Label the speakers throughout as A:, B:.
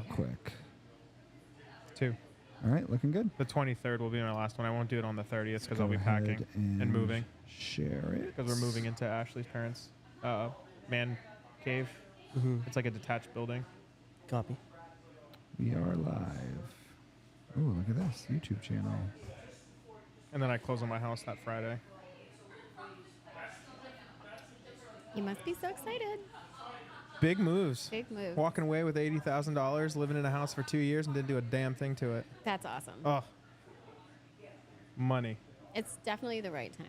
A: quick.
B: 2.
A: All right, looking good.
B: The 23rd will be my last one. I won't do it on the 30th because
A: Go
B: I'll be packing
A: ahead
B: and moving.
A: Share it.
B: Because we're moving into Ashley's parents' man cave. It's like a detached building.
C: Copy.
A: We are live. Oh, look at this YouTube channel.
B: And then I close on my house that Friday.
D: You must be so excited.
B: Big moves.
D: Big move.
B: Walking away with $80,000, living in a house for 2 years, and didn't do a damn thing to it.
D: That's awesome.
B: Oh, money.
D: It's definitely the right time.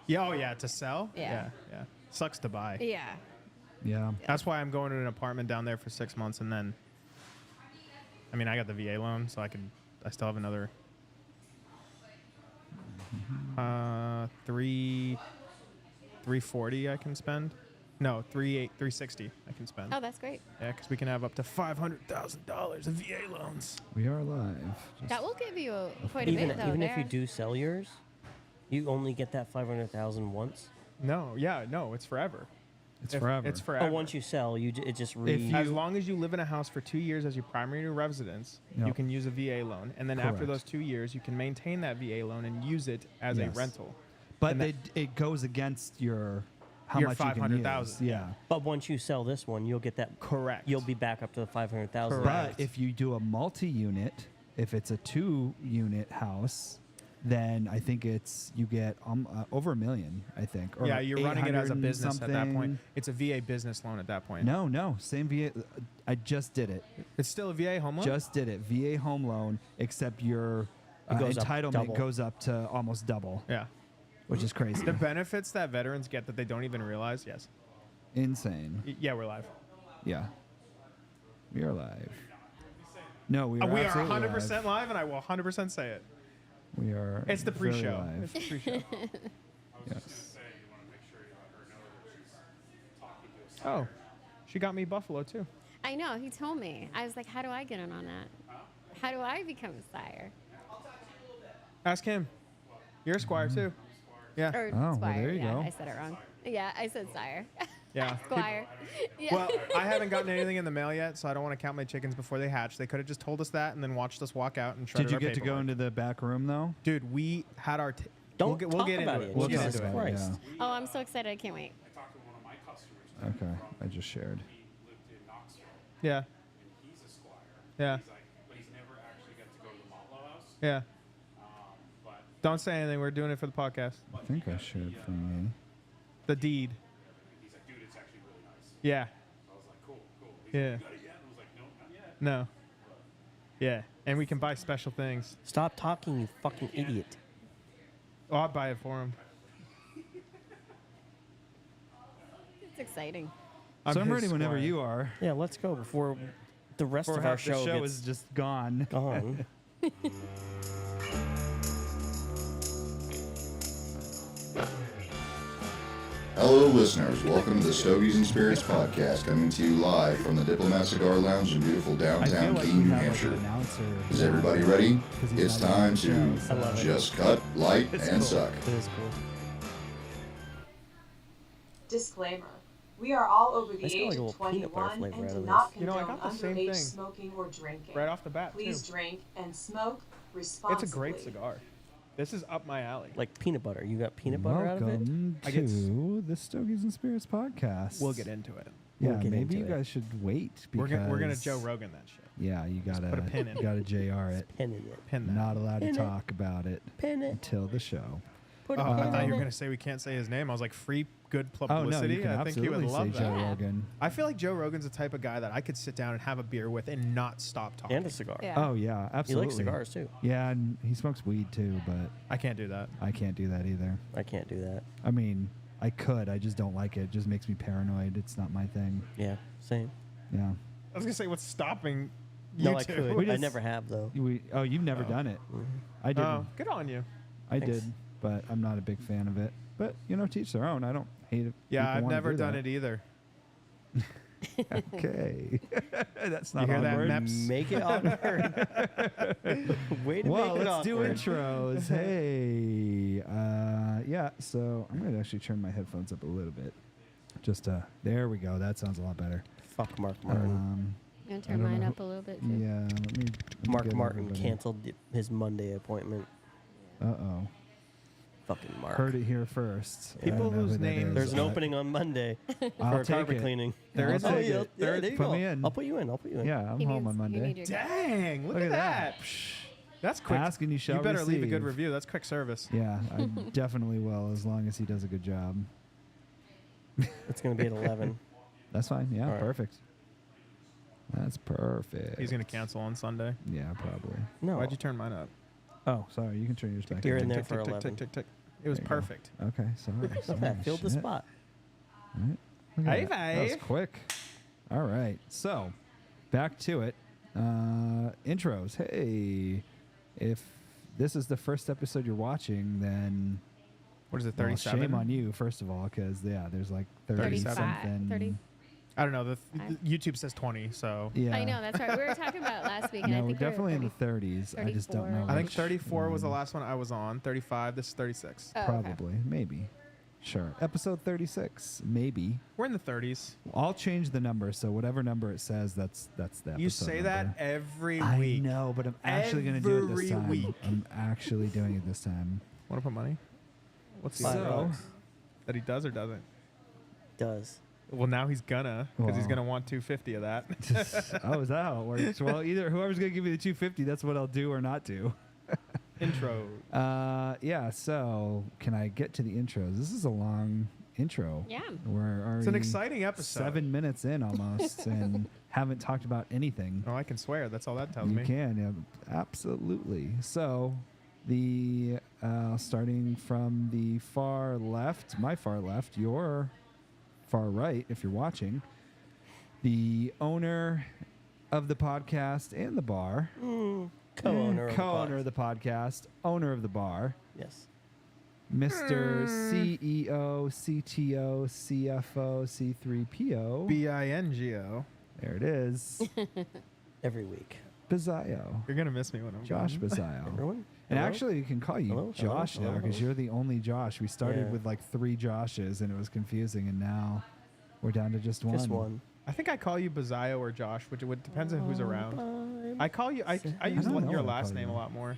B: Yeah, oh yeah, to sell?
D: Yeah.
B: Yeah. Sucks to buy.
D: Yeah.
A: Yeah.
B: That's why I'm going to an apartment down there for 6 months, and then, I mean, I got the VA loan, so I still have another 340 I can spend. No, 360 I can spend.
D: Oh, that's great.
B: Yeah, because we can have up to $500,000 of VA loans.
A: We are live.
D: That will give you quite a
C: Even
D: bit, though.
C: even if
D: there.
C: you do sell yours, you only get that 500,000 once.
B: No, it's forever.
A: It's forever.
B: It's forever.
C: Oh, once you sell, it just
B: As long as you live in a house for 2 years as your primary residence, you
A: Yep.
B: can use a VA loan. And then after
A: Correct.
B: those 2 years, you can maintain that VA loan and use it as a
A: Yes.
B: rental.
A: But
B: And that-
A: it goes against your how
B: Your
A: much you can
B: 500,000,
A: use. Yeah.
C: But once you sell this one, you'll get that.
B: Correct.
C: You'll be back up to the 500,000.
B: Correct.
A: But if you do a multi-unit, if it's a 2-unit house, then I think you get over $1 million. I think. Or
B: Yeah, you're running it as a
A: 800 and
B: business at that point.
A: something.
B: It's a VA business loan at that point.
A: No, same VA. I just did it.
B: It's still a VA home loan?
A: Just did it. VA home loan, except your
C: goes up
A: entitlement
C: double.
A: goes up to almost double,
B: Yeah.
A: which is crazy.
B: The benefits that veterans get that they don't even realize, yes.
A: Insane.
B: Yeah, we're live.
A: Yeah. We are live. No, we are
B: We are
A: absolutely
B: 100%
A: live.
B: live, and I will 100% say it.
A: We are.
B: It's the
A: very
B: pre-show.
A: live.
B: It's the pre-show.
A: Yes.
B: Oh, she got me Buffalo, too.
D: I know. He told me. I was like, how do I get in on that? How do I become a sire?
B: Ask him. You're a squire, too. Yeah.
D: Or
A: Oh, well,
D: squire.
A: there you
D: yeah,
A: go.
D: I said it wrong. Yeah, I said sire.
B: Yeah.
D: Squire. Yeah.
B: Well, I haven't gotten anything in the mail yet, so I don't want to count my chickens before they hatch. They could have just told us that and then watched us walk out and shredded
A: Did you
B: our
A: get to go
B: paperwork.
A: into the back room though?
B: Dude, we had our...
C: Don't
B: we'll
C: talk
B: get
C: about
B: into
C: it.
B: it. We'll get
C: Jesus
B: into it.
C: Christ.
D: Oh, I'm so excited. I can't wait.
A: Okay, I just shared.
B: Yeah. Yeah. Yeah. Don't say anything. We're doing it for the podcast.
A: I think I shared from me.
B: The deed. Yeah. Yeah. No. Yeah. And we can buy special things.
C: Stop talking, you fucking idiot.
B: Oh, I'll buy it for him.
D: It's exciting.
A: So I'm
B: his
A: ready whenever
B: squire.
A: you are.
C: Yeah, let's go before the rest
A: Or
C: of our
A: half the
C: show
A: show
C: gets
A: is just gone.
C: gone.
E: Hello, listeners. Welcome to the Stogies and Spirits podcast, coming to you live from the Diplomat Cigar Lounge in beautiful
A: I feel
E: downtown
A: like
E: Keene,
A: we
E: New
A: have like an
E: Hampshire.
A: announcer.
E: Is everybody ready?
A: 'Cause he's
E: It's
A: not
E: time
A: on
E: to
A: the show,
C: I love it.
E: just cut, light,
A: It's
E: and
A: cool.
E: suck.
C: It is cool.
F: Disclaimer. We are all over the
C: That's got
F: age
C: like a
F: of
C: little peanut butter
F: 21
C: flavor
F: and
C: out
F: do
C: of
F: not
C: this.
B: You know, I
F: condone
B: got the same
F: underage
B: thing
F: smoking or drinking.
B: Right off the bat,
F: Please
B: too.
F: drink and smoke responsibly.
B: It's a great cigar. This is up my alley.
C: Like peanut butter. You got peanut butter out of it?
A: Welcome
B: I
A: to
B: get
A: the Stogies and Spirits podcast.
B: We'll get into it.
A: Yeah,
C: We'll get
A: maybe
C: into
A: you
C: it.
A: guys should wait
B: We're gonna
A: because
B: Joe Rogan that shit.
A: Yeah, you gotta
B: put a pin in it.
A: gotta JR it.
C: Pin in it.
B: Pin that.
A: Not allowed to
C: Pin it.
A: talk about it
C: Pin it.
A: until the show.
C: Put
B: Oh,
C: a
B: I
C: pin
B: thought
C: in
B: you were
C: it.
B: gonna say we can't say his name. I was like, free good
A: Oh
B: publicity.
A: no, you can
B: I think he would
A: absolutely
B: love
A: say
B: that.
A: Joe Rogan.
B: I feel like Joe Rogan's the type of guy that I could sit down and have a beer with and not stop talking.
C: And a cigar.
D: Yeah.
A: Oh yeah,
C: He
A: absolutely.
C: likes cigars too.
A: Yeah, and he smokes weed too, but
B: I can't do that.
A: I can't do that either.
C: I can't do that.
A: I mean, I could, I just don't like it. It just makes me paranoid. It's not my thing.
C: Yeah, same.
A: Yeah.
B: I was gonna say, what's stopping you
C: No, I
B: two?
C: could.
A: We
C: I
A: just-
C: never have though.
A: You've never done it. I did.
B: Oh, good on you.
A: I
C: Thanks.
A: did, but I'm not a big fan of it. But teach their own. I don't hate it.
B: Yeah, I've never done it either.
A: Okay, that's not
B: You hear that,
A: awkward.
B: Meps?
C: Make it awkward. Way to
A: Well,
C: make it
A: let's do
C: awkward.
A: intros. Hey, yeah. So I'm gonna actually turn my headphones up a little bit. Just there we go. That sounds a lot better.
C: Fuck Mark Martin.
D: I'm gonna
A: I
D: turn
A: don't
D: mine
A: know
D: up a little bit too.
A: Yeah, let me
C: Mark
A: get
C: Martin
A: everybody.
C: canceled his Monday appointment.
A: Uh-oh.
C: Fucking Mark.
A: Heard it here first. I
B: People
A: don't know
B: whose
A: who that
B: names-
A: is,
C: There's an
A: but
C: opening on Monday
A: I'll
C: for
A: take
C: carpet
A: it.
C: cleaning.
B: There
A: I'll
B: is
A: take
B: a-
A: it.
C: Yeah, there you
A: Put
C: go.
A: me in.
C: I'll put you in. I'll put you in.
A: Yeah, I'm
D: He
A: home
D: needs-
A: on
D: you
A: Monday.
D: need your guy.
B: Dang, look at that. That's quick.
A: Ask and you shall
B: You better leave a good
A: receive.
B: review. That's quick service.
A: Yeah, I definitely will, as long as he does a good job.
C: It's going to be at 11.
A: That's fine. Yeah,
C: All right.
A: perfect. That's perfect.
B: He's gonna cancel on Sunday.
A: Yeah, probably.
C: No.
B: Why'd you turn mine up?
A: Oh, sorry. You can turn yours back.
C: You're
A: on.
C: in there
B: Tick,
C: for
B: tick, tick,
C: 11.
B: tick, tick, tick. It was
A: There you go.
B: perfect.
A: Okay, sorry.
C: Look
A: sorry.
C: at that. Filled the
A: Shit.
C: spot.
A: All right. Look at
B: High
A: that. That was
B: five.
A: quick. All right. So, back to it. Intros. Hey, if this is the first episode you're watching, then
B: What is it?
A: well,
B: 37.
A: shame on you, first of all, because there's like 30
B: 37.
A: something.
D: 30.
B: I don't know. The YouTube says 20, so
A: Yeah.
D: I know, that's right. We were talking about it last week, and
A: No,
D: I
A: we're
D: think we were
A: definitely in the
D: 30.
A: 30s. I just don't know.
B: I think
A: which
B: 34 was the
A: one.
B: last one I was on. 35. This is 36.
D: Oh, okay.
A: Probably, maybe, sure. Episode 36, maybe.
B: We're in the 30s.
A: I'll change the number, so whatever number it says, that's the episode
B: You say that
A: number.
B: every
A: I
B: week.
A: know, but I'm actually going to do it this
B: Every
A: time.
B: week.
A: I'm actually doing it this time.
B: Want to put money? What's the
A: So-
B: odds that he does or doesn't?
C: Does.
B: Well, now he's gonna, because he's
A: Well.
B: gonna want 250 of that.
A: Oh, is that how it works? Well, either whoever's going to give me the 250, that's what I'll do or not do.
B: Intro.
A: Yeah, so can I get to the intros? This is a long intro.
D: Yeah.
A: We're already
B: It's an exciting episode.
A: 7 minutes in almost and haven't talked about anything.
B: Oh, I can swear. That's all that tells
A: You
B: me.
A: can, yeah, absolutely. So, the starting from the far left, my far left, your far right, if you're watching, the owner of the podcast and the bar,
C: Co-owner.
A: co-owner of the podcast, owner of the bar,
C: Yes.
A: Mr. CEO, CTO, CFO, C3PO.
B: BINGO.
A: There it is.
C: Every week.
A: Bizio.
B: You're gonna miss me when I'm
A: Josh
B: gone.
A: Bizio.
C: Everyone?
A: And
C: Hello?
A: actually, you can call you
C: Hello?
A: Josh
C: Hello?
A: now because
C: Hello?
A: you're the only Josh. We started
C: Yeah.
A: with like 3 Joshes and it was confusing, and now we're down to just one.
C: Just one.
B: I think I call you Bazio or Josh, which it would depends on who's around.
C: Time.
B: I call you. I use
A: don't know
B: your
A: what I
B: last
A: call
B: name
A: you.
B: a lot more,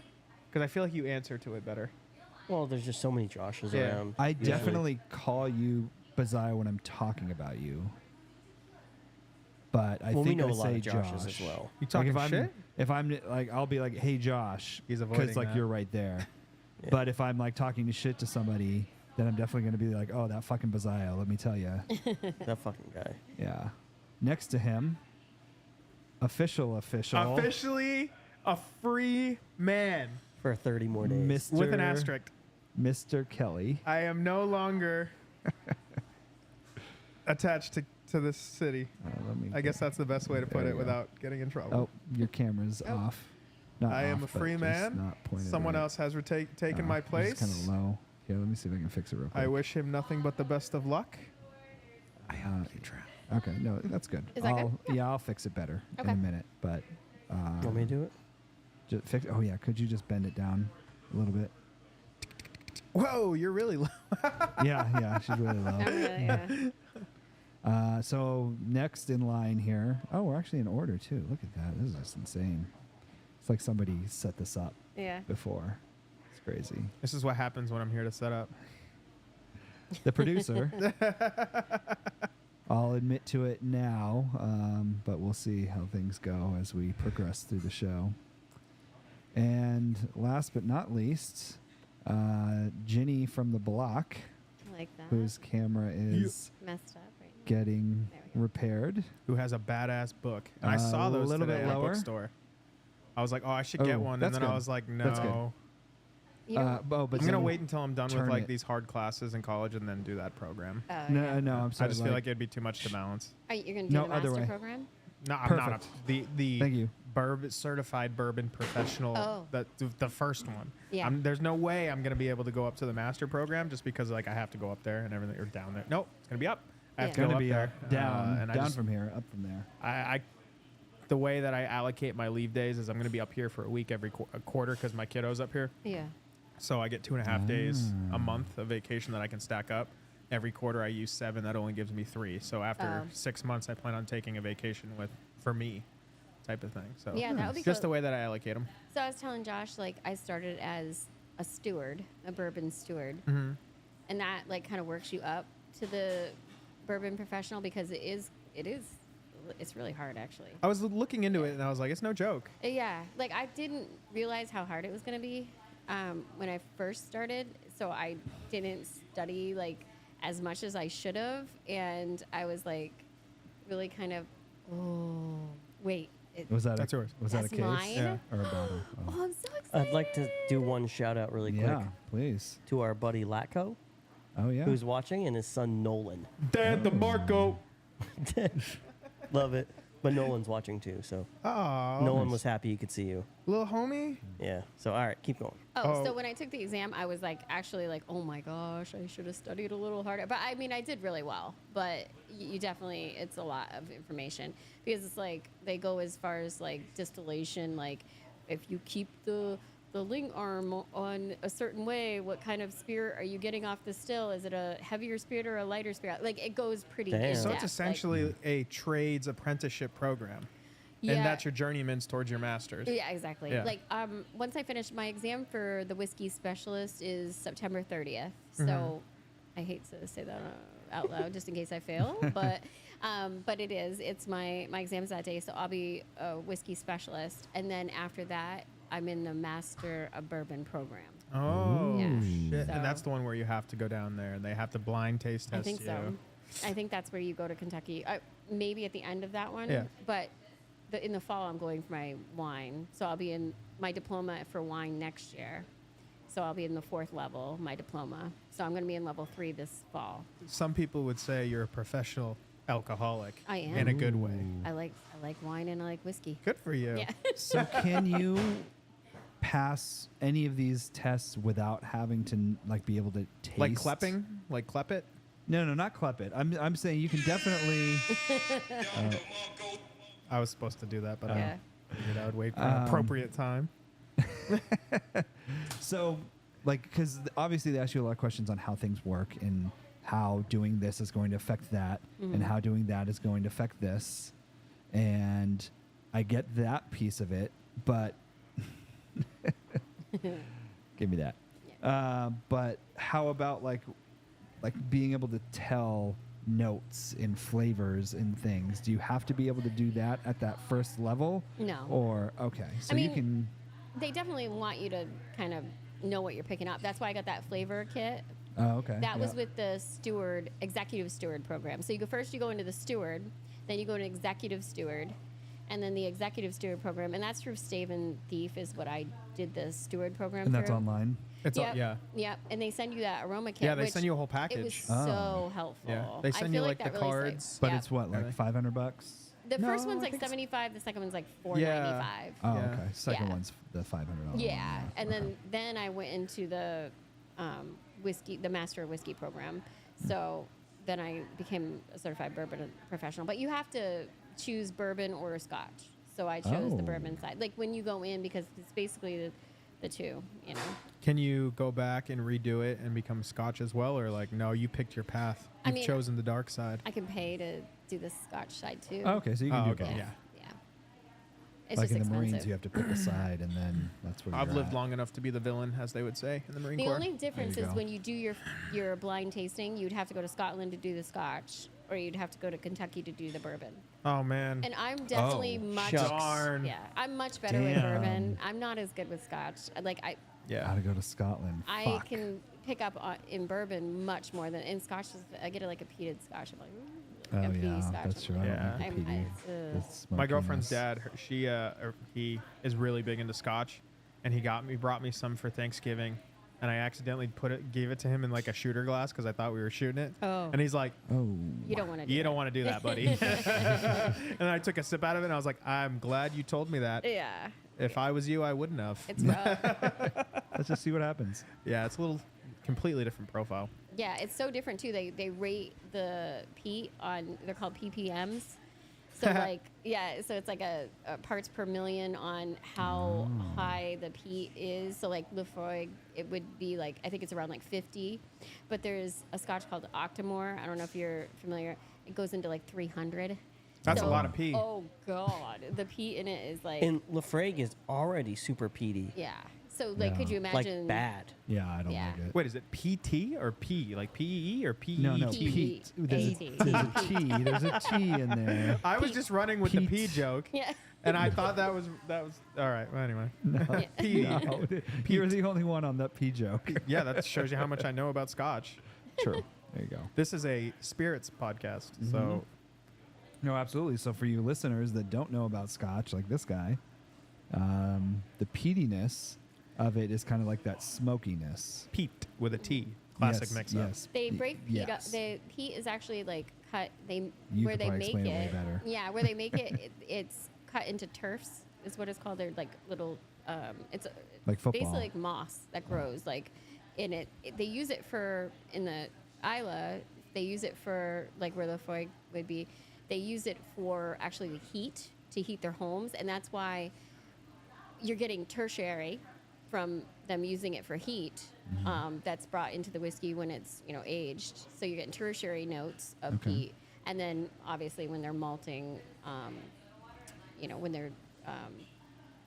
B: because I feel like you answer to it better.
C: Well, there's just so many Joshes
B: Yeah.
C: around.
A: I
C: usually.
A: definitely call you Bizio when I'm talking about you. But I
C: Well, we
A: think
C: know
A: I
C: a lot
A: say
C: of Joshes
A: Josh.
C: as well.
B: You
A: Like
B: talking
A: if I'm,
B: shit?
A: If I'm like, I'll be like, "Hey, Josh,"
B: He's
A: because
B: avoiding
A: like
B: that.
A: you're right there.
C: Yeah.
A: But if I'm like talking to shit to somebody, then I'm definitely going to be like, "Oh, that fucking Bizio." Let me tell you.
C: That fucking guy.
A: Yeah. Next to him, official.
B: Officially a free man
C: For 30 more days.
B: with an asterisk.
A: Mr. Kelly.
B: I am no longer attached to this city.
A: Let me
B: I guess that's the best way to put
A: There
B: it
A: we go.
B: without getting in trouble.
A: Oh, your camera's
D: Oh.
A: off. Not
B: I am
A: off,
B: a free
A: but just
B: man.
A: Not pointed
B: Someone
A: right.
B: else has taken my place.
A: It's kind of low. Here, let me see if I can fix it real quick.
B: I wish him nothing but the best of luck.
A: Okay, no, that's good.
D: Is that good?
A: Yeah, I'll fix it better in
D: Okay.
A: a minute. But
C: Want me to do it?
A: just fix. Oh yeah, could you just bend it down a little bit?
B: Whoa, you're really low.
A: Yeah, she's really low.
D: I'm really, yeah.
A: So next in line here. Oh, we're actually in order too. Look at that. This is just insane. It's like somebody set this up
D: Yeah.
A: before. It's crazy.
B: This is what happens when I'm here to set up.
A: The producer. I'll admit to it now, but we'll see how things go as we progress through the show. And last but not least, Ginny from the block,
D: I like that.
A: whose camera is
D: Messed up right now.
A: getting
D: There we go.
A: repaired.
B: Who has a badass book? And I saw
A: A
B: those
A: little
B: today
A: bit
B: at a
A: lower.
B: bookstore. I was like, oh, I should
A: Oh,
B: get one, and
A: that's
B: then
A: good.
B: I was like,
A: That's good.
B: no.
D: You don't-
A: But
B: I'm gonna
A: then-
B: wait until I'm done with
A: turn
B: like
A: it.
B: these hard classes in college, and then do that program.
D: oh,
A: No,
D: yeah.
A: no, I'm sorry.
B: I just feel like it'd be too much to balance.
D: You're going to do
A: No,
D: the
A: other
D: master
A: way.
D: program?
B: No, I'm not.
A: Perfect.
B: The
A: Thank you.
B: certified bourbon professional.
D: Oh.
B: The first one.
D: Yeah.
B: There's no way I'm gonna be able to go up to the master program just because like I have to go up there and everything or down there. Nope, it's gonna be up. I have
D: Yeah.
B: to go
A: Gonna
B: up
A: be
B: there.
A: down,
B: and I
A: down
B: just,
A: from here, up from there.
B: I the way that I allocate my leave days is I'm gonna be up here for a week every quarter because my kiddo's up here.
D: Yeah.
B: So I get 2.5 days
A: Ah.
B: a month of vacation that I can stack up. Every quarter I use 7. That only gives me 3. So after
D: Oh.
B: 6 months, I plan on taking a vacation for me. type of thing. So
D: Yeah, that would be
B: just
D: cool.
B: the way that I allocate them.
D: So I was telling Josh, like, I started as a steward, a bourbon steward,
B: Mm-hmm.
D: and that like kind of works you up to the bourbon professional because it's really hard actually.
B: I was looking into it and I was like, it's no joke.
D: Yeah, like I didn't realize how hard it was going to be when I first started, so I didn't study like as much as I should have, and I was like really kind of, oh wait,
A: Was that
B: That's yours.
A: Was that a
D: That's
A: case
D: mine?
B: Yeah.
A: or a bottle?
D: oh, I'm so excited.
C: I'd like to do one shout out really quick
A: Yeah, please.
C: to our buddy Latko,
A: Oh yeah.
C: who's watching, and his son Nolan.
B: Dad, the Marco.
C: Love it. But Nolan's watching too, so
B: Oh,
C: Nolan was happy he could see you.
B: little homie.
C: Yeah. So all right, keep going.
D: Oh, so
B: Oh.
D: when I took the exam, I was like, actually, like, oh my gosh, I should have studied a little harder. But I mean, I did really well. But you definitely, it's a lot of information because it's like they go as far as like distillation. Like, if you keep the ling arm on a certain way, what kind of spirit are you getting off the still? Is it a heavier spirit or a lighter spirit? Like, it goes pretty.
C: Damn.
D: in
B: So
D: depth.
B: it's essentially a trades apprenticeship program,
D: Yeah.
B: and that's your journeyman's towards your master's.
D: Yeah, exactly.
B: Yeah.
D: Like, once I finished my exam for the whiskey specialist is September 30th. So
B: Mm-hmm.
D: I hate to say that out loud just in case I fail, but it is. It's my exam's that day, so I'll be a whiskey specialist, and then after that, I'm in the Master of Bourbon program.
B: Oh,
D: Yeah.
B: shit.
D: So-
B: And that's the one where you have to go down there and they have to blind taste test
D: I think
B: you.
D: so. I think that's where you go to Kentucky. Maybe at the end of that one.
B: Yeah.
D: But in the fall, I'm going for my wine. So I'll be in my diploma for wine next year. So I'll be in the 4th level, my diploma. So I'm going to be in level 3 this fall.
B: Some people would say you're a professional alcoholic.
D: I am.
B: In a good way.
D: I like wine and I like whiskey.
B: Good for you.
D: Yeah.
A: So can you pass any of these tests without having to like be able to taste?
B: Like klepping? Like klep it?
A: No, not klep it. I'm saying you can definitely.
B: I was supposed to do that, but
D: Yeah.
B: I figured I would wait for an appropriate time.
A: So, like, because obviously they ask you a lot of questions on how things work and how doing this is going to affect that, and how doing that is going to affect this, and I get that piece of it, but give me that. But how about like being able to tell notes and flavors and things? Do you have to be able to do that at that first level?
D: No.
A: Or okay, so
D: I
A: you
D: mean,
A: can.
D: They definitely want you to kind of know what you're picking up. That's why I got that flavor kit.
A: Oh, okay.
D: That was
A: yeah.
D: with the executive steward program. So you go into the steward, then you go to executive steward, and then the executive steward program, and that's through Stave and Thief is what I did the steward program
A: And that's
D: through.
A: online.
B: It's
D: Yep,
B: all, yeah.
D: Yep, and they send you that aroma kit.
B: Yeah, they
D: which
B: send you a whole
D: It
B: package.
D: was
A: Oh.
D: so helpful.
B: Yeah, they
D: I
B: send
D: feel
B: you like
D: that
B: the
D: really saved-
B: cards.
A: But
D: yeah.
A: it's what, like
B: Really?
A: $500?
D: The
B: No,
D: first one's
B: I
D: like
B: think it's-
D: 75. The second one's like $4.95.
A: Oh,
B: Yeah.
A: okay. Second
D: Yeah.
A: one's the $500.
D: Yeah,
A: one,
D: and
A: okay.
D: then I went into the the Master of Whiskey program. So then I became a certified bourbon professional. But you have to choose bourbon or Scotch. So I chose the
A: Oh.
D: bourbon side. Like when you go in, because it's basically the two. You know.
B: Can you go back and redo it and become Scotch as well? Or like, no, you picked your path.
D: I
B: You've
D: mean-
B: chosen the dark side.
D: I can pay to do the Scotch side too.
A: Oh, okay, so you can
B: Oh,
A: do
B: okay,
A: both.
D: Yeah.
B: yeah.
D: Yeah. It's
A: Like
D: just
A: in the
D: expensive.
A: Marines, you have to pick a side, and then that's where
B: I've
A: you're
B: lived
A: at.
B: long enough to be the villain, as they would say in the Marine
D: The
B: Corps.
D: only difference
A: you
D: is
A: go.
D: when you do your blind tasting, you'd have to go to Scotland to do the Scotch, or you'd have to go to Kentucky to do the bourbon.
B: Oh man.
D: And I'm definitely much
C: shucks.
B: Darn.
D: Yeah, I'm much better with
A: Damn.
D: bourbon. I'm not as good with Scotch.
B: Yeah.
A: Gotta go to Scotland.
D: I
A: Fuck.
D: can pick up in bourbon much more than in Scotch. I get like a peated Scotch. I'm like, ooh,
A: Oh
D: a peaty
A: yeah,
D: Scotch.
A: that's
D: I'm
A: true. I
B: Yeah.
A: don't like the
D: I'm-
A: PD. That's
B: My girlfriend's
A: smokiness.
B: dad, he is really big into Scotch, and he brought me some for Thanksgiving, and I accidentally gave it to him in like a shooter glass because I thought we were shooting it.
D: Oh.
B: And he's like,
A: Oh.
D: You don't want to.
B: "You don't want to do that, buddy." And I took a sip out of it, and I was like, "I'm glad you told me that.
D: Yeah,
B: If I was you, I wouldn't have."
D: it's rough.
A: Let's just see what happens.
B: Yeah, it's a little completely different profile.
D: Yeah, it's so different too. They rate the peat on, they're called ppms. So like, yeah, so it's like a parts per million on how high the peat is. So like Lefroy, it would be like, I think it's around like 50, but there's a Scotch called Octomore. I don't know if you're familiar. It goes into like 300.
B: That's a
D: So-
B: lot of pee.
D: Oh God, the peat in it is like
C: And Lafrague is already super peaty.
D: yeah. So like,
A: Yeah.
D: could you imagine?
C: Like bad.
A: Yeah, I don't
D: Yeah.
A: like it.
B: Wait, is it PT or P? Like PEE or PET?
A: No, no,
D: P-
A: Pete. Ooh, there's,
D: P-
A: there's a T. There's a T in there.
B: I was just running with the P
A: Pete.
B: joke,
D: Yeah.
B: and I thought that was all right. Well, anyway,
A: No,
B: P.
A: no. You're the only one on that P joke.
B: Yeah, that shows you how much I know about Scotch.
A: True. There you go.
B: This is a spirits podcast, so
A: No, absolutely. So for you listeners that don't know about Scotch, like this guy, the peatiness of it is kind of like that smokiness.
B: peat with a T, classic
A: Yes,
B: mix-up.
A: Yes.
D: They break peat up.
A: Yes.
D: The peat is actually like cut.
A: You
D: where
A: could
D: they
A: probably
D: make
A: explain it way
D: it.
A: better.
D: Yeah, where they make it, it's cut into turfs. Is what it's called. They're like little. It's
A: Like football.
D: basically like moss that grows like in it. They use it for in the Isla. They use it for like where the foig would be. They use it for actually the heat to heat their homes, and that's why you're getting tertiary from them using it for heat. That's brought into the whiskey when it's aged. So you're getting tertiary notes of
A: Okay.
D: peat, and then obviously when they're malting, when they're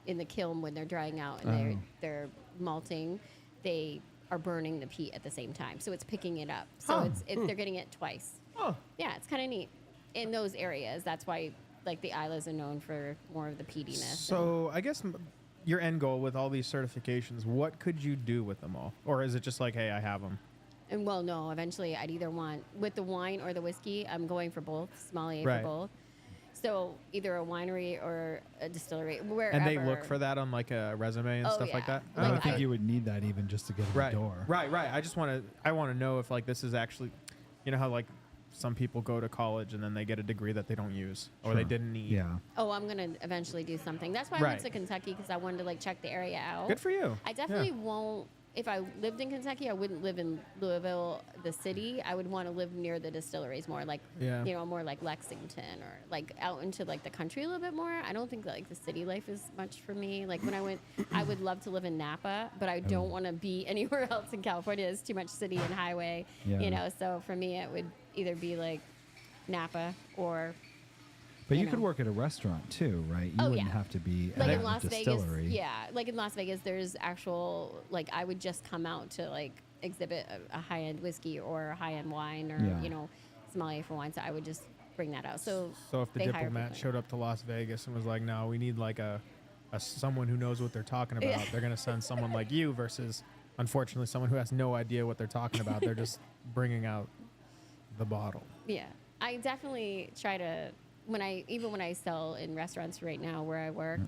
D: in the kiln when they're drying out and they're malting, they are burning the peat at the same time. So it's picking it up. So they're getting it twice.
B: Oh,
D: Yeah, it's kind of neat. In those areas, that's why like the Islas are known for more of the peatiness.
B: so I guess your end goal with all these certifications, what could you do with them all, or is it just like, hey, I have them?
D: And well, no, eventually I'd either want with the wine or the whiskey. I'm going for both, sommelier
B: Right.
D: for both. So either a winery or a distillery, wherever.
B: And they look for that on like a resume and
D: Oh,
B: stuff like
D: yeah.
B: that.
A: I don't
D: Like,
A: think
D: I-
A: you would need that even just to get in
B: Right,
A: the door.
B: right. I want to know if like this is actually, how like some people go to college and then they get a degree that they don't use or they
A: Sure.
B: didn't need.
A: Yeah.
D: Oh, I'm gonna eventually do something. That's why I
B: Right.
D: went to Kentucky because I wanted to like check the area out.
B: Good for you.
D: I definitely won't. If I lived in Kentucky, I wouldn't live in Louisville, the city. I would want to live near the distilleries more, like
B: Yeah.
D: more like Lexington or like out into like the country a little bit more. I don't think that like the city life is much for me. Like when I went, I would love to live in Napa, but I don't want to be anywhere else in California. There's too much city and highway,
A: Yeah.
D: So for me, it would either be like Napa or
A: But
D: You
A: you could
D: know.
A: work at a restaurant too, right? You
D: Oh,
A: wouldn't
D: yeah.
A: have to be
D: like
A: at
D: in
A: a
D: Las
A: distillery.
D: Vegas. Yeah, like in Las Vegas, there's actual like I would just come out to like exhibit a high end whiskey or a high end wine or
A: Yeah.
D: sommelier for wine. So I would just bring that out. So
B: if the
D: they hire
B: diplomat
D: people.
B: showed up to Las Vegas and was like, "No, we need like a someone who knows what they're talking about,"
D: Yeah.
B: they're gonna send someone like you versus, unfortunately, someone who has no idea what they're talking about. They're just bringing out the bottle.
D: Yeah, I definitely try to when I sell in restaurants right now where I work.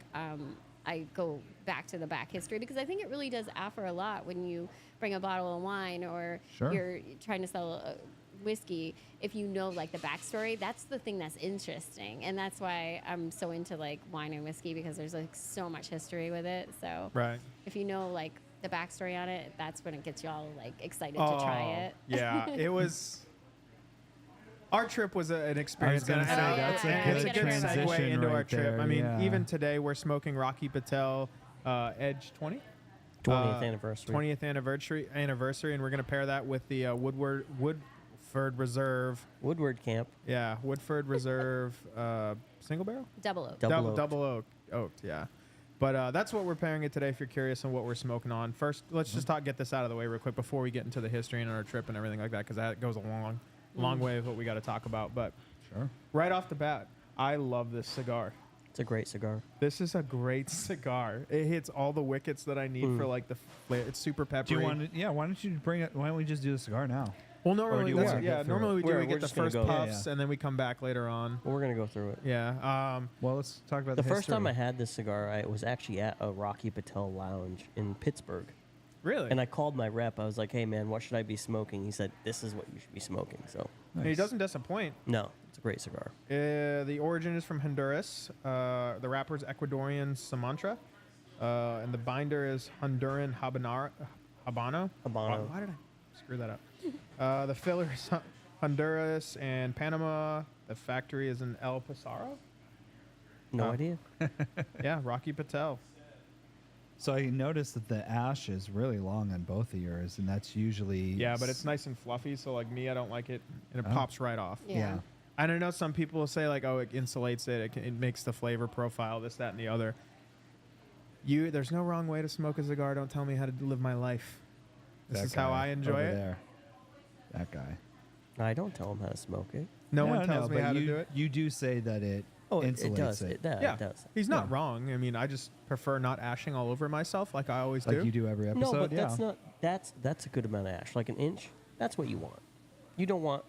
D: I go back to the back history because I think it really does offer a lot when you bring a bottle of wine or
A: Sure.
D: you're trying to sell a whiskey. If you know like the backstory, that's the thing that's interesting, and that's why I'm so into like wine and whiskey because there's like so much history with it. So
B: Right.
D: if you know like the backstory on it, that's when it gets you all like excited to try it.
B: Yeah, it was. Our trip was an experience.
A: gonna
B: and
D: say, that's a
B: it's
D: good
B: a good segue
A: transition
B: into our
A: right
B: trip.
A: there,
B: I mean,
A: yeah.
B: even today we're smoking Rocky Patel Edge 20.
C: 20th anniversary.
B: 20th anniversary, and we're gonna pair that with the Woodford Reserve.
C: Woodward Camp.
B: Yeah, Woodford Reserve single barrel.
D: Double oak.
C: Double
B: Oaked. Yeah. But that's what we're pairing it today. If you're curious on what we're smoking on, first let's just get this out of the way real quick before we get into the history and our trip and everything like that, because that goes a long way of what we got to talk about. But
A: Sure.
B: right off the bat, I love this cigar.
C: It's a great cigar.
B: This is a great cigar. It hits all the wickets that I need for like the flavor. It's super peppery.
A: Do you want to, yeah, why don't you bring it? Why don't we just do the cigar now?
B: Well,
A: Or do
B: normally,
A: you
B: we,
A: wanna get
B: yeah,
A: through
B: normally we do.
C: We're-
B: We
C: we're
B: get the
C: just gonna
B: first
C: go-
B: puffs
A: Yeah.
B: and then we come back later on.
C: Well, we're going to go through it.
B: Yeah.
A: Well, let's talk about
C: The
A: the
C: first time I
A: history.
C: had this cigar, I was actually at a Rocky Patel lounge in Pittsburgh.
B: Really?
C: And I called my rep. I was like, hey, man, what should I be smoking? He said, this is what you should be smoking. So,
B: And he doesn't disappoint.
C: no, it's a great cigar.
B: The origin is from Honduras. The wrapper is Ecuadorian Sumatra. And the binder is Honduran Habano.
C: Habano.
B: Why did I screw that up? The filler is Honduras and Panama. The factory is in El Pasaro.
C: No
B: Oh.
C: idea.
B: Yeah, Rocky Patel.
A: So I noticed that the ash is really long on both of yours, and that's usually
B: Yeah, but it's nice and fluffy. So like me, I don't like it, and it
A: Oh.
B: pops right off.
D: Yeah.
B: I don't know. Some people will say like, oh, it insulates it. It makes the flavor profile, this, that, and the other. There's no wrong way to smoke a cigar. Don't tell me how to live my life. This
A: That
B: is how
A: guy
B: I enjoy
A: over
B: it.
A: There. That guy.
C: I don't tell him how to smoke it.
B: No one tells me
A: but
B: how
A: you,
B: to do it.
A: You do say that it insulates
C: it does.
A: it.
B: Yeah,
C: It does.
B: he's not
A: Yeah.
B: wrong. I mean, I just prefer not ashing all over myself like I always
A: Like
B: do.
A: you do every episode.
C: No, but
A: yeah.
C: that's not. That's a good amount of ash. Like an inch. That's what you want. You don't want.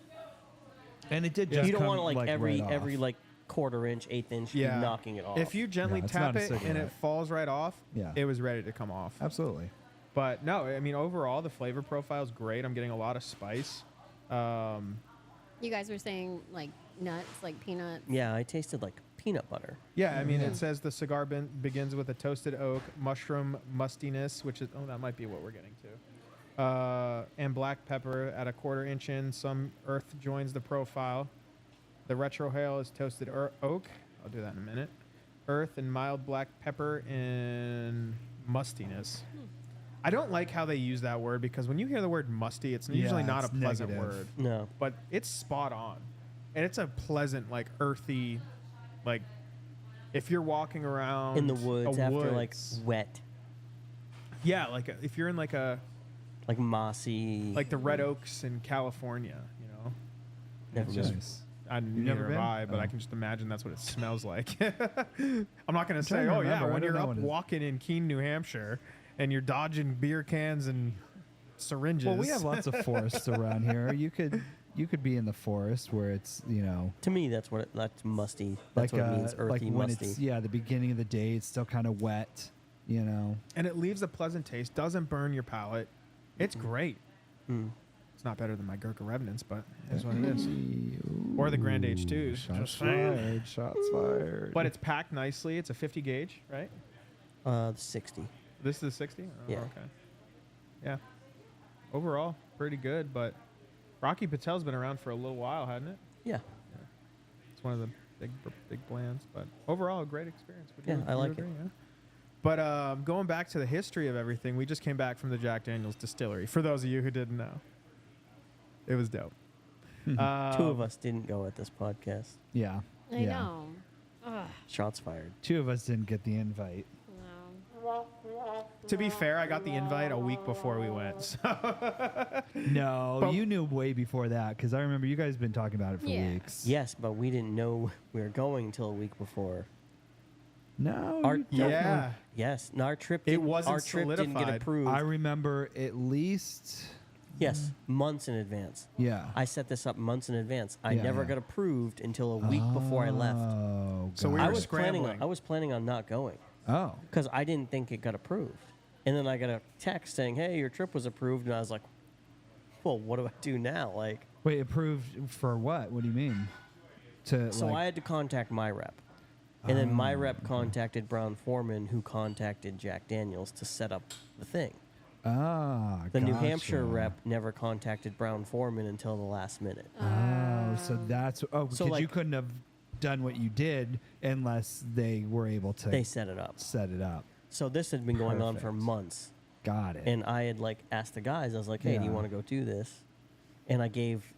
A: And it did
B: Yeah.
A: just
C: You don't
A: come,
C: want like, every
A: right
C: every
A: off.
C: like quarter inch, eighth inch,
B: Yeah.
C: you knocking it off.
B: If you gently
A: No, it's
B: tap
A: not a
B: it and
A: cigarette.
B: it falls right off,
A: Yeah.
B: it was ready to come off.
A: Absolutely.
B: But no, I mean, overall, the flavor profile is great. I'm getting a lot of spice.
D: You guys were saying like nuts, like peanuts.
C: yeah, I tasted like peanut butter.
B: Yeah, I mean, it says the cigar begins with a toasted oak, mushroom mustiness, which is, that might be what we're getting to. And black pepper at a quarter inch in. Some earth joins the profile. The retrohale is toasted oak. I'll do that in a minute. Earth and mild black pepper and mustiness. I don't like how they use that word because when you hear the word musty, it's usually
A: Yeah,
B: not a
A: it's
B: pleasant
A: negative.
B: word.
C: No.
B: But it's spot on. And it's a pleasant, like earthy, like if you're walking around
C: In the woods
B: a
C: after like
B: woods-
C: wet,
B: yeah, like if you're in like
C: like mossy.
B: like the red oaks in California, you know.
C: Never
B: It's
C: been.
B: just
A: Nice.
B: never
A: never
B: have
A: been?
B: I, but I
A: Oh.
B: can just imagine that's what it smells like. I'm not gonna say,
A: trying to
B: oh yeah,
A: remember. I
B: when
A: don't
B: you're
A: know
B: up
A: what it is.
B: walking in Keene, New Hampshire, and you're dodging beer cans and syringes.
A: Well, we have lots of forests around here. You could be in the forest where it's
C: To me, that's that's musty. That's what it means. Earthy,
A: like when
C: musty.
A: it's the beginning of the day. It's still kind of wet.
B: and it leaves a pleasant taste. Doesn't burn your palate. It's great.
C: Mm.
B: It's not better than my Gurkha Revenants, but it's what it is. Or the Grand H2s.
A: Shots
B: Just saying.
A: fired. Shots fired.
B: But it's packed nicely. It's a 50 gauge, right?
C: 60.
B: This is a 60? Oh,
C: Yeah.
B: Okay. Yeah. Overall, pretty good, but Rocky Patel's been around for a little while, hasn't it?
C: Yeah.
B: It's one of the big blends, but overall, a great experience. Would
C: Yeah,
B: you
C: I like it.
B: agree, yeah? But going back to the history of everything, we just came back from the Jack Daniel's distillery. For those of you who didn't know, it was dope.
C: Two of us didn't go at this podcast.
A: yeah.
D: I
A: yeah.
D: know. Ugh,
C: Shots fired.
A: Two of us didn't get the invite.
D: no.
B: To be fair, I got the invite a week before we went. So
A: No,
B: But-
A: you knew way before that because I remember you guys been talking about it for
D: Yeah.
A: weeks.
C: Yes, but we didn't know we were going until a week before.
A: No.
C: Our-
A: you
C: no.
A: definitely-
B: yeah,
C: Yes, and our trip.
B: It
C: Didn't,
B: wasn't
C: our trip didn't get
B: solidified.
C: approved.
A: I remember at least.
C: yes, months in advance.
A: Yeah.
C: I set this up months in advance. I
A: Yeah,
C: never
A: yeah.
C: got approved until a week before I left.
A: Oh.
B: So we
A: got
B: were
A: it.
B: scrambling.
C: I was planning on not going
A: Oh.
C: because I didn't think it got approved. And then I got a text saying, "Hey, your trip was approved," and I was like, "Well, what do I do now?" Like,
A: Wait, approved for what? What do you mean? To
C: so
A: like,
C: I had to contact my rep, and then my rep contacted Brown Foreman, who contacted Jack Daniels to set up the thing. The New Hampshire
A: gotcha.
C: rep never contacted Brown Foreman until the last minute.
A: Oh, so that's because
C: So,
A: you
C: like-
A: couldn't have done what you did unless they were able to
C: They set it up.
A: set it up.
C: So this had been going on for
A: Perfect.
C: months.
A: Got it.
C: And I had like asked the guys, I was like, "Hey, do you
A: Yeah.
C: want to go do this?" And I gave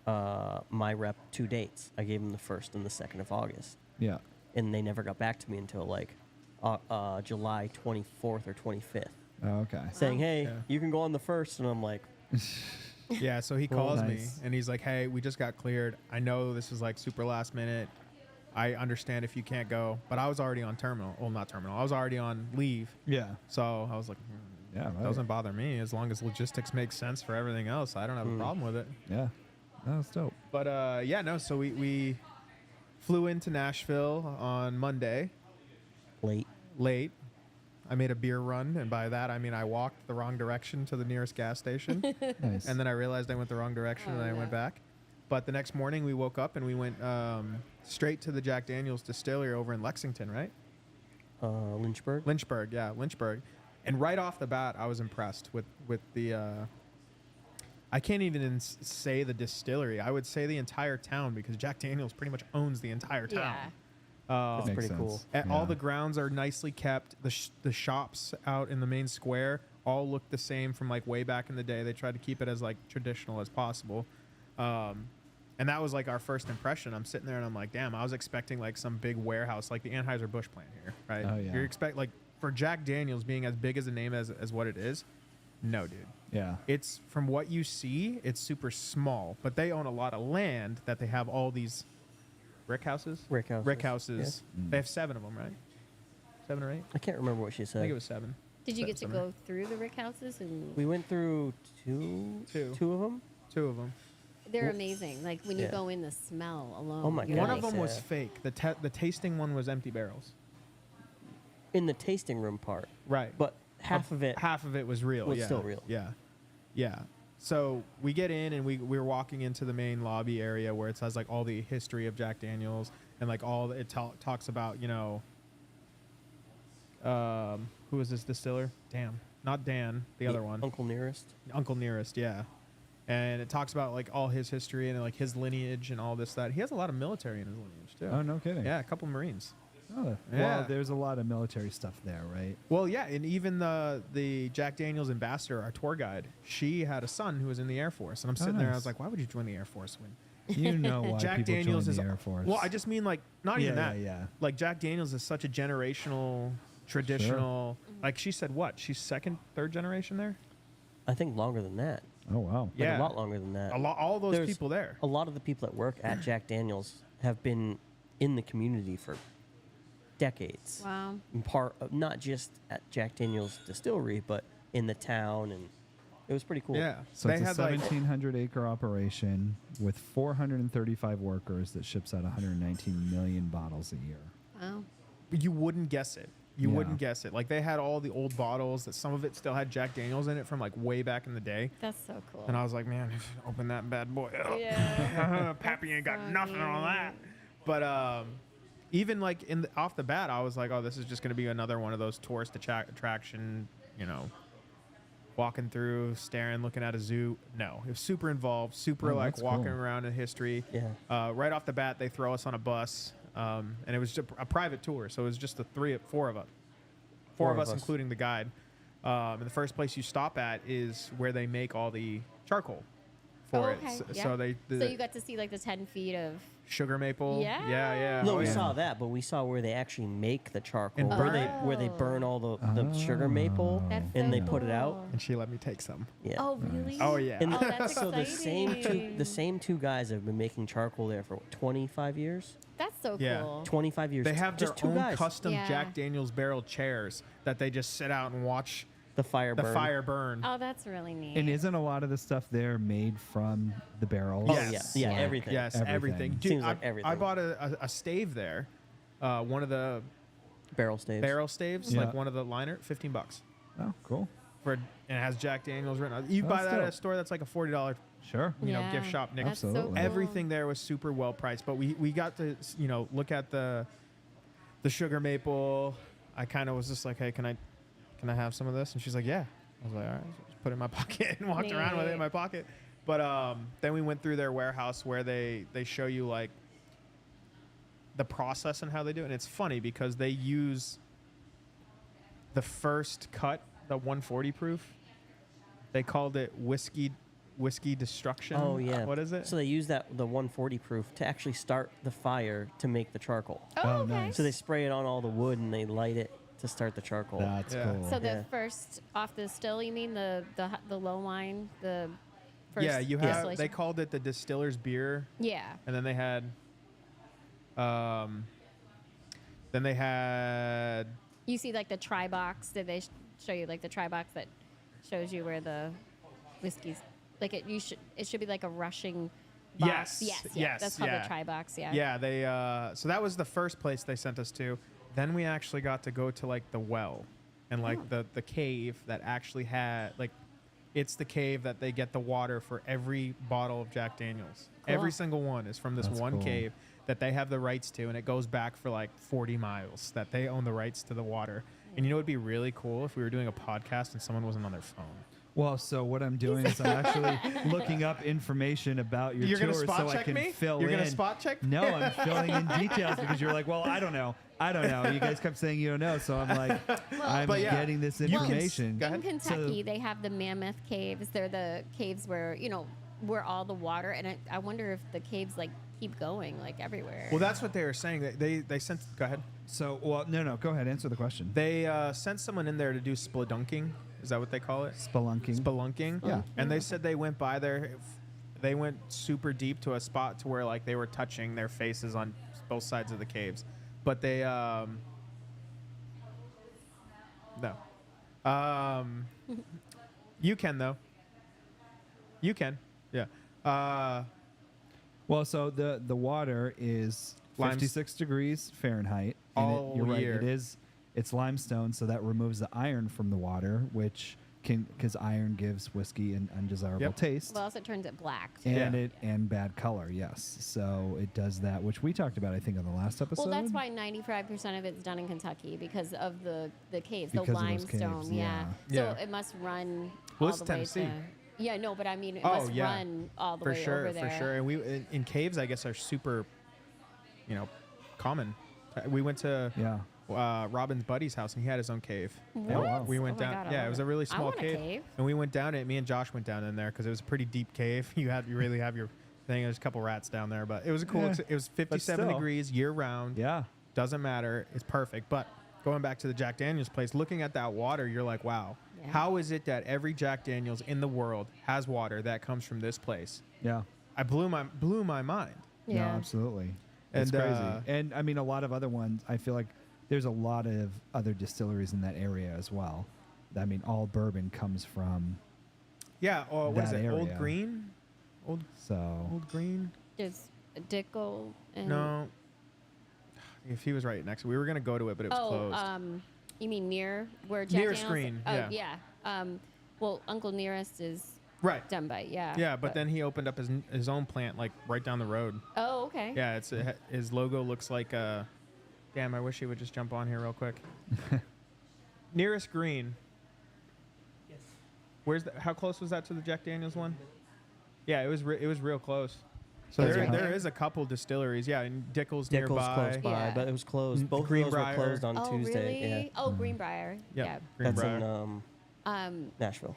C: my rep 2 dates. I gave them the 1st and the 2nd of August,
A: yeah.
C: and they never got back to me until like July 24th or 25th,
A: Oh, okay.
C: saying, "Hey,
B: Yeah.
C: you can go on the 1st," and I'm like,
B: Yeah, so he
C: Well,
B: calls me
A: nice.
B: and he's like, "Hey, we just got cleared. I know this is like super last minute. I understand if you can't go, but I was already on terminal. Well, not terminal. I was already on leave.
A: Yeah.
B: So I was like,
A: Yeah. Right.
B: doesn't bother me as long as logistics make sense for everything else. I don't have a problem with it."
A: Yeah. That was dope.
B: But yeah, no. So we flew into Nashville on Monday
C: late.
B: late. I made a beer run, and by that I mean I walked the wrong direction to the nearest gas station.
A: Nice.
B: And then I realized I went the wrong direction and
D: Oh,
B: I
D: no.
B: went back. But the next morning we woke up and we went straight to the Jack Daniel's distillery over in Lexington, right?
C: Lynchburg.
B: Lynchburg, yeah, Lynchburg. And right off the bat, I was impressed with the. I can't even say the distillery. I would say the entire town because Jack Daniel's pretty much owns the entire town.
D: Yeah.
C: That's
A: Makes
C: pretty
A: sense.
C: cool.
B: All
A: Yeah.
B: the grounds are nicely kept. The shops out in the main square all look the same from like way back in the day. They tried to keep it as like traditional as possible. And that was like our first impression. I'm sitting there and I'm like, damn, I was expecting like some big warehouse, like the Anheuser-Busch plant here, right?
A: Oh, yeah.
B: You expect like for Jack Daniels being as big as a name as what it is. No, dude.
A: Yeah.
B: It's from what you see, it's super small, but they own a lot of land that they have all these rick houses.
C: Rick houses.
B: Rick houses. They have 7 of them, right? 7 or 8?
C: I can't remember what she
B: I
C: said.
B: think it was 7.
D: Did you get to
B: Something.
D: go through the rick houses? And
C: We went through two of them.
B: 2 of them.
D: they're amazing. Like when you
C: Yeah.
D: go in, the smell alone.
C: Oh my
D: you're
B: One
C: God.
B: of
D: like,
B: them was
C: Yeah.
B: fake. The tasting one was empty barrels.
C: In the tasting room part.
B: Right.
C: But half of it.
B: Half of it was real.
C: was
B: yeah.
C: still real.
B: Yeah. Yeah. So we get in and we were walking into the main lobby area where it says like all the history of Jack Daniels and like all it talks about, you know, who is this distiller? Damn. Not Dan, the other one.
C: Uncle Nearest.
B: Uncle Nearest, yeah. And it talks about like all his history and like his lineage and all this that. He has a lot of military in his lineage too.
A: Oh, no kidding.
B: Yeah, a couple Marines.
A: Oh,
B: Yeah.
A: Well, there's a lot of military stuff there, right?
B: Well, yeah, and even the Jack Daniels ambassador, our tour guide, she had a son who was in the Air Force, and I'm sitting there, and I was
A: nice.
B: like, why would you join the Air Force when
A: You know why
B: Jack
A: people
B: Daniels
A: join
B: is
A: the Air Force.
B: Well, I just mean like not even
A: Yeah,
B: that.
A: yeah.
B: Like Jack Daniels is such a generational, traditional. Like she said, what? She's second, third generation there.
C: I think longer than that.
A: Oh, wow.
C: Like
B: Yeah.
C: a lot longer than that.
B: A lot, all those
C: There's
B: people there.
C: A lot of the people that work at Jack Daniels have been in the community for decades.
D: wow.
C: And part of, not just at Jack Daniels distillery, but in the town, and it was pretty cool.
B: Yeah.
A: So
B: they
A: it's a
B: had like
A: 1,700-acre operation with 435 workers that ships out 119 million bottles a year.
D: Wow.
B: you wouldn't guess it. You
A: Yeah.
B: wouldn't guess it. Like they had all the old bottles that some of it still had Jack Daniels in it from like way back in the day.
D: That's so cool.
B: And I was like, man, open that bad boy up.
D: Yeah.
B: Pappy ain't got
D: so
B: nothing on that. But even like off the bat, I was like, oh, this is just going to be another one of those tourist attraction, you know, walking through, staring, looking at a zoo. No, it was super involved, super
A: Oh,
B: like
A: that's
B: walking
A: cool.
B: around in history.
C: Yeah.
B: Right off the bat, they throw us on a bus, and it was just a private tour. So it was just four of us. Four of us, including the guide. And the first place you stop at is where they make all the charcoal for it.
D: okay.
B: So
D: yeah.
B: they
D: So you got to see like the 10 feet of.
B: sugar maple.
D: Yeah.
B: Yeah.
C: No,
B: Oh,
C: we
B: yeah.
C: saw that, but we saw where they actually make the charcoal,
B: And
C: where they burn all the sugar maple,
D: That's
C: and
D: so
C: they put it out.
D: cool.
B: And she let me take some.
C: Yeah.
D: Oh, really?
B: Oh, yeah.
C: And
D: Oh, that's
C: so
D: exciting.
C: the same two guys have been making charcoal there for what, 25 years.
D: That's so
B: Yeah.
D: cool.
C: 25 years.
B: They have
C: just
B: their
C: two
B: own
C: guys.
B: custom
D: Yeah.
B: Jack Daniels barrel chairs that they just sit out and watch
C: the fire
B: the
C: burn.
B: fire burn.
D: Oh, that's really neat.
A: And isn't a lot of the stuff there made from the barrels?
C: Oh,
B: Yes.
C: yeah,
D: Yeah.
C: everything.
B: Yes,
A: Everything.
B: everything. Dude,
C: Seems like everything.
B: I bought a stave there. One of the
C: Barrel staves.
B: barrel staves,
A: Yeah.
B: like one of the liner, $15
A: Oh, cool.
B: and it has Jack Daniels written on. You
A: Oh,
B: buy that at a
A: dope.
B: store that's like a $40,
A: Sure.
D: Yeah.
B: gift shop. Nick.
D: That's so
A: Absolutely.
D: cool.
B: Everything there was super well priced, but we got to look at the sugar maple. I kind of was just like, hey, can I have some of this? And she's like, yeah. I was like, all right. So just put it in my pocket and walked around with it in my pocket. But then we went through their warehouse where they show you like the process and how they do it. And it's funny because they use the first cut, the 140 proof. They called it whiskey destruction.
C: Oh yeah.
B: What is it?
C: So they use the 140 proof to actually start the fire to make the charcoal.
D: Oh,
A: Oh,
D: okay.
A: nice.
C: So they spray it on all the wood and they light it to start the charcoal.
A: That's
B: Yeah.
A: cool.
D: So the
C: Yeah.
D: first off the still, you mean the low line, the first
B: Yeah, you have.
D: distillation?
B: They called it the distiller's beer,
D: Yeah.
B: and then they had,
D: You see like the try box. Did they show you like the try box that shows you where the whiskey's like it should be like a rushing box.
B: Yes,
D: Yeah.
B: yes,
D: That's called
B: yeah.
D: the try box. Yeah.
B: yeah, they. So that was the first place they sent us to. Then we actually got to go to like the well, and like the cave that actually had like, it's the cave that they get the water for every bottle of Jack Daniels.
D: Cool.
B: Every single one is from this
A: That's
B: one
A: cool.
B: cave that they have the rights to, and it goes back for like 40 miles that they own the rights to the water. And you know, it'd be really cool if we were doing a podcast and someone wasn't on their phone.
A: Well, so what I'm doing is I'm actually looking up information about your
B: You're gonna
A: tour
B: spot
A: so I
B: check
A: can
B: me?
A: fill
B: You're
A: in.
B: gonna spot check?
A: No, I'm filling in details because you're like, well, I don't know. You guys kept saying you don't know, so I'm like, I'm
B: but yeah,
A: getting this
B: you can
A: information.
B: Go
D: In
B: ahead.
D: Kentucky, they have the Mammoth Caves. They're the caves where where all the water, and I wonder if the caves like keep going like everywhere.
B: Well, that's what they were saying. They sent. Go ahead.
A: So, well, no, go ahead. Answer the question.
B: They sent someone in there to do spelunking. Is that what they call it?
A: Spelunking.
B: Spelunking.
A: Yeah.
B: And they said they went by there. They went super deep to a spot to where like they were touching their faces on both sides of the caves, but they no. You can though. You can. Yeah.
A: Well, so the water is
B: Limes-
A: 56 degrees Fahrenheit. And
B: All
A: you're right.
B: year.
A: It's limestone, so that removes the iron from the water, which because iron gives whiskey an undesirable
B: Yep.
A: taste.
D: Well, also turns it black. Too.
A: and and bad color, yes. So it does that, which we talked about, I think, on the last episode.
D: Well, that's why 95% of it's done in Kentucky because of the caves,
A: Because
D: the
A: of those
D: limestone.
A: caves,
D: Yeah.
B: yeah.
D: So it must run
B: Well,
D: all
B: it's
D: the
B: Tennessee.
D: way to. Yeah, no, but I mean, it
B: Oh,
D: must
B: yeah.
D: run all the
B: For
D: way
B: sure,
D: over there.
B: for sure. And we in caves, I guess, are super, common. We went to
A: Yeah.
B: Robin's buddy's house, and he had his own cave. And
D: What?
A: wow.
B: We went
D: Oh my
B: down.
D: God, I
B: Yeah, it
D: love
B: was
D: it.
B: a really
D: I
B: small
D: want a
B: cave.
D: cave.
B: And we went down it. Me and Josh went down in there because it was a pretty deep cave. You really have your thing. There's a couple rats down there, but it was a cool.
A: Yeah.
B: It was 57
A: still.
B: degrees year round.
A: Yeah.
B: Doesn't matter. It's perfect. But going back to the Jack Daniels place, looking at that water, you're like, wow.
D: Yeah.
B: How is it that every Jack Daniels in the world has water that comes from this place?
A: Yeah.
B: I blew my mind.
A: No,
D: Yeah.
A: absolutely. It's
B: And,
A: crazy. And I mean, a lot of other ones, I feel like there's a lot of other distilleries in that area as well. I mean, all bourbon comes from,
B: Yeah. Oh, what is
A: That
B: it? Old
A: area.
B: Green?
A: so.
B: Old Green?
D: There's Dickel and.
B: No. If he was right next, we were gonna go to it, but it was closed.
D: You mean near where Jack
B: Nearest
D: Daniels?
B: Green,
D: Oh,
B: yeah.
D: Well, Uncle Nearest is
B: Right.
D: done by, yeah.
B: Yeah, but then he opened up his own plant like right down the road.
D: Oh, okay.
B: Yeah, his logo looks like a. Damn, I wish he would just jump on here real quick. Nearest Green. Yes. How close was that to the Jack Daniels one? Yeah, it was real close. So
D: It's
B: there
D: right there.
B: is a couple distilleries. Yeah, and Dickel's
C: Dickel's
B: nearby.
C: close by,
D: Yeah.
C: but it was closed. Both of those
B: Greenbrier.
C: were closed on
D: Oh,
C: Tuesday.
D: really?
C: Yeah.
D: Oh, Greenbrier.
B: Yep.
C: That's
B: Greenbrier.
C: in Nashville.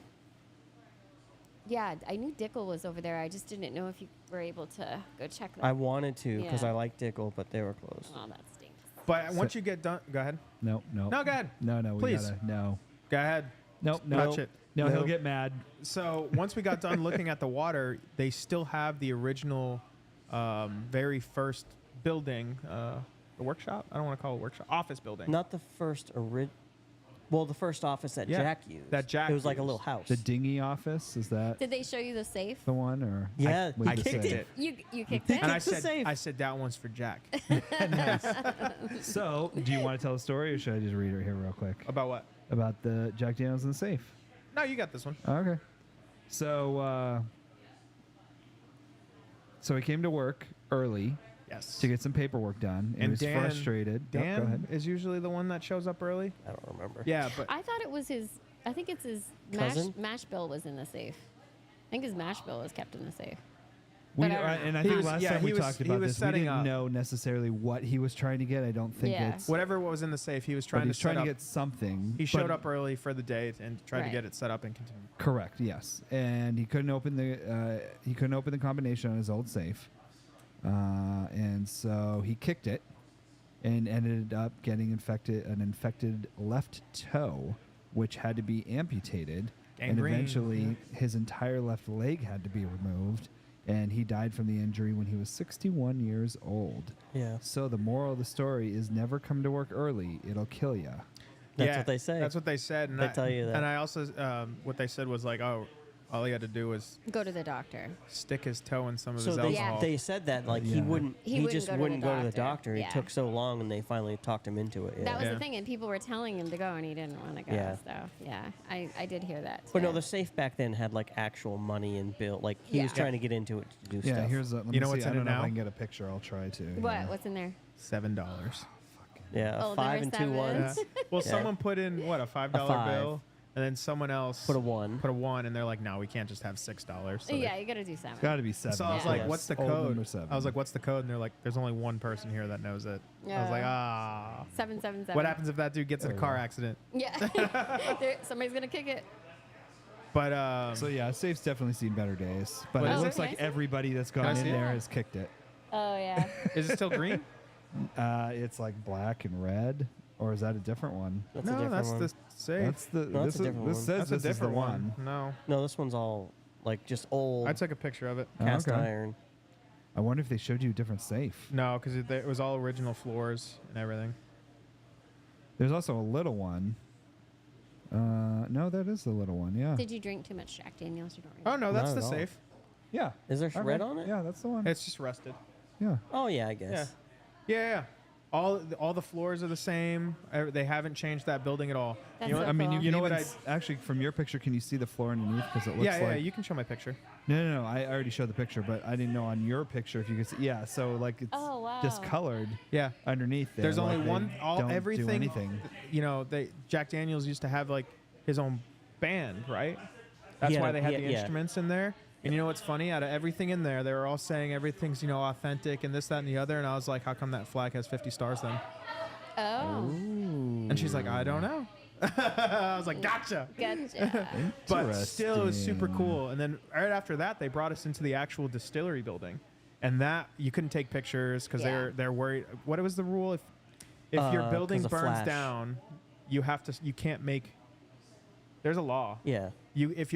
D: Yeah, I knew Dickel was over there. I just didn't know if you were able to go check that.
C: I wanted to because
D: Yeah.
C: I like Dickel, but they were closed.
D: Oh, that stinks.
B: But once you get done, go ahead.
A: No.
B: No, go ahead.
A: No, we
B: Please.
A: gotta, no.
B: Go ahead.
A: Nope, no.
B: Touch it.
A: No, he'll
C: Nope.
A: get mad.
B: So once we got done looking at the water, they still have the original, very first building, the workshop. I don't want to call it workshop. Office building.
C: Not the first the first office that
B: Yeah,
C: Jack used.
B: that Jack
C: It was like a
B: used.
C: little house.
A: The dinghy office, is that
D: Did they show you the safe?
A: the one? Or
C: Yeah,
A: with
B: I
A: the
B: kicked
A: safe?
B: it.
D: You kicked
C: He
D: it?
B: And I
C: It's the
B: said,
C: safe.
B: that one's for Jack.
A: So, do you want to tell a story, or should I just read it here real quick
B: About what?
A: about the Jack Daniels in the safe?
B: No, you got this one.
A: Oh, okay. So, so he came to work early
B: Yes.
A: to get some paperwork done. And
B: And
A: was
B: Dan-
A: frustrated. Yep, go
B: Dan
A: ahead.
B: is usually the one that shows up early.
C: I don't remember.
B: Yeah, but
D: I thought it was his. I think it's his
C: Cousin?
D: mash bill was in the safe. I think his mash bill was kept in the safe.
A: We,
D: But I don't know.
A: and I
B: He
A: think
B: was-
A: last
B: yeah,
A: time
B: he
A: we
B: was-
A: talked
B: he
A: about
B: was
A: this, we
B: setting
A: didn't
B: up-
A: know necessarily what he was trying to get. I don't think
D: Yeah.
A: it's
B: whatever was in the safe, he was
A: but
B: trying
A: he
B: to
A: was trying
B: set
A: to
B: up.
A: get something.
B: He showed
A: but-
B: up early for the date and tried to
D: Right.
B: get it set up and continue.
A: Correct. Yes, and he couldn't open the combination on his old safe, and so he kicked it, and ended up getting an infected left toe, which had to be amputated, and
B: Gangrene,
A: eventually his entire left leg had to be removed, and he died from the injury when he was 61 years old.
C: Yeah.
A: So the moral of the story is never come to work early; it'll kill you.
C: That's what they say.
B: That's what they said. And
C: They tell you that.
B: And I also, what they said was like, oh, all he had to do was
D: Go to the doctor.
B: stick his toe in some of
C: So
B: his
C: they,
B: alcohol.
C: they said that like
A: Yeah.
C: he wouldn't.
D: He
C: He,
D: wouldn't
C: just
D: go to the
C: wouldn't go to the
D: doctor.
C: doctor.
D: Yeah.
C: It took so long, and they finally talked him into it. Yeah.
D: That was
B: Yeah.
D: the thing, and people were telling him to go, and he didn't want to go.
C: Yeah.
D: So yeah, I did hear that.
C: But no,
D: too.
C: the safe back then had like actual money and bill. Like he was
D: Yeah.
C: trying to get into it to do
A: Yeah,
C: stuff.
A: here's a. Let
B: You
A: me
B: know
A: see.
B: what's
A: I
B: in
A: don't
B: it
A: know if
B: now?
A: I can get a picture. I'll try to.
D: What?
A: yeah.
D: What's in there?
B: $7.
C: Yeah,
D: Oh,
C: a
D: there
C: 5
D: were
C: and 2
D: sevens?
C: ones.
B: Well,
C: Yeah.
B: someone put in what, a $5
C: 5.
B: bill, and then someone else
C: Put a 1.
B: put a 1, and they're like, no, we can't just have $6. So
D: Yeah, you got to do 7.
A: It's got to be 7.
B: So I was
D: Yeah.
B: like,
C: Yes.
B: what's the
A: Old
B: code?
A: number 7.
B: I was like, what's the code? And they're like, there's only one person here that knows it. I was like,
D: Yeah. 777.
B: What happens if that dude gets in a car accident?
D: Yeah, somebody's gonna kick it.
B: But
A: So yeah, safe's definitely seen better days. But
B: What
A: it
B: is
A: looks
D: it?
A: like
D: Can I see it?
A: everybody that's
B: Can I
A: gone
B: see
A: in
B: it?
A: there has kicked it.
D: Oh yeah.
B: is it still green?
A: It's like black and red, or is that a different one?
C: That's a
B: No,
C: different
B: that's
C: one.
B: the safe.
A: That's the.
C: No, that's
A: this
C: a different
A: this
C: one.
A: says
B: That's
A: this
B: a
A: is the
B: different one.
A: one.
B: No,
C: No, this one's all like just old
B: I took a picture of it.
A: Oh,
C: cast
A: okay.
C: iron.
A: I wonder if they showed you a different safe.
B: No, because it was all original floors and everything.
A: There's also a little one. No, that is the little one. Yeah.
D: Did you drink too much Jack Daniels? You don't
B: Oh
D: remember?
B: no, that's
C: Not
B: the
C: at all.
B: safe.
A: Yeah.
C: Is there
A: Okay.
C: red on it?
A: Yeah, that's the one.
B: It's just rusted.
A: Yeah.
C: Oh yeah, I guess.
B: Yeah. All the floors are the same. They haven't changed that building at all.
D: That's
B: you know
D: so
B: what?
A: I mean,
D: cool.
A: you know
B: what
A: what? Actually, from your picture, can you see the floor underneath? Because it looks
B: Yeah,
A: like.
B: you can show my picture.
A: No. I already showed the picture, but I didn't know on your picture if you could see. Yeah. So like it's
D: Oh, wow.
A: just colored
B: Yeah.
A: underneath there.
B: There's
A: like
B: only
A: they
B: one.
A: don't do
B: Everything.
A: anything.
B: You know, Jack Daniels used to have like his own band, right? That's
C: Yeah,
B: why they had
C: yeah,
B: the
C: yeah.
B: instruments in there. And you know what's funny? Out of everything in there, they were all saying everything's authentic and this, that, and the other. And I was like, how come that flag has 50 stars then?
D: Oh,
B: And she's like, I don't know. I was like, gotcha.
D: gotcha.
B: But still, it was super
A: Interesting.
B: cool. And then right after that, they brought us into the actual distillery building, and that you couldn't take pictures because
D: Yeah.
B: they're worried. What was the rule? If your building
C: 'cause of
B: burns
C: flash.
B: down, you can't make. There's a law.
C: Yeah.
B: If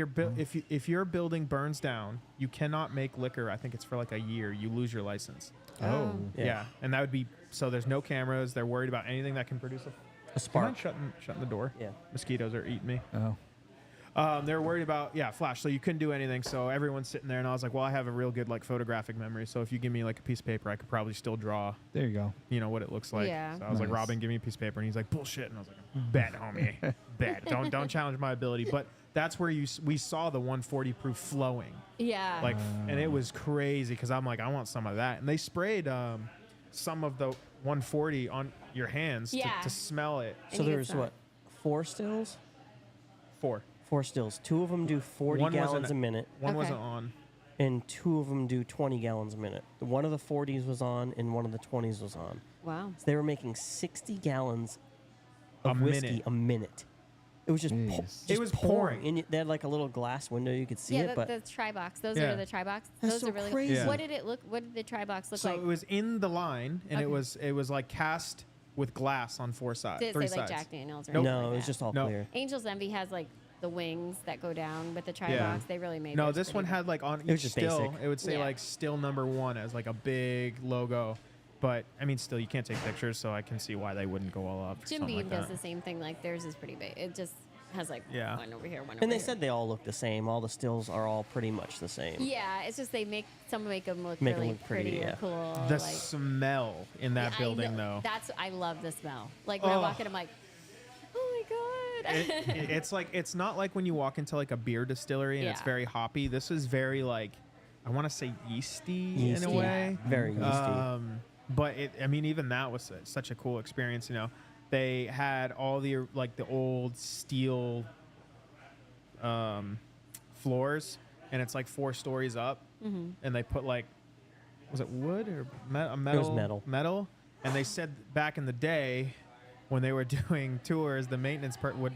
B: your building burns down, you cannot make liquor. I think it's for like a year. You lose your license.
A: Oh.
B: Yeah, and that would be so. There's no cameras. They're worried about anything that can produce a
C: A
B: Do you mind
C: spark.
B: shutting the door?
C: Yeah.
B: Mosquitoes are eating me.
A: Oh.
B: They're worried about flash. So you couldn't do anything. So everyone's sitting there, and I was like, well, I have a real good like photographic memory. So if you give me like a piece of paper, I could probably still draw,
A: There you go.
B: what it looks like.
D: Yeah.
B: So I was like,
A: Nice.
B: Robin, give me a piece of paper, and he's like, bullshit. And I was like, bet, homie, bet. Don't challenge my ability. But that's where we saw the 140 proof flowing,
D: Yeah.
B: like, and it was crazy because I'm like, I want some of that. And they sprayed some of the 140 on your hands
D: Yeah.
B: to smell it.
D: And
C: So
D: you get
C: there's
D: some.
C: what? 4 stills?
B: 4.
C: 4 stills. 2 of them do 40
B: One wasn't-
C: gallons a minute,
B: One
D: Okay.
B: wasn't on.
C: and 2 of them do 20 gallons a minute. One of the 40s was on, and one of the 20s was on.
D: Wow.
C: So they were making 60 gallons of
B: A
C: whiskey
B: minute.
C: a minute. It was just,
A: Jeez.
B: It was pouring.
C: And they had like a little glass window you could see
D: Yeah,
C: it, but
D: the tri box. Those
B: Yeah.
D: are the tri box.
C: That's
D: Those
C: so
D: are really
C: crazy.
B: Yeah.
D: What did it look? What did the tri box look
B: So
D: like?
B: it was in the line, and
D: Okay.
B: it was like cast with glass on 4 sides,
D: Did it
B: 3
D: say like
B: sides.
D: Jack Daniels or
B: Nope.
D: anything
C: no,
D: like
C: it was
D: that?
C: just all
B: No.
C: clear.
D: Angel's Envy has like the wings that go down with the tri
B: Yeah.
D: box. They really made.
B: No,
D: theirs
B: this one
D: pretty
B: had like on
C: was
B: each
C: just
B: still,
C: basic.
B: it would say
D: Yeah.
B: like still number 1 as like a big logo. But I mean, still, you can't take pictures, so I can see why they wouldn't go all up. for
D: Jim
B: something
D: Beam
B: like
D: does
B: that.
D: the same thing. Like theirs is pretty big. It just has like
B: Yeah.
D: one over here, one over
C: And they
D: here.
C: said they all look the same. All the stills are all pretty much the same.
D: Yeah, it's just they make them look
C: Make 'em
D: really
C: look pretty,
D: pretty or
C: yeah.
D: cool.
B: The
D: like,
B: smell in that
D: I
B: building,
D: know-
B: though.
D: I love the smell. Like when I
B: Oh.
D: walk in, I'm like, oh my god.
B: It's like it's not like when you walk into like a beer distillery and it's
D: Yeah.
B: very hoppy. This is very like I want to say yeasty, in
C: Yeasty.
B: a way.
C: Very yeasty.
B: But I mean, even that was such a cool experience. They had all the like the old steel floors, and it's like 4 stories up, and they put like was it wood or metal?
C: metal.
B: Metal, and they said back in the day when they were doing tours, the maintenance would.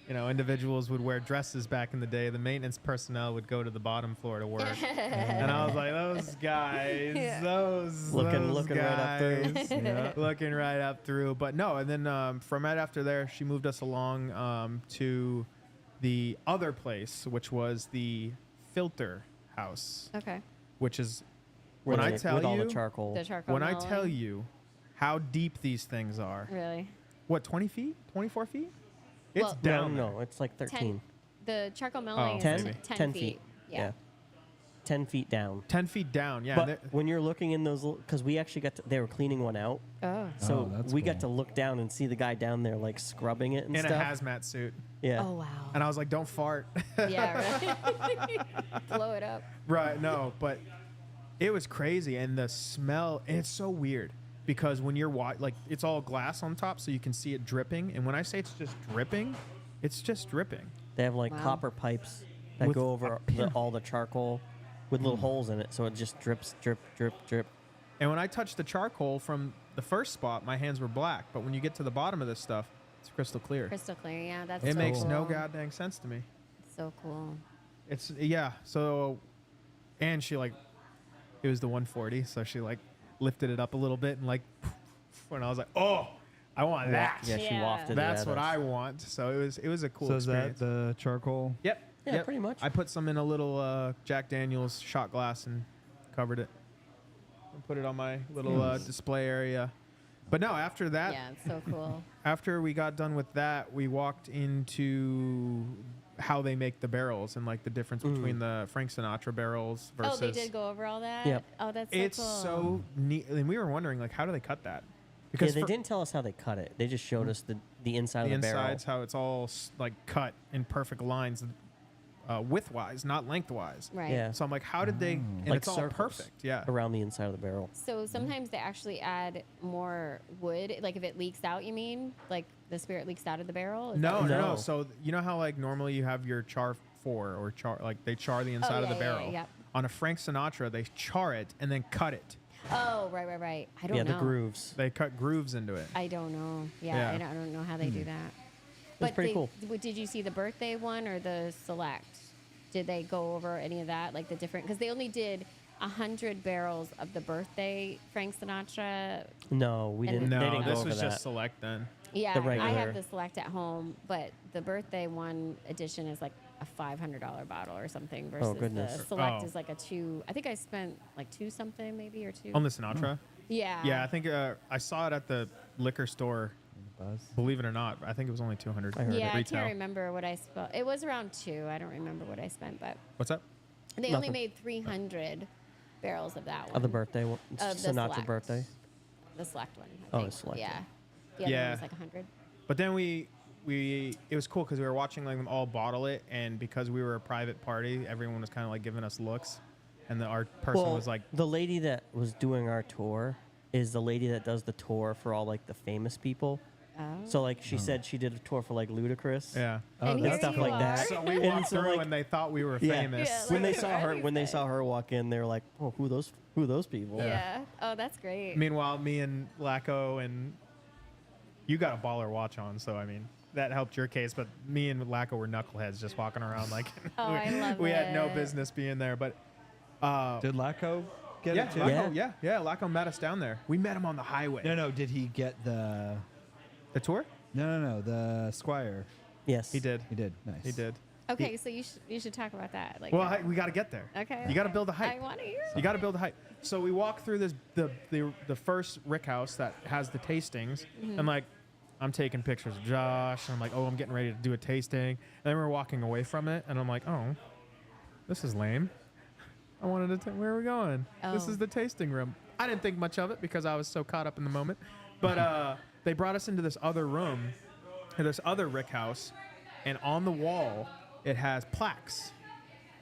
B: Individuals would wear dresses back in the day. The maintenance personnel would go to the bottom floor to work. And I was like, those guys,
D: Yeah.
B: those
C: Looking
B: those
C: right up through.
B: guys.
A: Yeah.
B: Looking right up through. But no, and then from right after there, she moved us along to the other place, which was the filter house,
D: Okay.
B: which is,
C: With
B: when I
C: the-
B: tell
C: with all
B: you,
C: the charcoal.
D: The charcoal.
B: when I
D: melon.
B: tell you how deep these things are,
D: Really.
B: what, 20 feet, 24 feet? It's
D: Well-
B: down
C: no,
B: there.
C: no, it's like 13.
D: The charcoal melon
B: Oh,
D: is
C: 10,
B: maybe.
C: 10 feet.
D: Yeah.
C: 10 feet down.
B: 10 feet down, yeah.
C: But when you're looking in those, because we actually they were cleaning one out.
D: Oh.
C: So
A: that's
C: we got to
A: cool.
C: look down and see the guy down there like scrubbing it and
B: in a
C: stuff.
B: hazmat suit.
C: Yeah.
D: Oh wow.
B: And I was like, don't fart.
D: Yeah. Right. Blow it up.
B: Right, no, but it was crazy. And the smell, and it's so weird because when you're like, it's all glass on top, so you can see it dripping. And when I say it's just dripping, it's just dripping.
C: They have like
D: Wow.
C: copper pipes that
B: With
C: go over
B: a pin.
C: all the charcoal with little holes in it, so it just drips, drip, drip, drip.
B: And when I touched the charcoal from the first spot, my hands were black. But when you get to the bottom of this stuff, it's crystal clear.
D: Crystal clear. Yeah. That's
B: It
D: so
B: makes
D: cool.
B: no goddamn sense to me.
D: so cool.
B: It's yeah. So, and she like, it was the 140, so she like lifted it up a little bit and like, and I was like, oh, I want that.
C: Yeah, she
D: Yeah.
C: wafted it
B: That's
C: at
B: what
C: us.
B: I want. So it was a cool
A: So is that
B: experience.
A: the charcoal?
B: Yep.
C: Yeah,
B: yep.
C: pretty much.
B: I put some in a little Jack Daniel's shot glass and covered it. And put it on my little display area. But no, after that,
D: Yeah, it's so cool.
B: after we got done with that, we walked into how they make the barrels and like the difference between the Frank Sinatra barrels versus.
D: Oh, they did go over all that?
C: Yep.
D: Oh, that's so
B: It's
D: cool.
B: so neat, and we were wondering like, how do they cut that?
C: Yeah, they
B: for
C: didn't tell us how they cut it. They just showed us the inside
B: the
C: of the barrel.
B: insides, how it's all like cut in perfect lines, widthwise, not lengthwise.
D: Right.
C: Yeah.
B: So I'm like, how did they? And
C: Like
B: it's all
C: circles
B: perfect. Yeah.
C: around the inside of the barrel.
D: So sometimes they actually add more wood. Like if it leaks out, you mean? Like the spirit leaks out of the barrel? Is that
B: No,
D: what-
B: no,
C: No.
B: no. So you know how like normally you have your char 4 or char like they char the inside of
D: yeah,
B: the
D: yeah,
B: barrel.
D: yep.
B: On a Frank Sinatra, they char it and then cut it.
D: Oh, right. I don't
C: Yeah,
D: know.
C: the grooves.
B: They cut grooves into it.
D: I don't know. Yeah,
B: Yeah.
D: I don't know how they do that.
C: It's pretty cool.
D: Did you see the birthday one or the select? Did they go over any of that, like the different? Because they only did 100 barrels of the birthday Frank Sinatra.
C: No, we
D: And
C: didn't.
B: No,
C: they didn't
B: this
C: go over
B: was
C: that.
B: just select then.
D: Yeah,
C: The
D: I
C: regular.
D: have the select at home, but the birthday one edition is like a $500 bottle or something versus
C: goodness.
D: the select
B: Oh.
D: is like a two. I think I spent like two something maybe or two.
B: On the Sinatra?
D: Yeah.
B: Yeah, I think I saw it at the liquor store. Believe it or not, I think it was only 200
C: I heard
D: Yeah, I
B: retail.
D: can't remember what I spent. It was around two. I don't remember what I spent, but
B: What's up?
D: they only
C: Nothing.
D: made 300 barrels of that one.
C: Of the birthday one.
D: Of the
C: Sinatra
D: select.
C: birthday.
D: The select one. I
C: Oh,
D: think.
C: the select
D: Yeah.
C: one.
D: The other
B: Yeah.
D: one was like 100.
B: But then we it was cool because we were watching like them all bottle it, and because we were a private party, everyone was kind of like giving us looks, and our person
C: Well,
B: was like,
C: the lady that was doing our tour is the lady that does the tour for all like the famous people.
D: Oh.
C: So like she said she did a tour for like Ludacris.
B: yeah.
D: And
C: and
D: here
C: stuff
D: you
C: like
D: are.
C: that.
B: So we
C: And
B: walked
C: so,
B: through,
C: like-
B: and they thought we were
C: Yeah.
B: famous.
D: Yeah,
C: When they
D: Like,
C: saw
D: what
C: her,
D: do you
C: when they
D: say?
C: saw her walk in, they were like, "Oh, who those people?"
D: Yeah. Oh, that's great.
B: Meanwhile, me and Lacko and you got a baller watch on, so I mean that helped your case. But me and Lacko were knuckleheads just walking around like
D: Oh, I love
B: we had no
D: it.
B: business being there. But
A: Did Lacko get
B: yeah,
A: it too?
B: Lacko, yeah, Lacko met us down there. We met him on the highway.
A: No. Did he get the?
B: The tour?
A: No. The Squire.
C: Yes,
B: He did.
A: He did. Nice.
B: He did.
D: Okay, so you should talk about that. Like,
B: Well, we got to get there.
D: Okay,
B: You got to
D: okay.
B: build a hype.
D: I want to hear.
B: You got to build a hype. So we walk through this the first Rick house that has the tastings,
D: Mm-hmm.
B: and like I'm taking pictures of Josh, and I'm like, oh, I'm getting ready to do a tasting, and then we're walking away from it, and I'm like, oh, this is lame. I wanted to. Where are we going? This
D: Oh.
B: is the tasting room. I didn't think much of it because I was so caught up in the moment, but they brought us into this other room, this other Rick house, and on the wall it has plaques,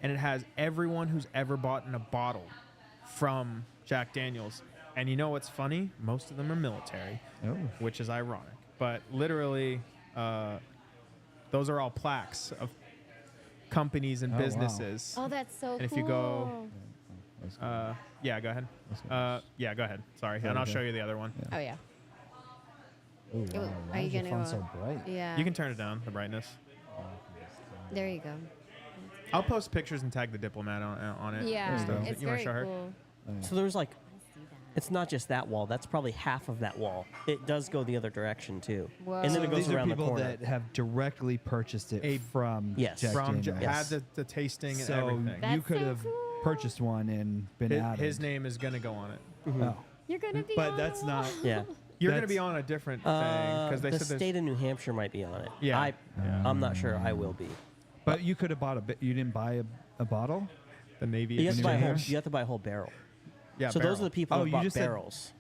B: and it has everyone who's ever bought in a bottle from Jack Daniels. And you know what's funny? Most of them are military,
A: Oh.
B: which is ironic. But literally, those are all plaques of companies and
A: Oh, wow.
B: businesses.
D: Oh, that's so
B: And
D: cool.
B: if you go-
A: That's good.
B: Yeah, go ahead. Yeah, go ahead. Sorry,
A: Yeah,
B: and I'll
A: go.
B: show you the other one.
D: Oh yeah.
A: Oh, wow.
D: Are
A: Why
D: you
A: is your
D: gonna?
A: phone so bright?
D: Yeah.
B: You can turn it down, the brightness.
D: There you go.
B: I'll post pictures and tag the diplomat on it.
D: Yeah,
B: and stuff.
D: it's
B: You wanna
D: very
B: show her?
D: cool.
C: So there's like, it's not just that wall. That's probably half of that wall. It does go the other direction too,
D: Whoa.
C: and then
D: So
C: it goes
A: These are
C: around the
A: people
C: corner.
A: that have directly purchased it
B: A-
A: from
C: Yes.
A: Jack
B: From
A: Daniels.
B: had the tasting and
A: So
B: everything.
A: you
D: That's
A: could
D: so
A: have
D: cool.
A: purchased one and been added.
B: His name is gonna go on it.
A: Oh.
D: You're gonna be.
A: But
D: on
A: that's
D: the
A: not.
D: wall.
C: Yeah.
B: You're gonna
A: That's-
B: be on a different thing because they
C: the
B: said
C: state of New Hampshire might be on it.
B: Yeah.
C: I'm not sure. I will be.
A: But you could have bought you didn't buy a bottle?
B: the Navy.
C: You have, to buy a whole,
A: Hampshire?
C: you have to buy a whole barrel.
B: Yeah,
C: So those are the people
A: Oh,
C: who
A: you
C: bought
A: just said-
C: barrels.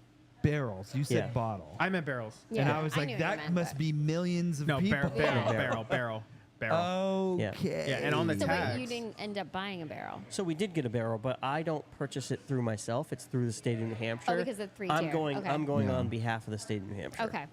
A: Barrels. You said
C: Yeah.
A: bottle.
B: I meant barrels.
A: and
D: Yeah,
A: I was
D: I
A: like,
D: knew what you
A: that
D: meant,
A: must
D: but-
A: be millions of
B: No,
A: people.
B: barrel.
C: Yeah.
A: Okay.
B: Yeah, and on the
D: So
B: tags.
D: wait, you didn't end up buying a barrel?
C: So we did get a barrel, but I don't purchase it through myself. It's through the state of New Hampshire.
D: Oh, because it's
C: I'm
D: three-tier.
C: going.
D: Okay.
C: I'm going
A: Yeah.
C: on behalf of the state of New Hampshire.
D: Okay.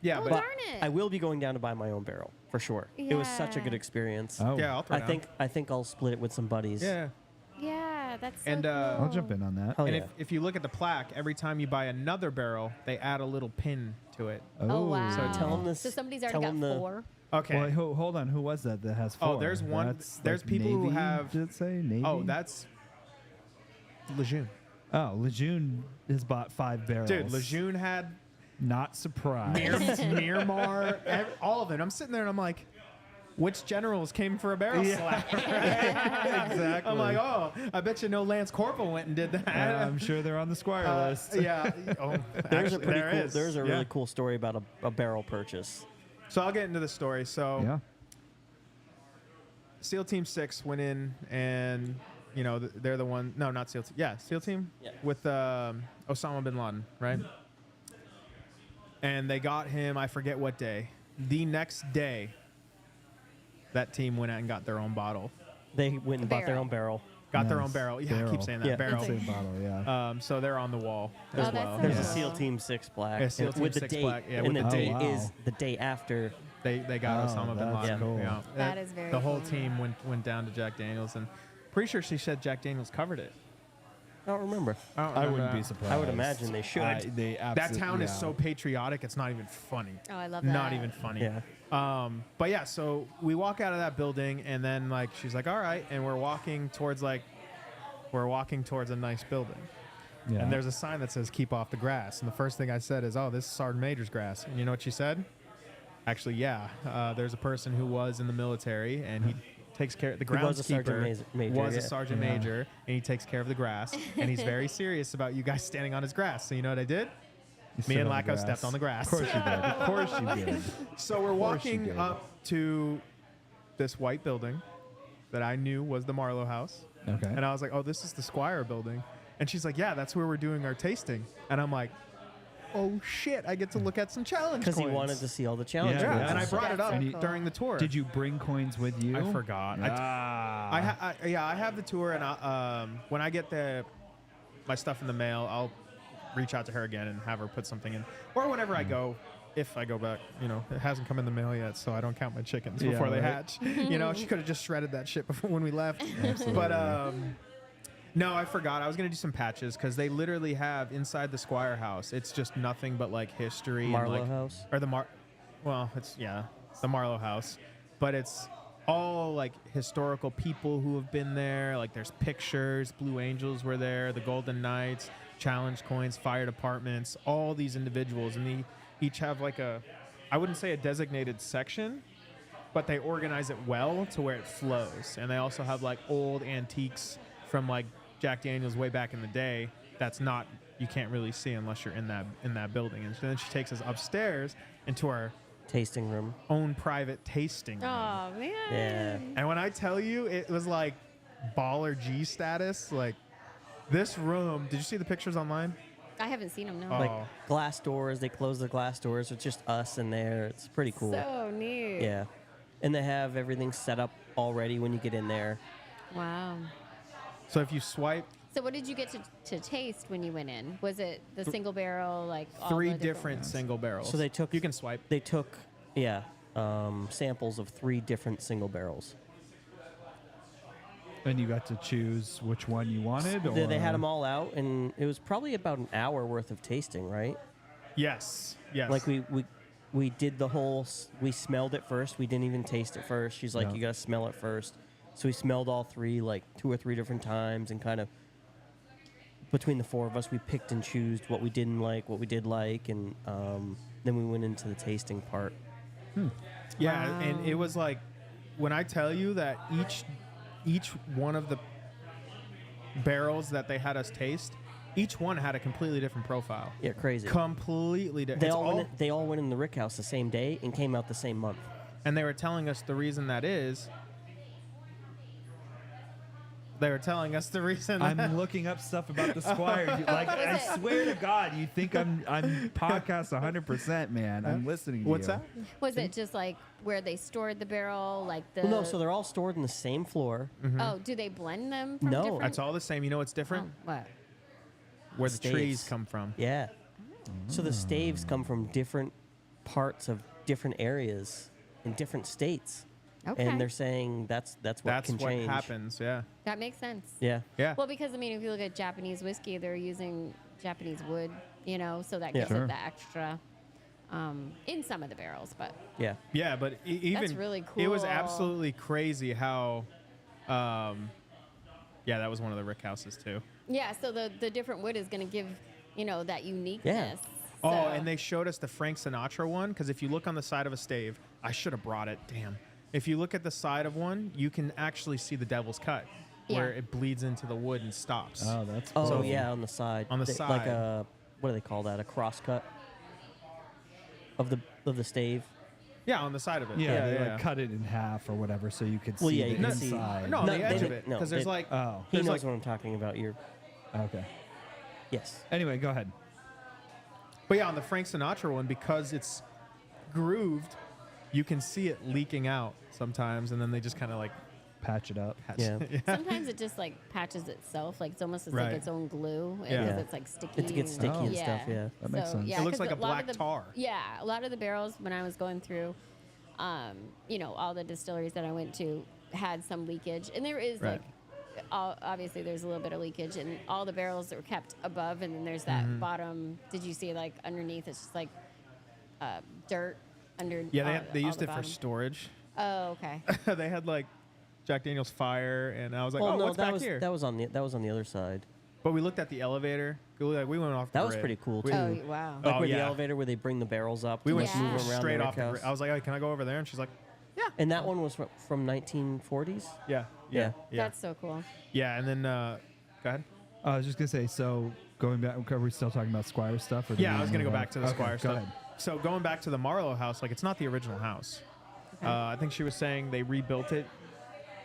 B: Yeah,
D: Oh,
B: but
C: But
D: darn it.
C: I will be going down to buy my own barrel for sure. It was such a good
D: Yeah.
C: experience.
A: Oh.
B: yeah, I'll throw
C: I
B: down.
C: think I'll split it with some buddies.
B: Yeah,
D: Yeah, that's so
B: And,
D: cool.
A: I'll jump in on that.
C: Oh,
B: and
C: yeah.
B: if you look at the plaque, every time you buy another barrel, they add a little pin to it.
D: Oh wow.
C: So tell 'em this-
D: So somebody's
C: tell
D: already
C: 'em
D: got
C: the-
D: four.
B: Okay.
A: Well, hold on. Who was that has 4?
B: Oh, there's one.
A: That's
B: There's
A: like
B: people who
A: Navy,
B: have.
A: Did it say Navy?
B: Oh, that's Lejeune.
A: Oh, Lejeune has bought 5 barrels.
B: Dude, Lejeune had
A: Not surprised.
B: Miramar, all of it. I'm sitting there and I'm like, which generals came for a barrel slap?
A: Exactly.
B: I'm like, oh, I bet you no Lance Corporal went and did that.
A: I'm sure they're on the Squire list.
B: Yeah. Oh,
C: There's
B: actually,
C: a pretty
B: there
C: cool.
B: is.
C: There's a
B: Yeah.
C: really cool story about a barrel purchase.
B: So I'll get into the story. So
A: Yeah.
B: SEAL Team 6 went in and, you know, they're the one. No, not SEAL Team. Yeah, SEAL Team
C: Yeah.
B: with Osama bin Laden, right? And they got him, I forget what day. The next day, that team went out and got their own bottle.
C: They went and bought their
D: Barrel.
C: own barrel.
B: Got their
A: Nice.
B: own barrel. Yeah, I
A: Barrel.
B: keep saying that.
C: Yeah.
B: Barrel.
A: Same bottle, yeah.
B: So they're on the wall
D: Oh,
B: as
D: that's
B: well.
D: so
C: There's
B: Yeah.
C: a SEAL Team 6 plaque.
B: Yeah, SEAL Team
C: with the
B: 6
C: date.
B: plaque, yeah,
C: and
B: with
C: the
A: the
C: date
A: date.
C: is the day after.
B: They got
A: Oh,
B: Osama bin
A: that's
B: Laden.
A: cool.
B: Yeah.
D: That is very
B: The whole
D: cool.
B: team went down to Jack Daniels, and pretty sure she said Jack Daniels covered it.
C: I don't remember.
B: I, don't
A: I
B: remember
A: wouldn't
B: that.
A: be surprised.
C: I would imagine they should.
A: They
B: That town is so patriotic; it's not even funny.
D: Oh, I love that.
B: Not even funny.
C: Yeah.
B: But yeah, so we walk out of that building, and then like she's like, "All right," and we're walking towards a nice building,
A: Yeah.
B: and there's a sign that says "Keep off the grass." And the first thing I said is, "Oh, this is Sergeant Major's grass." And you know what she said? Actually, yeah, there's a person who was in the military, and he takes care of the
C: He was a sergeant
B: groundskeeper.
C: major,
B: Was a
C: yeah.
B: sergeant
A: Yeah.
B: major, and he takes care of the grass, and he's very serious about you guys standing on his grass. So you know what I did? Me and Lacko stepped on the grass.
A: Of course you did. Of course you did.
B: So we're
A: course you
B: walking
A: did.
B: up to this white building that I knew was the Marlowe House.
A: Okay.
B: And I was like, oh, this is the Squire building. And she's like, yeah, that's where we're doing our tasting. And I'm like, oh, shit, I get to look at some challenge
C: Because he
B: coins.
C: wanted to see all the challenges.
A: Yeah,
B: Yeah, and I
A: that's
B: brought it up
D: so cool.
B: during the tour.
A: Did you bring coins with you?
B: I forgot.
A: Ah.
B: I have the tour, and when I get my stuff in the mail, I'll reach out to her again and have her put something in. Or whenever I go, if I go back, you know, it hasn't come in the mail yet, so I don't count my chickens
A: Yeah,
B: before they
A: right.
B: hatch. You know, she could have just shredded that shit before when we left.
A: Absolutely.
B: But no, I forgot. I was gonna do some patches because they literally have inside the Squire house. It's just nothing but like history.
C: Marlowe
B: and, like,
C: House?
B: or well, it's the Marlowe House, but it's all like historical people who have been there. Like there's pictures. Blue Angels were there. The Golden Knights, challenge coins, fire departments. All these individuals, and they each have like I wouldn't say a designated section, but they organize it well to where it flows. And they also have like old antiques from like Jack Daniels way back in the day. You can't really see unless you're in that building. And then she takes us upstairs into our
C: Tasting room.
B: own private tasting room.
D: Oh man.
C: Yeah.
B: And when I tell you, it was like baller G status. Like this room. Did you see the pictures online?
D: I haven't seen them. No.
B: Oh.
C: Like glass doors. They close the glass doors. It's just us in there. It's pretty cool.
D: So neat.
C: Yeah. And they have everything set up already when you get in there.
D: Wow.
B: So if you swipe
D: So what did you get to taste when you went in? Was it the single barrel, like all
B: 3
D: the
B: different
D: ones?
B: single barrels.
C: So they took.
B: You can swipe.
C: They took, samples of 3 different single barrels.
A: And you got to choose which one you wanted?
C: They had
A: or-
C: them all out, and it was probably about an hour worth of tasting, right?
B: Yes. Yes.
C: Like we did the whole. We smelled it first. We didn't even taste it first. She's like,
A: Yeah.
C: you gotta smell it first. So we smelled all 3 like 2 or 3 different times, and kind of between the 4 of us, we picked and chose what we didn't like, what we did like, and then we went into the tasting part.
B: Yeah,
D: Wow.
B: and it was like when I tell you that each one of the barrels that they had us taste, each one had a completely different profile.
C: Yeah, crazy.
B: Completely different.
C: They all went in the Rick House the same day and came out the same month.
B: And they were telling us the reason that is. They were telling us the reason.
A: I'm looking up stuff about the Squire. I swear to God, you think I'm podcast 100%, man. I'm listening to
B: What's
A: you.
B: that?
D: Was it just like where they stored the barrel, like the?
C: Well, no, so they're all stored in the same floor.
D: Oh, do they blend them? From
C: No.
D: different?
B: That's all the same. You know what's
D: Oh,
B: different?
D: what?
B: Where the trees
C: Staves.
B: come from.
C: Yeah. So the staves come from different parts of different areas in different states.
D: Okay.
C: And they're saying that's what
B: That's
C: can
B: what
C: change.
B: happens. Yeah.
D: That makes sense.
C: Yeah.
B: Yeah.
D: Well, because I mean, if you look at Japanese whiskey, they're using Japanese wood, so that
C: Yeah.
D: gives
A: Sure.
D: it the extra in some of the barrels, but
C: Yeah.
B: Yeah, but even
D: really
B: It was
D: cool.
B: absolutely crazy how. Yeah, that was one of the rick houses too.
D: yeah. So the different wood is going to give that uniqueness.
B: Oh,
D: So-
B: and they showed us the Frank Sinatra one because if you look on the side of a stave, I should have brought it. Damn. If you look at the side of one, you can actually see the devil's cut where
D: Yeah.
B: it bleeds into the wood and stops.
A: Oh, that's
C: Oh
A: cool.
C: yeah, on the side.
B: On the
C: Like
B: side.
C: a what do they call that? A cross cut of the stave.
B: Yeah, on the side of it.
A: Yeah, they like cut it in half or whatever, so you could
C: Well,
A: see
C: yeah,
A: the
C: you can see-
A: inside.
B: No, on
C: No,
B: the
C: they
B: edge of
C: didn't-
B: it.
C: no,
B: Because there's
C: they-
B: like.
A: Oh,
C: He
B: there's
C: knows
B: like,
C: what I'm talking about. You're
A: okay.
C: yes.
A: Anyway, go ahead.
B: But yeah, on the Frank Sinatra one, because it's grooved, you can see it leaking out sometimes, and then they just kind of like
A: Patch it up.
B: patch
C: Yeah.
D: Sometimes it just like patches itself, like it's almost
B: Right.
D: like its own glue because
B: Yeah.
D: it's like sticky.
C: It gets sticky and stuff. Yeah.
A: That makes sense.
D: Yeah,
B: It looks
D: 'cause
B: like a
D: lot
B: black
D: of the,
B: tar.
D: Yeah, a lot of the barrels when I was going through, all the distilleries that I went to had some leakage, and there is
B: Right.
D: like, obviously there's a little bit of leakage, and all the barrels that were kept above, and then there's that
B: Mm-hmm.
D: bottom. Did you see like underneath? It's just like dirt under.
B: Yeah, they
D: all
B: used
D: the
B: it for
D: bottom.
B: storage.
D: Oh, okay.
B: They had like Jack Daniel's Fire, and I was like,
C: Well,
B: oh,
C: no,
B: what's
C: that
B: back
C: was
B: here?
C: that was on the other side.
B: But we looked at the elevator. We went off. The
C: That was
B: grid.
C: pretty cool
B: We-
C: too.
D: Oh, wow.
C: Like
B: Oh,
C: where the
B: yeah.
C: elevator where they bring the barrels up.
B: We
C: to,
B: went
C: like, move around
B: straight
C: the
B: off the
C: rick
B: grid.
C: house.
B: I was like, oh, can I go over there? And she's like,
C: And that one was from 1940s.
B: yeah,
C: Yeah.
D: That's so cool.
B: yeah. And then, go ahead.
A: I was just gonna say. So going back, are we still talking about Squire stuff? Or do
B: Yeah,
A: we
B: I was gonna
A: move
B: go
A: on?
B: back to the
A: Okay,
B: Squire
A: go
B: stuff.
A: ahead.
B: So going back to the Marlowe house, like it's not the original house. I think she was saying they rebuilt it.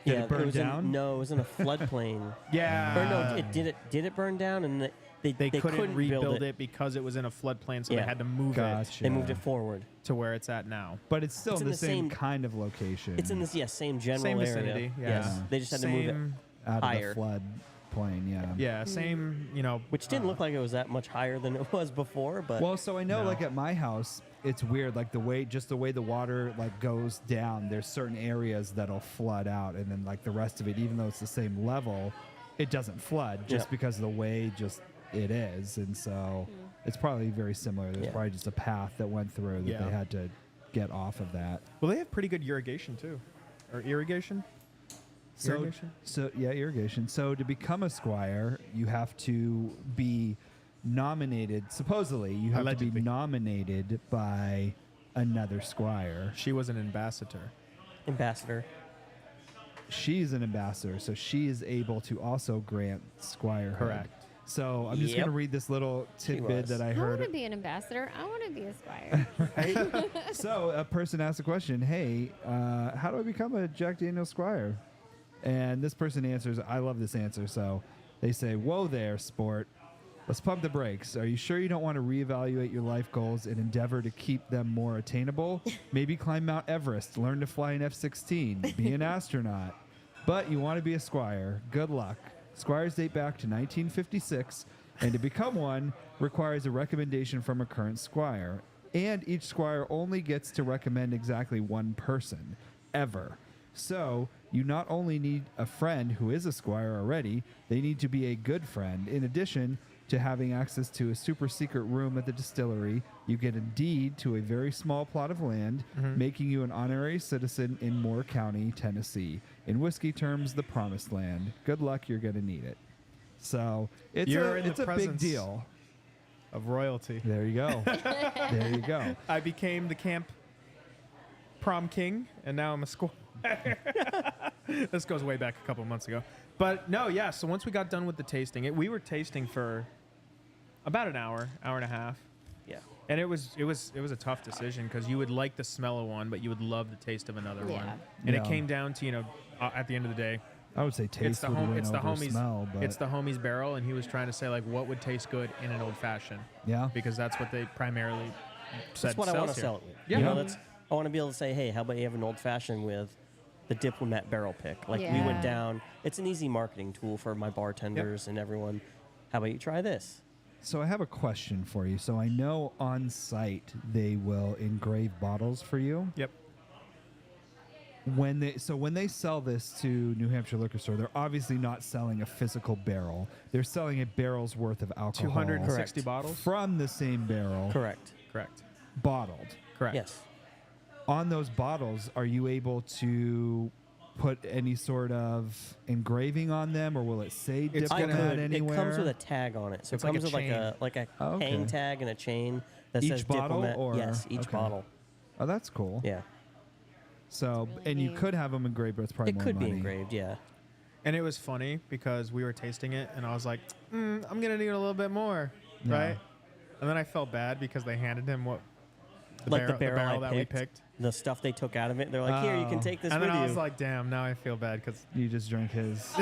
A: Did
C: yeah,
A: it burn
C: was
A: down?
C: No, it was in a floodplain.
B: Yeah.
C: Or no, did it burn down and
B: They couldn't rebuild
C: build
B: it because it was in a floodplain, so they
C: Yeah.
B: had to move
A: Gotcha.
C: They moved it forward.
B: it to where it's at now.
A: But it's still
C: It's
A: in
C: in
A: the
C: the
A: same
C: same-
A: kind of location.
C: It's in this same general
B: Same
C: area.
B: vicinity, yeah.
C: Yes, they just had to move it,
B: Same-
A: out of
C: higher.
A: the flood plain. Yeah.
B: Yeah, same.
C: which didn't look like it was that much higher than it was before. But
A: Well, so I know,
B: No.
A: like at my house, it's weird. Like the way the water like goes down. There's certain areas that'll flood out, and then like the rest of it, even though it's the same level, it doesn't flood just
C: Yeah.
A: because of the way it is. And so it's probably very similar. There's
C: Yeah.
A: probably just a path that went through that
B: Yeah.
A: they had to get off of that.
B: Well, they have pretty good irrigation too, or irrigation. Irrigation?
A: So yeah, irrigation. So to become a squire, you have to be nominated. Supposedly, you have to
B: Allegedly.
A: be nominated by another squire.
B: She was an ambassador.
C: ambassador.
A: She's an ambassador, so she is able to also grant squirehood.
B: Correct.
A: So I'm just
C: Yep.
A: going to read this little tidbit
C: was.
A: that I
D: I want
A: heard.
D: to be an ambassador. I want to be a squire.
A: So a person asked a question, hey, how do I become a Jack Daniel's squire? And this person answers, I love this answer. So they say, whoa there, sport. Let's pump the brakes. Are you sure you don't want to reevaluate your life goals and endeavor to keep them more attainable? Maybe climb Mount Everest, learn to fly an F-16, be an astronaut. But you want to be a squire. Good luck. Squires date back to 1956, and to become one requires a recommendation from a current squire. And each squire only gets to recommend exactly one person, ever. So you not only need a friend who is a squire already, they need to be a good friend. In addition to having access to a super secret room at the distillery, you get a deed to a very small plot of land, making you an honorary citizen in Moore County, Tennessee. In whiskey terms, the promised land. Good luck, you're going to need it. So it's
B: You're in the
A: it's a big
B: presence.
A: deal.
B: Of royalty.
A: There you go. There you go.
B: I became the camp prom king, and now I'm a squire. This goes way back a couple months ago. But no, yeah. So once we got done with the tasting, we were tasting for about an hour and a half,
C: Yeah.
B: and it was a tough decision because you would like the smell of one, but you would love the taste of another
D: Yeah.
B: one. And
A: Yeah.
B: it came down to at the end of the day,
A: I would say
B: it's
A: taste
B: the
A: would win over
B: homie's
A: smell, but
B: it's the homie's barrel, and he was trying to say like what would taste good in an old fashioned
A: yeah.
B: because that's what they primarily said.
C: That's what I
B: sells
C: want to
B: here.
C: sell it with.
B: Yeah.
C: You know, I want to be able to say, hey, how about you have an old fashioned with the Diplomat barrel pick? Like we
D: Yeah.
C: went down. It's an easy marketing tool for my bartenders and everyone. How about you try this?
A: So I have a question for you. So I know on site they will engrave bottles for you.
B: Yep.
A: When they sell this to New Hampshire liquor store, they're obviously not selling a physical barrel. They're selling a barrel's worth of alcohol
B: 260
C: Correct.
B: bottles.
A: from the same barrel.
C: Correct.
B: Correct.
A: bottled.
B: Correct.
C: Yes.
A: On those bottles, are you able to put any sort of engraving on them, or will it say
B: It's
C: I
A: diplomat
B: gonna-
C: could.
A: anywhere?
C: It comes with a tag on it, so
B: It's
C: it
B: like
C: comes
B: a
C: with
B: chain.
C: like a
A: Oh, okay.
C: hang tag and a chain that
A: Each
C: says
A: bottle,
C: diplomat.
A: or-
C: yes, each
A: okay.
C: bottle.
A: Oh, that's cool.
C: Yeah,
A: So,
D: That's really
A: and you
D: neat.
A: could have them engraved, but it's probably
C: it
A: more
C: could
A: money.
C: be engraved. Yeah,
B: And it was funny because we were tasting it, and I was like, I'm gonna need a little bit more,
A: Yeah.
B: right? And then I felt bad because they handed him what
C: like the barrel I
B: that
C: picked,
B: we picked.
C: the stuff they took out of it. They're like, here, you can
A: Oh.
C: take this
B: And
C: with
B: then I
C: you.
B: was like, damn, now I feel bad because
A: You just drank his.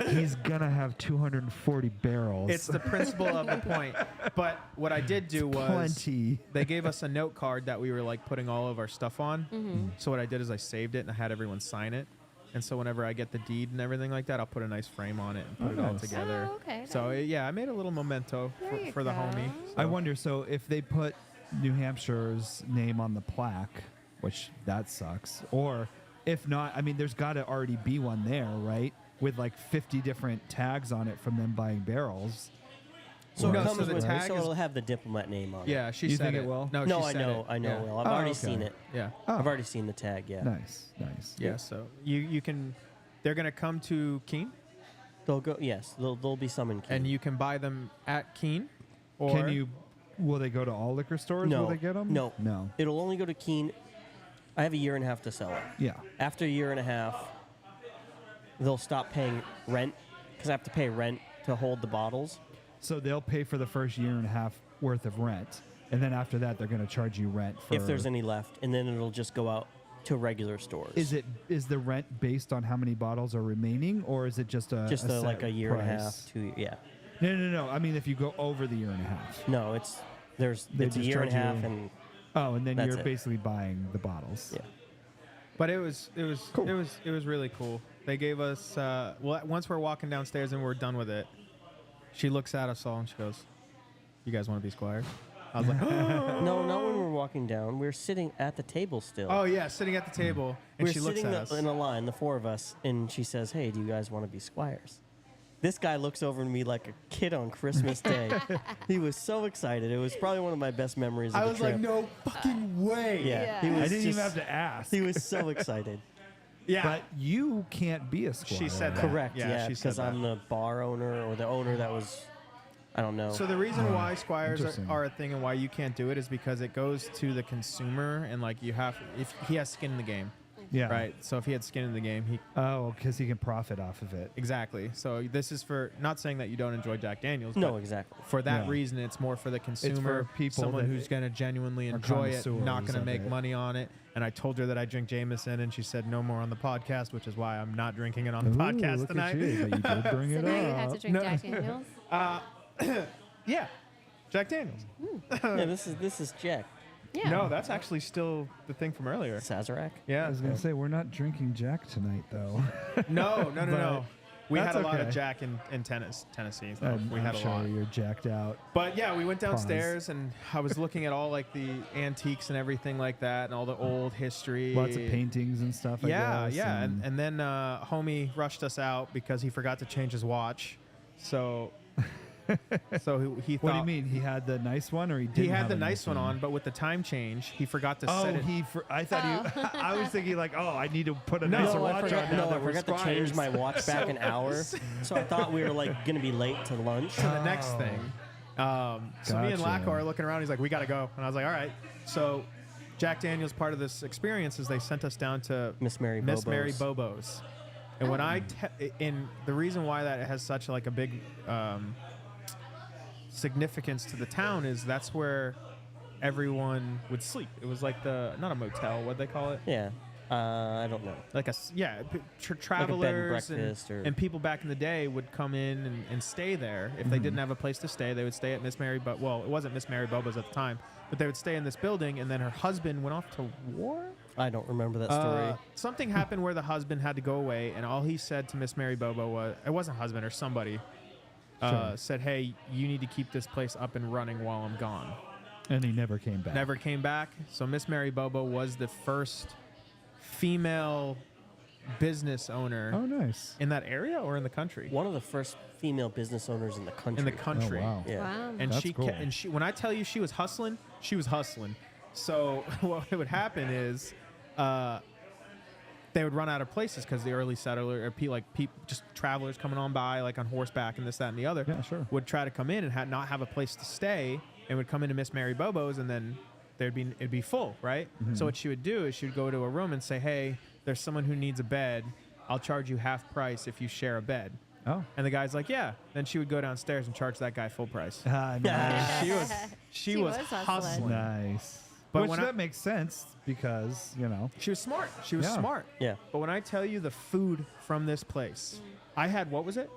A: He's gonna have 240 barrels.
B: it's the principle of the point. But what I did do was
A: plenty.
B: they gave us a note card that we were like putting all of our stuff on.
D: Mm-hmm.
B: So what I did is I saved it and I had everyone sign it. And so whenever I get the deed and everything like that, I'll put a nice frame on it and put it all
A: nice.
B: together.
D: Oh, okay.
B: So yeah, I made a little memento
D: There you
B: for the
D: go.
B: homie.
A: I
B: So-
A: wonder. So if they put New Hampshire's name on the plaque, which that sucks, or if not, I mean, there's got to already be one there, right? With like 50 different tags on it from them buying barrels.
C: so
B: No,
C: it
B: so
C: comes
B: the
C: with
B: tag
C: so
B: is-
C: it'll have the diplomat name on it.
B: Yeah, she
A: You
B: said
A: think it will?
B: No,
C: No,
B: she
C: I
B: said
C: know.
B: it.
C: I know.
B: Yeah.
C: Will. I've
A: Oh,
C: already
A: okay.
C: seen it.
B: Yeah.
A: Oh,
C: I've already seen the tag. Yeah.
A: nice, nice.
B: Yeah. So you can, they're gonna come to Keene,
C: They'll go. Yes. There'll be some in Keene.
B: and you can buy them at Keene. Or
A: Can you? Will they go to all liquor stores?
C: No.
A: Will they get them?
C: No.
A: No.
C: It'll only go to Keene. I have a year and a half to sell it.
A: Yeah.
C: After a year and a half, they'll stop paying rent because I have to pay rent to hold the bottles.
A: So they'll pay for the first year and a half worth of rent, and then after that, they're going to charge you rent for.
C: If there's any left, and then it'll just go out to regular stores.
A: Is the rent based on how many bottles are remaining, or is it just a
C: just
A: a
C: like
A: set
C: a year and a half,
A: price?
C: 2 yeah.
A: No. I mean, if you go over the year and a half.
C: No, it's
A: They
C: a
A: just
C: year and a
A: charge
C: half,
A: you-
C: and
A: Oh, and then
C: That's
A: you're
C: it.
A: basically buying the bottles.
C: yeah.
B: But it was
A: Cool.
B: it was really cool. They gave us well, once we're walking downstairs and we're done with it, she looks at us all and she goes, "You guys want to be squires?" I was like,
C: No, not when we're walking down. We're sitting at the table still.
B: "Oh yeah," sitting at the table, and
C: we're
B: she looks
C: sitting
B: at us.
C: in a line, the four of us, and she says, "Hey, do you guys want to be squires?" This guy looks over at me like a kid on Christmas Day. He was so excited. It was probably one of my best memories of
B: I
C: the
B: was
C: trip.
B: like, "No fucking way!"
C: Yeah, he
D: Yeah.
C: was
A: I didn't even
C: just-
A: have to ask.
C: He was so excited.
B: yeah.
A: But you can't be a squire.
B: She said that.
C: Correct.
B: Yeah,
C: Yeah,
B: she said
C: because
B: that.
C: I'm the bar owner or the owner that was, I don't know.
B: So the reason why squires
A: Interesting.
B: are a thing and why you can't do it is because it goes to the consumer, and like you have, if he has skin in the game,
A: Yeah.
B: right? So if he had skin in the game, he
A: Oh, because he can profit off of it.
B: exactly. So this is for not saying that you don't enjoy Jack Daniels.
C: no,
B: but
C: exactly.
B: for that
A: Yeah.
B: reason, it's more for the consumer,
A: people
B: someone
A: that
B: who's going to genuinely
A: are
B: enjoy it, not
A: connoisseurs
B: going to
A: of
B: make
A: it.
B: money on it. And I told her that I drink Jameson, and she said no more on the podcast, which is why I'm not drinking it on the
A: Ooh,
B: podcast
A: look
B: tonight.
A: At you, but you did bring
D: So
A: it
D: now
A: up.
D: you have to drink
B: No.
D: Jack Daniels.
B: Yeah, Jack Daniels.
C: Yeah, this is Jack
D: Yeah.
B: No, that's actually still the thing from earlier.
C: Sazerac.
B: Yeah.
A: I was gonna say we're not drinking Jack tonight, though.
B: No.
A: But
B: We had
A: that's
B: a lot of
A: okay.
B: Jack in Tennessee. So
A: I'm,
B: we
A: I'm
B: had a
A: sure
B: lot.
A: you're jacked out.
B: But yeah, we went downstairs and I was looking at all like the antiques and everything like that and all the old history.
A: Lots of paintings and stuff. I
B: Yeah,
A: guess,
B: yeah. And then homie rushed us out because he forgot to change his watch. So he
A: What do
B: thought
A: you mean? He had the nice one, or he didn't?
B: he had
A: have
B: the
A: a
B: nice one on, but with the time change, he forgot to
A: Oh,
B: set it.
A: I thought you. I was thinking like, oh, I need to put a
B: No,
A: nicer
C: No, I
A: watch
C: forgot,
A: on now
C: no, I
A: that we're
C: forgot to change
A: squires.
C: my watch back an hour. So I thought we were like gonna be late to lunch.
B: to the next
A: Oh.
B: thing. So me and
A: Gotcha.
B: Lacko are looking around. He's like, "We got to go," and I was like, "All right." So Jack Daniels, part of this experience is they sent us down to
C: Miss Mary
B: Miss Mary
C: Bobo's.
B: Bobo's, and when and the reason why that has such like a big significance to the town is that's where everyone would sleep. It was like not a motel. What they call it?
C: Yeah, I don't know.
B: Like travelers
C: breakfast or-
B: and people back in the day would come in and stay there. If they didn't have a place to stay, they would stay at Miss Mary. But well, it wasn't Miss Mary Bobo's at the time, but they would stay in this building. And then her husband went off to war.
C: I don't remember that story.
B: Something happened where the husband had to go away, and all he said to Miss Mary Bobo was, it wasn't husband or somebody,
A: Sure.
B: said, "Hey, you need to keep this place up and running while I'm gone."
A: And he never came back.
B: Never came back. So Miss Mary Bobo was the first female business owner
A: Oh, nice.
B: in that area or in the country.
C: One of the first female business owners in the country.
B: In the country.
A: Oh, wow.
C: Yeah.
D: Wow.
B: And
A: That's
B: she
A: cool.
B: and she when I tell you she was hustling, she was hustling. So what would happen is they would run out of places because the early settler or just travelers coming on by like on horseback and this, that, and the other
A: Yeah, sure.
B: would try to come in and not have a place to stay and would come into Miss Mary Bobo's and then it'd be full, right?
A: Mm-hmm.
B: So what she would do is she would go to a room and say, "Hey, there's someone who needs a bed. I'll charge you half price if you share a bed."
A: Oh.
B: And the guy's like, "Yeah." Then she would go downstairs and charge that guy full price.
A: Ah, nice.
B: She was
D: was hustling.
B: hustling.
A: Nice.
B: But
A: Which
B: when
A: that makes sense because,
B: She was smart. She was
A: Yeah.
B: smart.
C: Yeah.
B: But when I tell you the food from this place, I had, what was it?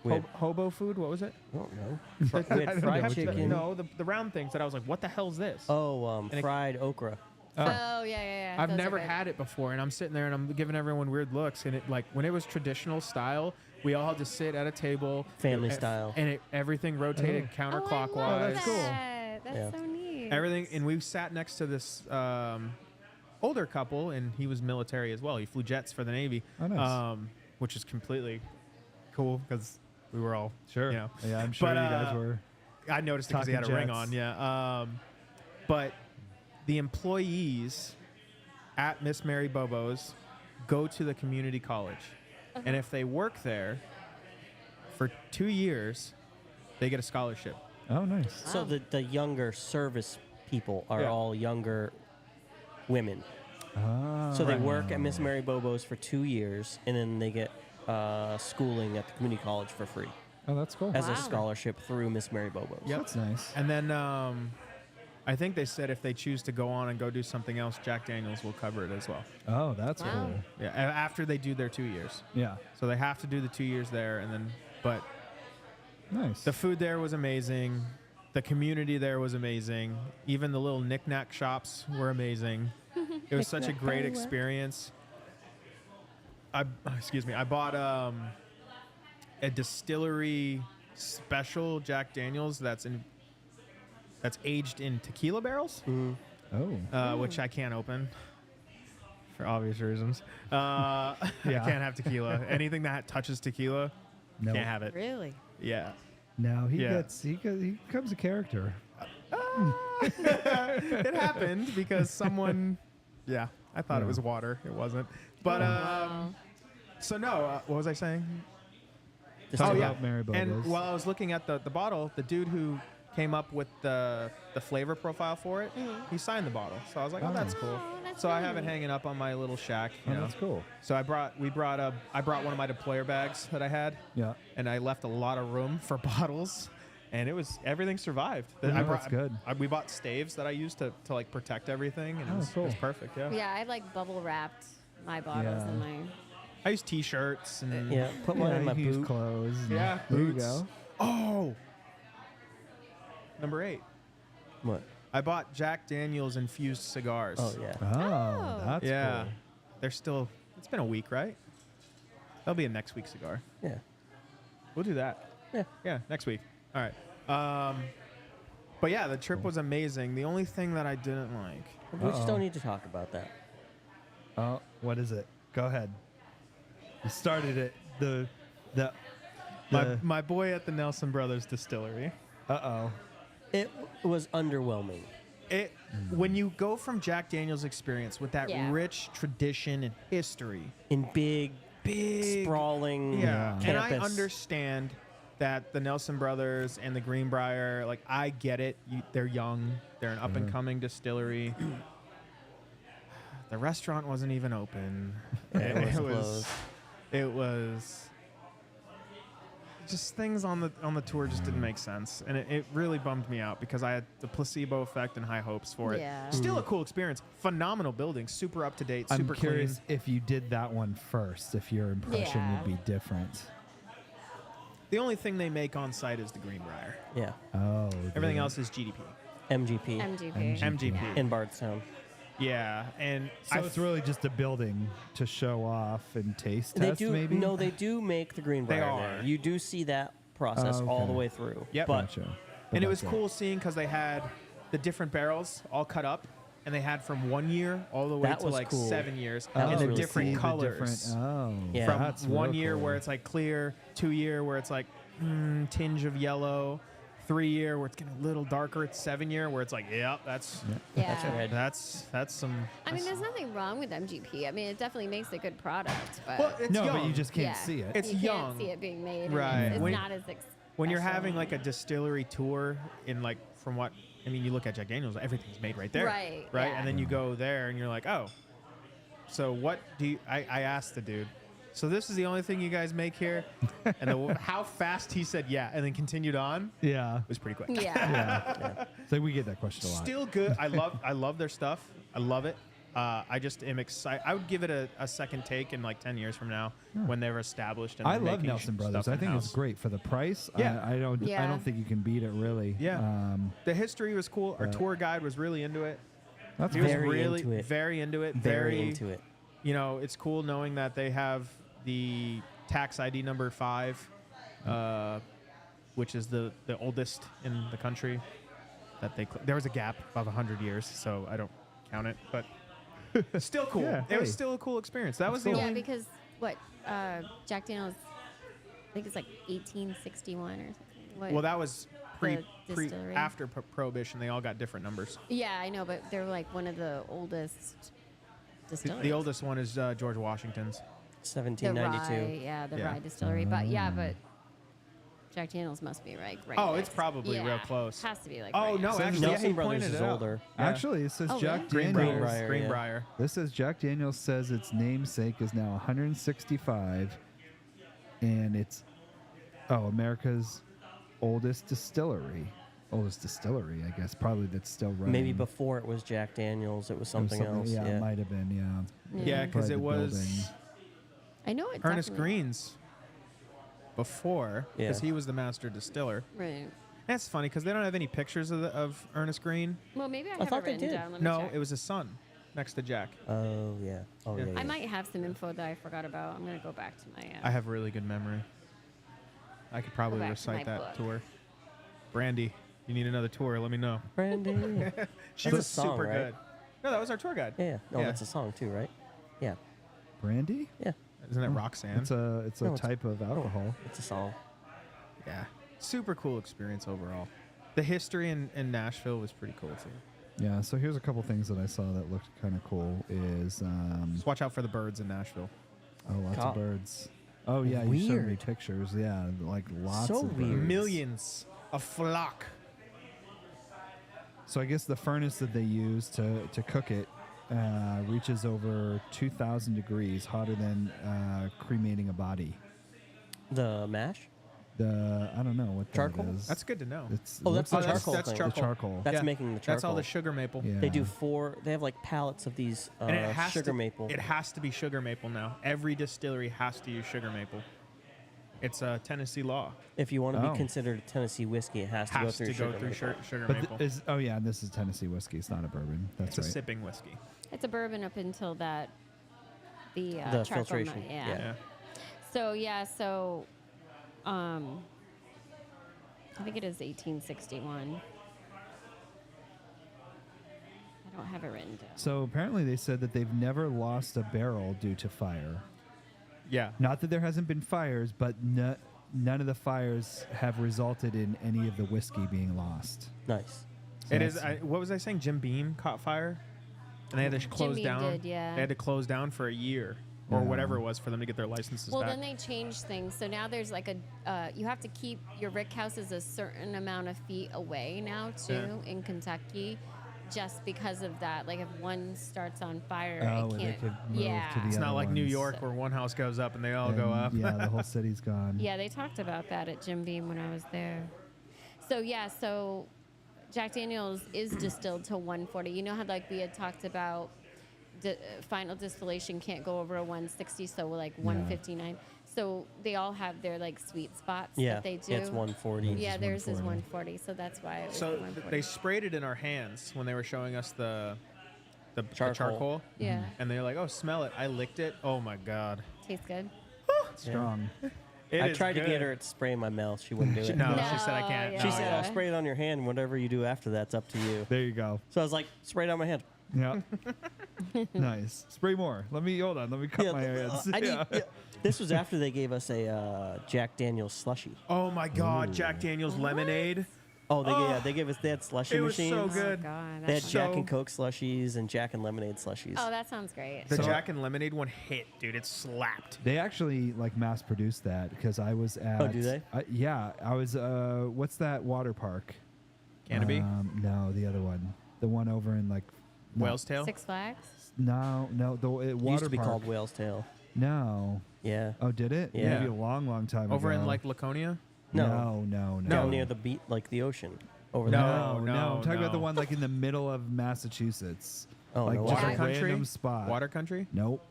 C: We had-
B: Hobo food? What was it?
C: I don't know.
B: The-
C: We
A: I
C: had
A: don't know
C: fried
A: what you
C: chicken.
A: mean.
B: No, the round things that I was like, what the hell's this?
C: Oh,
B: it-
C: fried okra.
D: Oh, yeah.
B: I've
D: Those are
B: never
D: good.
B: had it before, and I'm sitting there and I'm giving everyone weird looks. And it when it was traditional style, we all had to sit at a table,
C: Family
B: and-
C: style.
B: and everything rotated
A: Oh.
B: counterclockwise.
D: Oh, I love
A: that's cool.
D: that. That's
C: Yeah.
D: so neat.
B: Everything, and we sat next to this older couple, and he was military as well. He flew jets for the Navy,
A: Oh, nice.
B: which is completely cool because we were all
A: Sure.
B: You know.
A: Yeah, I'm sure
B: But,
A: you guys were.
B: I noticed it because he had a
A: Talking
B: ring
A: jets.
B: on. Yeah, but the employees at Miss Mary Bobo's go to the community college, and if they work there for 2 years, they get a scholarship.
A: Oh, nice.
C: So the younger service people are
B: Yeah.
C: all younger women.
A: Ah,
C: So they work at Miss Mary Bobo's for 2 years, and then they get schooling at the community college for free
A: Oh, that's cool.
C: as a
D: Wow.
C: scholarship through Miss Mary Bobo's.
B: Yep.
A: That's nice.
B: And then I think they said if they choose to go on and go do something else, Jack Daniels will cover it as well.
A: Oh, that's
D: Wow.
A: cool.
B: Yeah, after they do their 2 years.
A: Yeah.
B: So they have to do the 2 years there, and then but
A: Nice.
B: the food there was amazing. The community there was amazing. Even the little knick-knack shops were amazing. It was such a great experience. I bought a distillery special Jack Daniels that's aged in tequila barrels,
A: oh.
B: which I can't open for obvious reasons. I
A: Yeah.
B: can't have tequila. Anything that touches tequila,
A: No.
B: can't have it.
D: Really?
B: Yeah.
A: No, he
B: Yeah.
A: he becomes a character.
B: It happened because someone, yeah, I thought it
A: Yeah.
B: was water. It wasn't. But so no, what was I saying?
C: Just
A: Oh,
C: about-
A: yeah. Mary
B: And
A: Bobo's.
B: while I was looking at the bottle, the dude who came up with the flavor profile for it, he signed the bottle. So I was like, oh, that's cool.
D: Oh, that's
B: So I
D: really
B: have it
D: neat.
B: hanging up on my little shack.
A: Oh,
B: You know?
A: that's cool.
B: So I brought one of my deployer bags that I had,
A: Yeah.
B: and I left a lot of room for bottles, and everything survived.
A: Yeah, that's good.
B: We bought staves that I used to like protect everything, and
A: Oh,
B: it was
A: cool.
B: perfect. Yeah.
D: Yeah, I like bubble wrapped my bottles
A: Yeah.
D: and my.
B: I use T-shirts and
C: Yeah, put mine
A: Yeah,
C: in my
A: you can use
C: boot.
A: clothes. and-
B: Yeah,
A: There you
B: boots.
A: go.
B: Oh, number 8.
C: What?
B: I bought Jack Daniel's infused cigars.
C: Oh yeah.
A: Oh, that's
B: yeah.
A: cool.
B: They're still. It's been a week, right? That'll be a next week cigar.
C: Yeah.
B: We'll do that.
C: Yeah.
B: Yeah, next week. All right. But yeah, the trip was amazing. The only thing that I didn't like.
C: We just
A: Uh-oh.
C: don't need to talk about that.
A: Oh, what is it? Go ahead. You started it.
B: My boy at the Nelson Brothers Distillery.
A: Uh-oh.
C: It was underwhelming.
B: When you go from Jack Daniel's experience with that
D: Yeah.
B: rich tradition and history,
C: In big, sprawling
B: yeah, and I
C: campus.
B: understand that the Nelson Brothers and the Greenbrier, like I get it. They're young. They're an up and coming distillery. The restaurant wasn't even open.
C: It was closed.
B: It was just things on the tour just didn't make sense, and it really bummed me out because I had the placebo effect and high hopes for it.
D: Yeah.
B: Still a cool experience. Phenomenal building, super up to date,
A: I'm
B: super
A: curious
B: clean.
A: if you did that one first, if your impression
D: Yeah.
A: would be different.
B: The only thing they make on site is the Greenbrier.
C: Yeah.
A: Oh.
B: Everything
A: the-
B: else is GDP.
C: MGP
D: MGP.
B: MGP.
C: in Bardstown.
B: Yeah, and
A: So it's really just a building to show off and taste
C: They
A: test,
C: do
A: maybe?
C: no, they do make the Greenbrier
B: They
C: there.
B: are.
C: You do see that process
A: Oh,
C: all
A: okay.
C: the way through.
B: Yep.
C: But
A: Gotcha. But
B: and it was
A: that's
B: cool seeing because they had the different barrels all cut up, and they had from 1 year all the way
C: That
B: to
C: was
B: like
C: cool.
B: 7 years,
C: That was
B: and the
C: really
B: different
C: cool.
B: colors.
C: Yeah.
B: From
A: that's
B: 1
A: real
B: year
A: cool.
B: where it's like clear, 2 year where it's like tinge of yellow, 3 year where it's getting a little darker, it's 7 year where it's like, yep, that's
D: Yeah.
B: that's some.
D: I mean, there's nothing wrong with MGP. I mean, it definitely makes a good product, but
B: Well, it's
A: No,
B: young.
A: but you just can't
D: yeah.
A: see it.
B: It's
D: you
B: young.
D: can't see it being made.
B: Right.
D: And it's
B: When-
D: not as
B: when you're
D: special.
B: having like a distillery tour in like from what I mean, you look at Jack Daniels, everything's made right there,
D: Right,
B: Right,
D: yeah.
B: and then you go there and you're like, oh, so what do you? I asked the dude. So this is the only thing you guys make here, and how fast he said yeah, and then continued on
A: Yeah.
B: was pretty quick.
D: Yeah.
A: So we get that question a lot.
B: Still good. I love their stuff. I love it. I just am excited. I would give it a second take in like 10 years from now when they're established. And
A: I
B: they're
A: love
B: making
A: Nelson
B: stuff
A: Brothers. I think
B: in-house.
A: it's great for the price.
B: Yeah.
A: I don't
D: Yeah.
A: think you can beat it really.
B: Yeah. The history was cool. Our tour guide was really into it.
A: That's
B: He was
C: Very
B: really
C: into it.
B: very into it.
C: Very into it.
B: You know, it's cool knowing that they have the tax ID number 5, which is the oldest in the country. There was a gap of 100 years, so I don't count it, but still cool.
A: Yeah,
B: It was
A: hey.
B: still a cool experience. That was the
D: Yeah,
B: only.
D: because Jack Daniels, I think it's like 1861 or something. What,
B: Well, that was pre
D: distillery.
B: after Prohibition. They all got different numbers.
D: yeah, I know, but they're like one of the oldest distilleries.
B: The oldest one is George Washington's.
D: The
C: 1792.
D: rye, yeah, the
B: Yeah.
D: rye distillery. But yeah, but Jack Daniels must be right
B: Oh,
D: next.
B: it's probably real
D: Yeah,
B: close.
D: Has to be like.
B: Oh
D: right
B: no,
D: next.
B: actually, yeah,
C: Nelson
B: he
C: Brothers
B: pointed
C: is
B: it out.
C: older.
B: Yeah.
A: Actually, it says
D: Oh,
A: Jack
D: really?
A: Daniels.
C: Greenbrier, yeah.
B: Greenbrier.
A: This says Jack Daniels says its namesake is now 165, and it's America's oldest distillery. Oldest distillery, I guess, probably that's still running.
C: Maybe before it was Jack Daniels, it was
A: It was
C: something else.
A: Yeah,
C: Yeah.
A: it might have been. Yeah.
B: Yeah, because
A: Probably
B: it
A: the
B: was
A: building.
D: I know it.
B: Ernest
D: definitely-
B: Green's before, because
C: Yeah.
B: he was the master distiller.
D: Right.
B: That's funny because they don't have any pictures of Ernest Green.
D: Well, maybe I have
C: thought
D: it
C: they
D: written
C: did.
D: down. Let me
B: No,
D: check.
B: it was his son next to Jack.
C: Oh yeah. Oh
B: Yeah.
C: yeah.
D: I
C: yeah.
D: might have some info that I forgot about. I'm gonna go back to my.
B: I have really good memory. I could probably
D: Go back to
B: recite
D: my
B: that
D: book.
B: tour. Brandy, you need another tour? Let me know.
C: Brandy.
B: She
C: That's a
B: was
C: song,
B: super
C: right?
B: good. No, that was our tour guide.
C: Yeah. No,
B: Yeah.
C: that's a song too, right? Yeah.
A: Brandy.
C: Yeah.
B: Isn't that Roxanne?
A: It's a
C: No, it's-
A: type of alcohol.
C: It's a song.
B: Yeah. Super cool experience overall. The history in Nashville was pretty cool too.
A: Yeah. So here's a couple things that I saw that looked kind of cool. Is
B: Just watch out for the birds in Nashville.
A: lots
C: Cool.
A: of birds. Oh yeah, you showed me
C: Weird.
A: pictures. Yeah, like lots
C: So
A: of
C: weird.
A: birds.
B: Millions. A flock.
A: So I guess the furnace that they use to cook it reaches over 2,000 degrees, hotter than cremating a body.
C: The mash.
A: I don't know what
C: Charcoal?
A: that is.
B: That's good to know.
A: It's,
C: Oh,
A: it
C: that's
A: looks
C: the
A: like
C: charcoal
B: that's
C: thing.
B: charcoal.
A: The charcoal.
C: That's making the charcoal.
B: That's all the sugar maple.
A: Yeah.
C: They do 4. They have like pallets of these
B: And it has
C: sugar
B: to,
C: maple.
B: It has to be sugar maple now. Every distillery has to use sugar maple. It's a Tennessee law.
C: If you want to
A: Oh.
C: be considered a Tennessee whiskey, it has to go
B: Has
C: through
B: to
C: sugar
B: go through
C: maple.
B: sugar
A: But
B: maple.
A: this is Tennessee whiskey. It's not a bourbon. That's
B: It's a
A: right.
B: sipping whiskey.
D: It's a bourbon up until that. The
C: The
D: charcoal
C: filtration,
D: yeah.
C: yeah.
B: Yeah.
D: So I think it is 1861. I don't have it written down.
A: So apparently they said that they've never lost a barrel due to fire.
B: Yeah.
A: Not that there hasn't been fires, but none of the fires have resulted in any of the whiskey being lost.
C: Nice.
A: So
B: It is.
A: that's-
B: What was I saying? Jim Beam caught fire, and they had to close
D: Beam
B: down.
D: did, yeah.
B: They had to close down for a year or
A: Yeah.
B: whatever it was for them to get their licenses
D: Well,
B: back.
D: then they changed things. So now there's like you have to keep your rick houses a certain amount of feet away now too in Kentucky, just because of that. Like if one starts on fire,
A: Oh,
D: it
A: where they
D: can't.
A: could move
D: yeah.
A: to the
B: It's
A: other
B: not like New
A: ones.
B: York where one house goes up and they all go
A: And,
B: up.
A: Yeah, the whole city's gone.
D: Yeah, they talked about that at Jim Beam when I was there. So Jack Daniels is distilled to 140. You know how like we had talked about final distillation can't go over a 160, so like 159. So they all have their like sweet spots
C: Yeah.
D: that they do.
C: Yeah, it's 140.
D: Yeah,
A: is
D: theirs is
A: 140.
D: 140, so that's why it was
B: So
D: 140.
B: they sprayed it in our hands when they were showing us the
C: Charcoal.
B: charcoal.
D: Yeah.
B: And they're like, "Oh, smell it." I licked it. Oh my god.
D: Tastes good.
A: Strong.
B: It
C: I
B: is
C: tried to
B: good.
C: get her to spray in my mouth. She wouldn't do it.
B: No, she said I can't.
D: yeah.
C: She
B: No,
C: said,
B: yeah.
C: "Spray it on your hand. Whatever you do after that's up to you."
A: There you go.
C: So I was like, "Spray it on my hand."
A: Yeah. Nice. Spray more. Let me hold on. Let me cut my heads.
C: This was after they gave us a Jack Daniel's slushy.
B: Oh my God, Jack Daniel's lemonade.
C: Oh, they gave us. They had slushy
B: It was
C: machines.
B: so
D: Oh,
B: good.
D: God.
C: They had
D: That
C: Jack
B: So-
C: and Coke slushies and Jack and lemonade slushies.
D: oh, that sounds great.
B: The
A: So-
B: Jack and lemonade one hit, dude. It slapped.
A: They actually like mass produced that because I was at.
C: Oh, do they?
A: Yeah, I was. What's that water park?
B: Canopy,
A: No, the other one. The one over in like.
B: Whale's Tail.
D: Six Flags.
A: No, the
C: It
A: water
C: used to be
A: park.
C: called Whale's Tail.
A: No.
C: Yeah.
A: Oh, did it?
C: Yeah.
A: Maybe a long, long time
B: Over
A: ago.
B: in like Laconia.
C: No.
A: No.
C: Down near the beat, like the ocean. Over
B: No.
C: there.
A: I'm talking about the
B: no.
A: one like in the middle of Massachusetts.
C: Oh,
A: like
C: no.
A: just
B: Water
A: a
B: Country.
A: random spot.
B: Water Country.
A: Nope.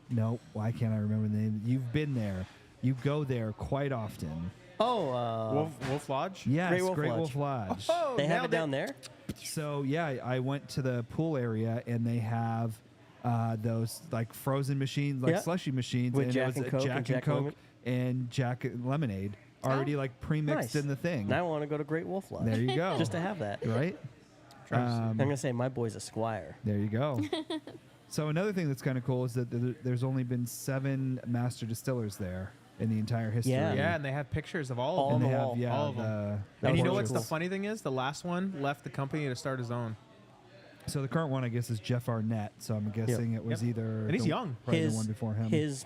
A: Why can't I remember the name? You've been there. You go there quite often.
C: Oh,
B: Wolf Lodge.
A: Yes,
C: Great Wolf
A: Wolf Lodge.
B: Oh,
C: they have
B: nailed
C: it down there.
A: So yeah, I went to the pool area and they have those like frozen machines, like
C: Yeah.
A: slushy machines,
C: With
A: and
C: Jack
A: it was
C: and Coke
A: Jack
C: and Jack
A: Coke
C: Lemon?
A: and Jack and lemonade already like pre-mixed
C: Nice.
A: in the thing.
C: Now I want to go to Great Wolf Lodge.
A: There you go.
C: Just to have that.
A: Right.
C: I'm gonna say my boy's a squire.
A: There you go. So another thing that's kind of cool is that there's only been 7 master distillers there in the entire history.
C: Yeah.
B: Yeah, and they have pictures of all
C: All
B: of
A: And
B: them.
A: they
C: them
A: have
C: all.
A: yeah
B: All of
A: the.
B: them.
C: That
B: And
C: was
B: you know
C: really
B: what's
C: cool.
B: the funny thing is? The last one left the company to start his own.
A: So the current one, I guess, is Jeff Arnett. So I'm guessing it was
B: Yep.
A: either.
B: And he's
A: the-
B: young.
A: Probably the one before him.
C: His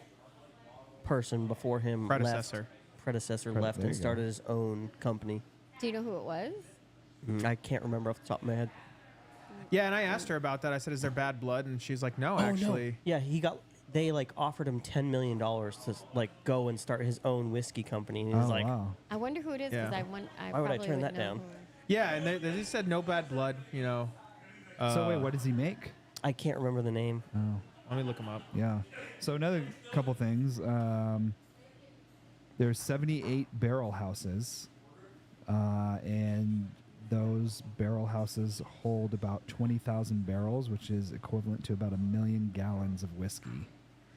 C: person before him
B: Predecessor.
C: predecessor
A: There
C: left
A: you
C: and
A: go.
C: started his own company.
D: Do you know who it was?
C: I can't remember off the top of my head.
B: Yeah, and I asked her about that. I said, "Is there bad blood?" And she's like, "No,
C: Oh,
B: actually."
C: no. Yeah, they like offered him $10 million to like go and start his own whiskey company, and he's
A: Oh
C: like,
A: wow.
D: I wonder who it is because
B: Yeah.
C: Why would I
D: probably
C: turn that
D: know
C: down?
D: who-
B: Yeah, and they said no bad blood. You know.
A: So wait, what does he make?
C: I can't remember the name.
A: Oh.
B: Let me look him up.
A: Yeah. So another couple things. There's 78 barrel houses, and those barrel houses hold about 20,000 barrels, which is equivalent to about 1 million gallons of whiskey.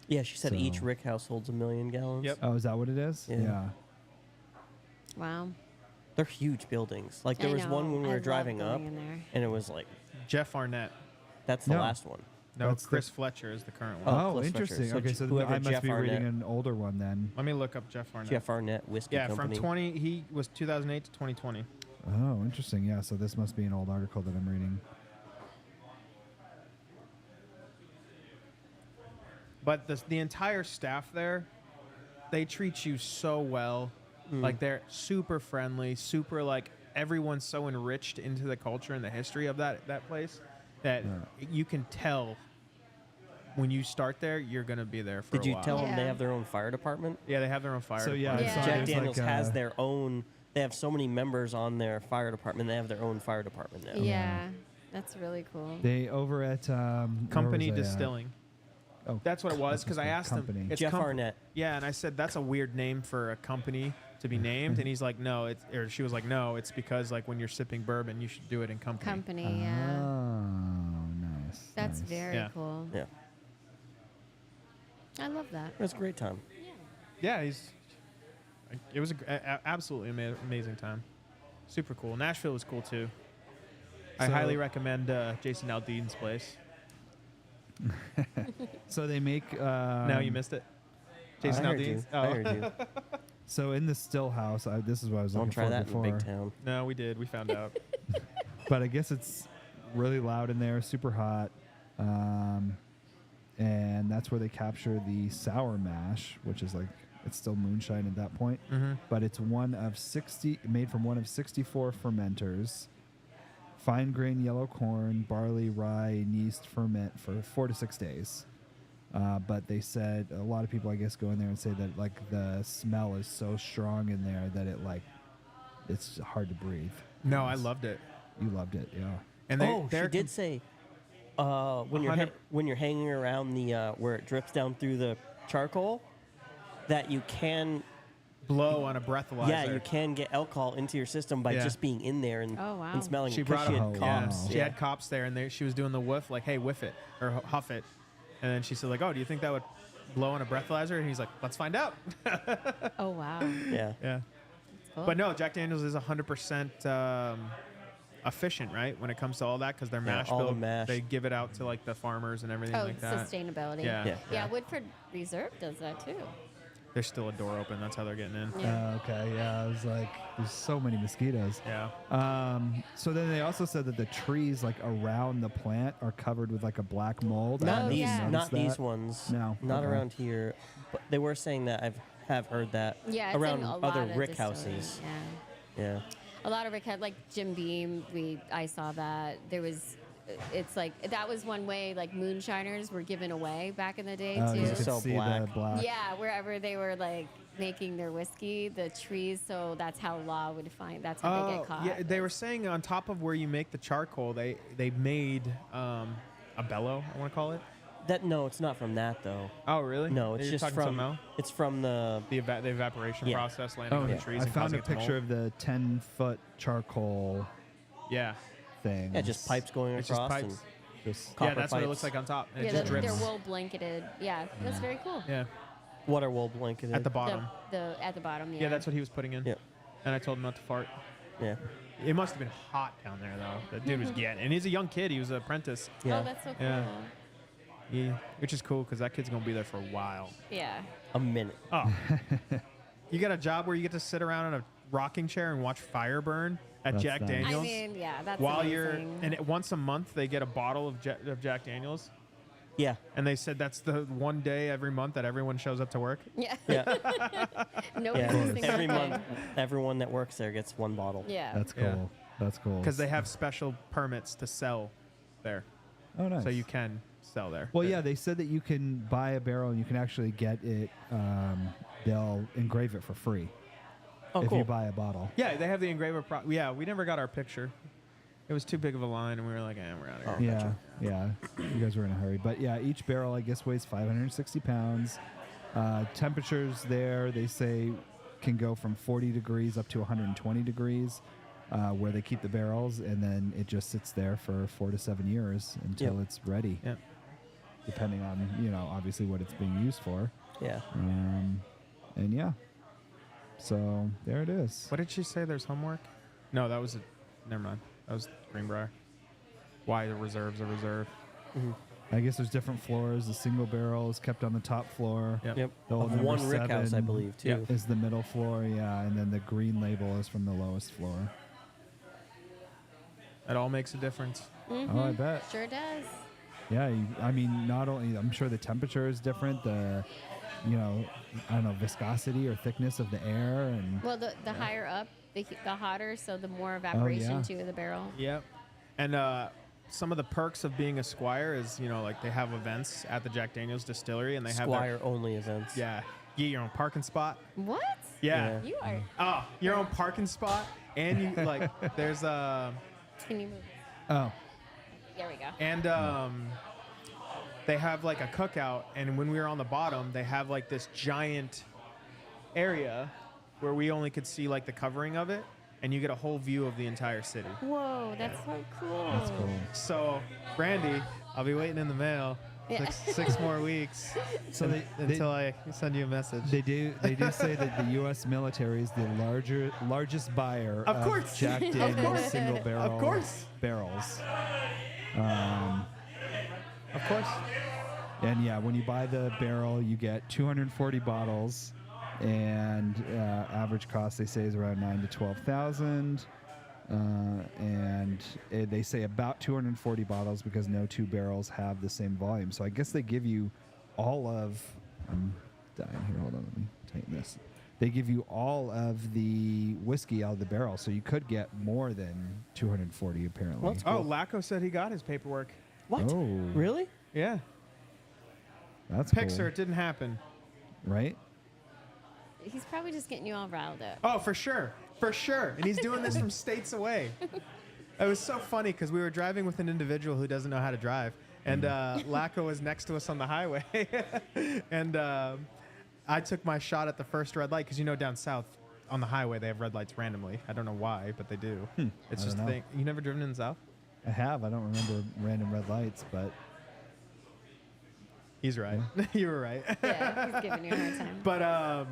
C: Yeah, she said each
A: So-
C: Rick house holds 1 million gallons.
B: Yep.
A: Oh, is that what it is?
C: Yeah.
D: Wow.
C: They're huge buildings. Like there
D: I
C: was
D: know.
C: one when we
D: I
C: were
D: love
C: driving up,
D: going in there.
C: and it was like,
B: Jeff Arnett.
C: that's the
A: No.
C: last one.
B: No,
A: That's
B: Chris Fletcher is the current
C: Oh,
B: one.
A: Oh,
C: Cliff
A: interesting.
C: Fletcher. So
A: Okay, so
C: whoever
A: I must
C: Jeff
A: be reading
C: Arnett-
A: an older one then.
B: Let me look up Jeff Arnett.
C: Jeff Arnett Whiskey
B: Yeah,
C: Company.
B: from 20. He was 2008 to 2020.
A: Oh, interesting. Yeah, so this must be an old article that I'm reading.
B: But the entire staff there, they treat you so well. Like they're super friendly, super like everyone's so enriched into the culture and the history of that place that you can tell when you start there you're gonna be there for
C: Did
B: a
C: you
B: while.
C: tell them they
D: Yeah.
C: have their own fire department?
B: Yeah, they have their own fire.
A: So, yeah,
B: department.
A: I saw
D: Yeah.
C: Jack
A: there's
C: Daniels
A: like
C: has
A: a-
C: their own. They have so many members on their fire department. They have their own fire department now.
D: Yeah, that's really cool.
A: They over at
B: Company
A: where was I at?
B: Distilling.
A: Oh,
B: That's what it was because I
A: That's
B: asked
A: company.
B: him. It's
C: Jeff Arnett.
B: Yeah, and I said that's a weird name for a company to be named, and he's like, no, it's or she was like, no, it's because like when you're sipping bourbon, you should do it in company.
D: Company, yeah.
A: Oh, nice.
D: That's
A: nice.
D: very
B: Yeah.
D: cool.
C: Yeah,
D: I love that.
C: it was a great time.
B: Yeah, it was absolutely amazing time. Super cool. Nashville was cool too. I
A: So-
B: highly recommend Jason Aldean's place.
A: So they make.
B: Now you missed it. Jason
C: I heard you.
B: Aldean's.
C: I heard you.
A: So in the still house, this is what I was
C: Don't
A: looking
C: try
A: for
C: that
A: before.
C: in a big town.
B: No, we did. We found out.
A: But I guess it's really loud in there, super hot, and that's where they capture the sour mash, which is like it's still moonshine at that point.
B: Mm-hmm.
A: But it's made from one of 64 fermenters. Fine grain yellow corn, barley, rye, and yeast ferment for 4 to 6 days. But they said a lot of people, I guess, go in there and say that like the smell is so strong in there that it's hard to breathe.
B: No, I loved it.
A: You loved it, yeah.
B: And
C: She
B: they're
C: did say when you're
B: 100
C: when you're hanging around the where it drips down through the charcoal, that you can
B: blow on a breathalyzer.
C: you can get alcohol into your system by
B: Yeah.
C: just being in there and,
D: Oh, wow.
C: and smelling
B: She
C: it 'cause
B: brought
C: she
B: up
C: had
A: cops.
B: She had cops there, and she was doing the whiff, like, "Hey, whiff it or huff it," and then she said, "Like, oh, do you think that would blow on a breathalyzer?" And he's like, "Let's find out."
D: Oh, wow.
C: Yeah.
B: Yeah,
D: Cool.
B: but no, Jack Daniel's is 100% efficient, right? When it comes to all that, because their
C: Yeah,
B: mash
C: all the
B: bill,
C: mash.
B: they give it out to like the farmers and everything
D: Oh,
B: like that.
D: sustainability.
B: Yeah.
C: Yeah.
D: Woodford Reserve does that too.
B: There's still a door open. That's how they're getting in.
D: Yeah.
A: Okay, yeah, I was like, there's so many mosquitoes.
B: Yeah.
A: So then they also said that the trees like around the plant are covered with like a black mold. I
C: Not
A: don't know if you
C: these,
D: yeah.
A: noticed
C: not these
A: that.
C: ones.
A: No,
C: not
A: okay.
C: around here. But they were saying that have heard that
D: Yeah, it's
C: around
D: in a lot
C: other
D: of
C: rick
D: distilleries,
C: houses.
D: Yeah.
C: Yeah.
D: A lot of rick had like Jim Beam. I saw that there was. It's like that was one way like moonshiners were given away back in the day
A: Oh,
D: too.
A: you could
C: So
A: see the
C: black.
A: black.
D: Yeah, wherever they were like making their whiskey, the trees. So that's how law would find. That's how they get caught.
B: Yeah, they were saying on top of where you make the charcoal, they made a bellow, I want to call it.
C: No, it's not from that though.
B: Oh, really?
C: No, it's
B: You're
C: just
B: talking
C: from.
B: something else?
C: It's from the.
B: The evaporation
C: Yeah.
B: process landing
A: Oh,
B: on the
A: yeah.
B: trees.
A: I
B: and
A: found
B: causing
A: a
B: it to
A: picture
B: mold.
A: of the 10-foot charcoal
B: Yeah.
A: thing.
C: Yeah, just pipes going
B: It's just
C: across.
B: pipes.
C: And
A: Just
B: Yeah,
C: copper
B: that's what it
C: pipes.
B: looks like on top. And it
D: Yeah,
B: just
D: they're
B: drips.
D: wool blanketed. Yeah, that's very cool.
B: Yeah.
C: Water wool blanketed.
B: At the bottom.
D: The at the bottom. Yeah.
B: Yeah, that's what he was putting in.
C: Yeah.
B: And I told him not to fart.
C: Yeah.
B: It must have been hot down there, though. That dude was getting. And he's a young kid. He was an apprentice.
C: Yeah.
D: Oh, that's so cool.
B: Yeah. Yeah. Which is cool because that kid's going to be there for a while.
D: Yeah.
C: A minute.
B: Oh. You got a job where you get to sit around in a rocking chair and watch fire burn at
A: That's
B: Jack
A: nice.
B: Daniels?
D: I mean, yeah, that's
B: While
D: amazing.
B: once a month they get a bottle of Jack Daniels.
C: Yeah.
B: And they said that's the one day every month that everyone shows up to work.
D: Yeah.
C: Yeah.
D: Nobody's
C: yeah.
D: missing
C: Every
D: that day.
C: month, everyone that works there gets one bottle.
D: Yeah.
A: That's cool.
B: Yeah.
A: That's cool.
B: Because they have special permits to sell there.
A: Oh, nice.
B: So you can sell there.
A: Well, yeah, they said that you can buy a barrel and you can actually get it. They'll engrave it for free
C: Oh,
A: if
C: cool.
A: you buy a bottle.
B: Yeah, they have the engraver. Yeah, we never got our picture. It was too big of a line, and we were like, we're out of here.
A: Yeah, yeah. You guys were in a hurry, but yeah, each barrel I guess weighs 560 pounds. Temperatures there, they say, can go from 40 degrees up to 120 degrees, where they keep the barrels, and then it just sits there for 4 to 7 years until
C: Yep.
A: it's ready.
B: Yep.
A: Depending on obviously what it's being used for.
C: Yeah.
A: And yeah, so there it is.
B: What did she say? There's homework? No, that was never mind. That was Greenbrier. Why the reserve's a reserve.
A: I guess there's different floors. The single barrel is kept on the top floor.
B: Yep.
C: Yep.
A: The old
C: Of
A: number
C: one rick house, I
A: 7
C: believe, too.
B: Yep.
A: is the middle floor, yeah, and then the green label is from the lowest floor.
B: It all makes a difference.
A: Oh, I bet.
D: Sure does.
A: Yeah, I mean, not only I'm sure the temperature is different, the I don't know, viscosity or thickness of the air, and
D: Well, the higher up, the hotter, so the more evaporation
A: yeah.
D: to the barrel.
B: Yep. And some of the perks of being a squire is, like they have events at the Jack Daniels distillery, and they have
C: Squire only events.
B: you get your own parking spot.
D: What?
B: Yeah.
D: You are.
B: Oh, your own parking spot, and you there's
D: Can you move?
A: oh,
D: There we go.
B: and they have like a cookout, and when we were on the bottom, they have like this giant area where we only could see like the covering of it, and you get a whole view of the entire city.
D: Whoa, that's so cool.
A: that's cool.
B: So, Brandy, I'll be waiting in the mail
D: Yeah.
B: six more weeks
A: So
B: until I send you a message.
A: They do say that the U.S. military is the largest buyer
B: Of course.
A: Jack Daniels
B: course.
A: single barrel
B: Of course.
A: barrels.
B: Of course.
A: And yeah, when you buy the barrel, you get 240 bottles, and average cost they say is around 9,000 to 12,000. And they say about 240 bottles because no two barrels have the same volume. So I guess they give you all of. I'm dying here. Hold on, let me tighten this. They give you all of the whiskey out of the barrel, so you could get more than 240 apparently.
C: Well, that's cool.
B: Oh, Lacko said he got his paperwork.
C: What?
A: Oh.
C: Really?
B: Yeah.
A: That's
B: Pixar,
A: cool,
B: it didn't happen.
A: right?
D: He's probably just getting you all riled up.
B: Oh, for sure. For sure. And he's doing this from states away. It was so funny because we were driving with an individual who doesn't know how to drive. And Lacko was next to us on the highway. And I took my shot at the first red light because, down south on the highway, they have red lights randomly. I don't know why, but they do. It's
A: I
B: just a
A: don't know.
B: thing. You never driven in the south?
A: I have. I don't remember random red lights, but
B: He's right. You were right.
D: Yeah, he's giving you a hard time.
B: But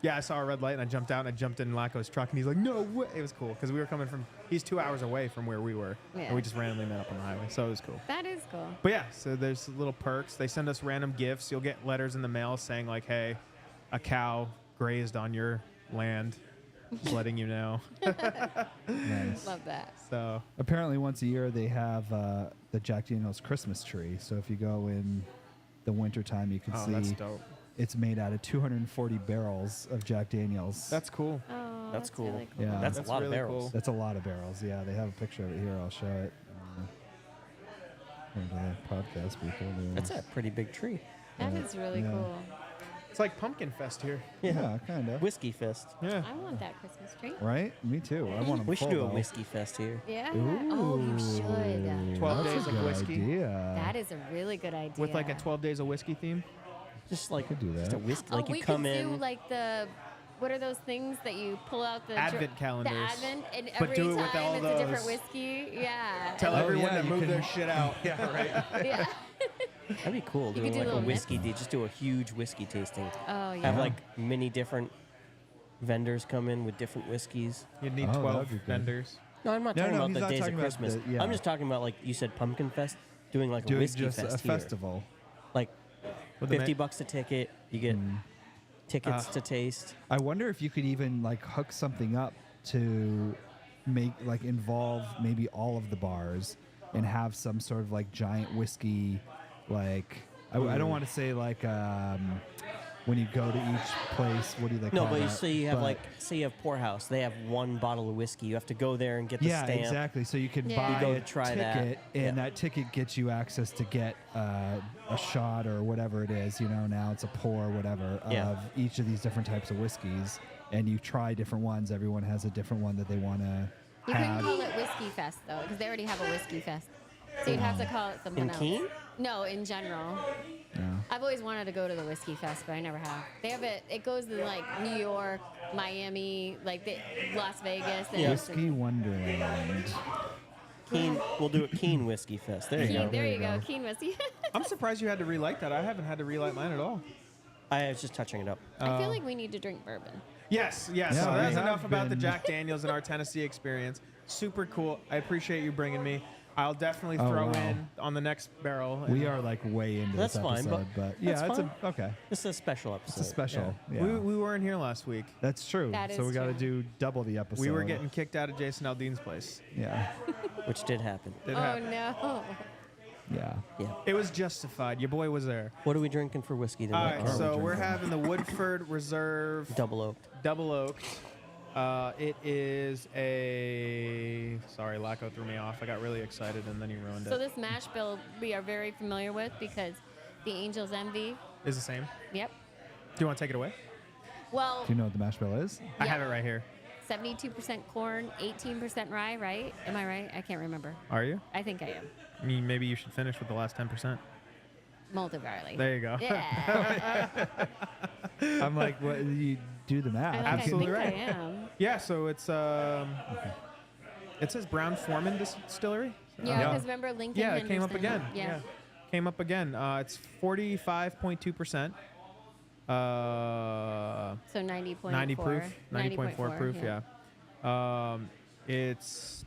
B: Yeah, I saw a red light and I jumped out and I jumped in Laco's truck and he's like, no way. It was cool because we were coming from, he's 2 hours away from where we were.
D: Yeah.
B: And we just randomly met up on the highway. So it was cool.
D: That is cool.
B: But yeah, so there's little perks. They send us random gifts. You'll get letters in the mail saying like, hey, a cow grazed on your land. Just letting you know.
A: Nice.
D: Love that.
B: So
A: Apparently, once a year they have the Jack Daniel's Christmas tree. So if you go in the wintertime, you can
B: that's
A: see
B: dope.
A: it's made out of 240 barrels of Jack Daniel's.
B: That's cool.
D: Oh,
C: That's cool.
D: Really cool.
A: Yeah.
C: That's
B: That's
C: a lot
B: really
C: of barrels.
B: cool.
A: That's a lot of barrels. Yeah, they have a picture of it here. I'll show it. For the podcast people.
C: That's a pretty big tree.
D: That is really
A: Yeah.
D: cool.
B: It's like Pumpkin Fest here.
A: Yeah, kind of.
C: Whiskey fest.
B: Yeah.
D: I want that Christmas tree.
A: Right? Me too. I want them
C: We should
A: full,
C: do a
A: though.
C: whiskey fest here.
D: Yeah. Oh, you should.
B: 12
A: That's
B: days
A: a
B: of
A: good
B: whiskey.
A: idea.
D: That is a really good idea.
B: With like a 12 days of whiskey theme.
C: Just like
A: could do
C: just
A: that.
C: a whiskey.
D: Oh,
C: Like
D: we
C: you come
D: could
C: in.
D: do like the. What are those things that you pull out the
B: Advent calendars.
D: The Advent, and
B: But
D: every
B: do it with
D: time
B: all
D: it's a different
B: those.
D: whiskey. Yeah.
B: Tell
A: Oh,
B: everyone
A: yeah,
B: to
A: you
B: move
A: can-
B: their shit out. Yeah, right.
D: Yeah.
C: That'd be cool.
D: You could
C: Doing
D: do
C: like a
D: little
C: whiskey.
D: mix.
C: Just do a huge whiskey tasting.
D: Oh yeah.
C: Have like many different vendors come in with different whiskeys.
B: You'd need
A: Oh, that'd
B: 12
A: be good.
B: vendors.
C: No, I'm not
A: No,
C: talking
A: no,
C: about
A: he's
C: the
A: not
C: days
A: talking
C: of
A: about
C: Christmas.
A: the- yeah.
C: I'm just talking about like you said, Pumpkin Fest. Doing like a
A: Doing
C: whiskey
A: just
C: fest
A: a
C: here.
A: festival.
C: Like
B: With the
C: $50 a ticket. You get tickets to taste.
A: I wonder if you could even like hook something up to make like involve maybe all of the bars and have some sort of like giant whiskey, like I don't want to say like when you go to each place, what do they
C: No,
A: call
C: but you
A: that?
C: say you have
A: But-
C: like say you have Poorhouse. They have one bottle of whiskey. You have to go there and get the
A: yeah,
C: stamp.
A: exactly. So you could
D: Yeah.
A: buy
D: You
C: go
A: a
C: to try that.
A: ticket, and
C: Yeah.
A: that ticket gets you access to get a shot or whatever it is. You know, now it's a pour, whatever,
C: Yeah.
A: of each of these different types of whiskeys, and you try different ones. Everyone has a different one that they want to
D: You couldn't
A: have.
D: call it Whiskey Fest though, because they already have a Whiskey Fest. So you'd have to call it something
C: In
D: else.
C: Keene?
D: No, in general.
A: Yeah.
D: I've always wanted to go to the Whiskey Fest, but I never have. They have it. It goes to like New York, Miami, like Las Vegas. And
C: Yeah.
A: Whiskey Wonderland.
C: Keene, we'll do a Keene Whiskey Fest. There you
D: Keene,
C: go.
D: there you
A: you
D: go.
A: go.
D: Keene Whiskey.
B: I'm surprised you had to relight that. I haven't had to relight mine at all.
C: I was just touching it up.
D: I feel like we need to drink bourbon.
B: Yes, yes.
A: Yeah,
B: so
A: we
B: that's
A: have
B: enough about the
A: been.
B: Jack Daniels and our Tennessee experience. Super cool. I appreciate you bringing me. I'll definitely
A: Oh,
B: throw
A: wow.
B: in on the next barrel.
A: We are like way into
C: That's
A: this
C: fine,
A: episode,
C: but
A: yeah,
C: that's
A: it's
C: fine.
A: okay.
C: This is a special episode.
A: It's a special. Yeah,
B: We weren't here last week.
A: that's true.
D: That
A: so
D: is
A: we got to
D: true.
A: do double the episode.
B: We were getting kicked out of Jason Aldean's place.
A: yeah,
C: Which did happen.
B: It
D: Oh
B: happened.
D: no.
A: yeah.
C: Yeah.
B: It was justified. Your boy was there.
C: What are we drinking for whiskey
B: All
C: tonight?
B: right,
A: are we
B: so we're
A: drinking?
B: having the Woodford Reserve
C: Double oaked.
B: Double Oaked. It is a. Sorry, Laco threw me off. I got really excited and then he ruined
D: So
B: it.
D: this mash bill we are very familiar with because the Angels Envy.
B: Is the same.
D: Yep.
B: Do you want to take it away?
D: Well,
A: Do you know what the mash bill is?
B: I
D: Yeah.
B: have it right here.
D: 72% corn, 18% rye, right? Am I right? I can't remember.
B: Are you?
D: I think I am.
B: I mean, maybe you should finish with the last 10%.
D: Molto barley.
B: There you go.
D: Yeah.
A: I'm like, what? You do the math.
B: Absolutely
D: I
B: right.
D: think I am.
B: Yeah, so it's it says Brown Foreman Distillery.
D: Yeah,
A: Yeah.
D: because remember Lincoln
B: Yeah, it came up
D: Henderson?
B: again.
D: Yeah.
B: Came up again. It's 45.2%.
D: So 90.4.
B: 90 proof. 90.4 proof, yeah.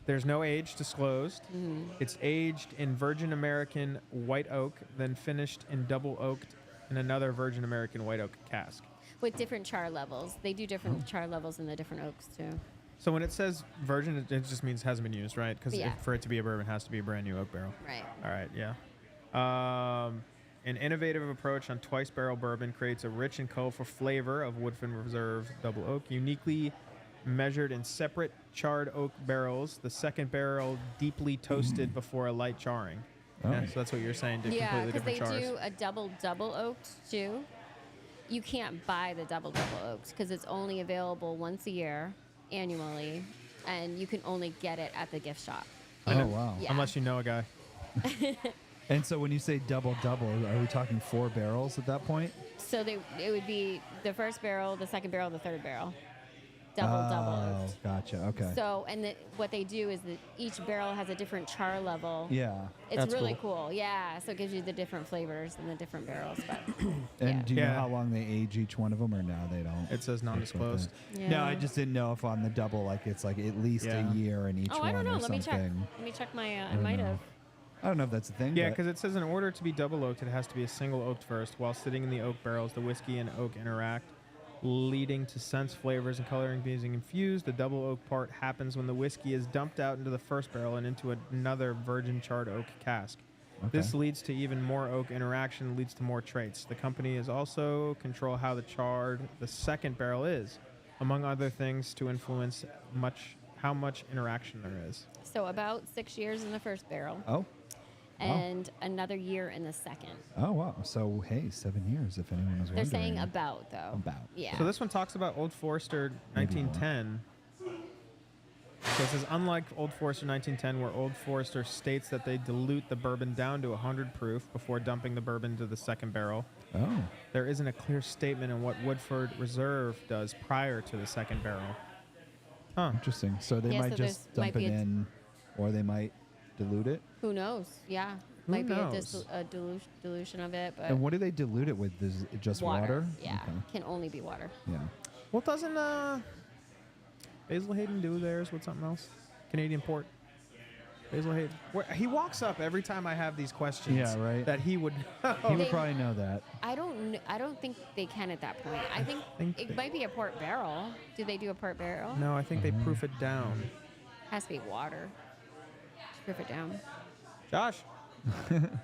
B: There's no age disclosed.
D: Mm-hmm.
B: It's aged in Virgin American white oak, then finished in double oaked in another Virgin American white oak cask.
D: With different char levels. They do different char levels in the different oaks too.
B: So when it says virgin, it just means hasn't been used, right? Because
D: Yeah.
B: for it to be a bourbon, it has to be a brand new oak barrel.
D: Right.
B: All right, yeah. An innovative approach on twice barrel bourbon creates a rich and colorful flavor of Woodford Reserve Double Oak, uniquely measured in separate charred oak barrels. The second barrel deeply toasted before a light charring.
A: Oh.
B: Yeah, so that's what you're saying.
D: Yeah,
B: Completely
D: because they
B: different chars.
D: do a double oaked too. You can't buy the double oaks because it's only available once a year, annually, and you can only get it at the gift shop.
A: Oh wow.
D: Yeah.
B: Unless you know a guy.
A: And so when you say double, are we talking 4 barrels at that point?
D: So it would be the first barrel, the second barrel, the third barrel. double
A: Oh,
D: oaked.
A: gotcha. Okay.
D: So, and what they do is that each barrel has a different char level.
A: Yeah.
D: It's
C: That's
D: really cool. Yeah. So it gives you the different flavors in the different barrels. But
A: And
D: yeah.
A: do you know
B: Yeah.
A: how long they age each one of them, or no, they don't?
B: It says non-disclosed.
A: No, I
D: Yeah.
A: just didn't know if on the double, like it's like at least
B: Yeah.
A: a year in each
D: Oh,
A: one
D: I don't know.
A: or
D: Let me
A: something.
D: check. Let me check my. I
A: don't
D: might
A: know.
D: have.
A: I don't know if that's a thing.
B: Yeah,
A: but-
B: because it says in order to be double oaked, it has to be a single oaked first. While sitting in the oak barrels, the whiskey and oak interact, leading to scents, flavors, and coloring being infused. The double oak part happens when the whiskey is dumped out into the first barrel and into another virgin charred oak cask.
A: Okay.
B: This leads to even more oak interaction, leads to more traits. The company is also control how the charred the second barrel is, among other things, to influence how much interaction there is.
D: So about 6 years in the first barrel,
A: Oh.
D: and another year in the second.
A: Oh wow. So hey, 7 years. If anyone was
D: They're
A: wondering.
D: saying about though.
A: About.
D: Yeah.
B: So this one talks about Old Forester
A: Maybe more.
B: 1910. So it says, unlike Old Forester 1910, where Old Forester states that they dilute the bourbon down to 100 proof before dumping the bourbon into the second barrel,
A: Oh.
B: there isn't a clear statement on what Woodford Reserve does prior to the second barrel. Huh.
A: Interesting. So they
D: Yeah,
A: might
D: so
A: just
D: there's- might
A: dump it
D: be a-
A: in, or they might dilute it.
D: Who knows? Yeah.
B: Who
D: Might
B: knows?
D: be a dilution of it, but
A: And what do they dilute it with? Is it just water?
D: Yeah.
A: Okay.
D: Can only be water.
A: Yeah.
B: Well, doesn't Basil Hayden do theirs with something else? Canadian port. Basil Hayden. He walks up every time I have these questions.
A: Yeah, right.
B: That he would know.
A: He would
D: They-
A: probably know that.
D: I don't think they can at that point. I think
B: think
D: it
B: they-
D: might be a port barrel. Do they do a port barrel?
B: No, I think they proof it down.
D: Has to be water. Just proof it down.
B: Josh,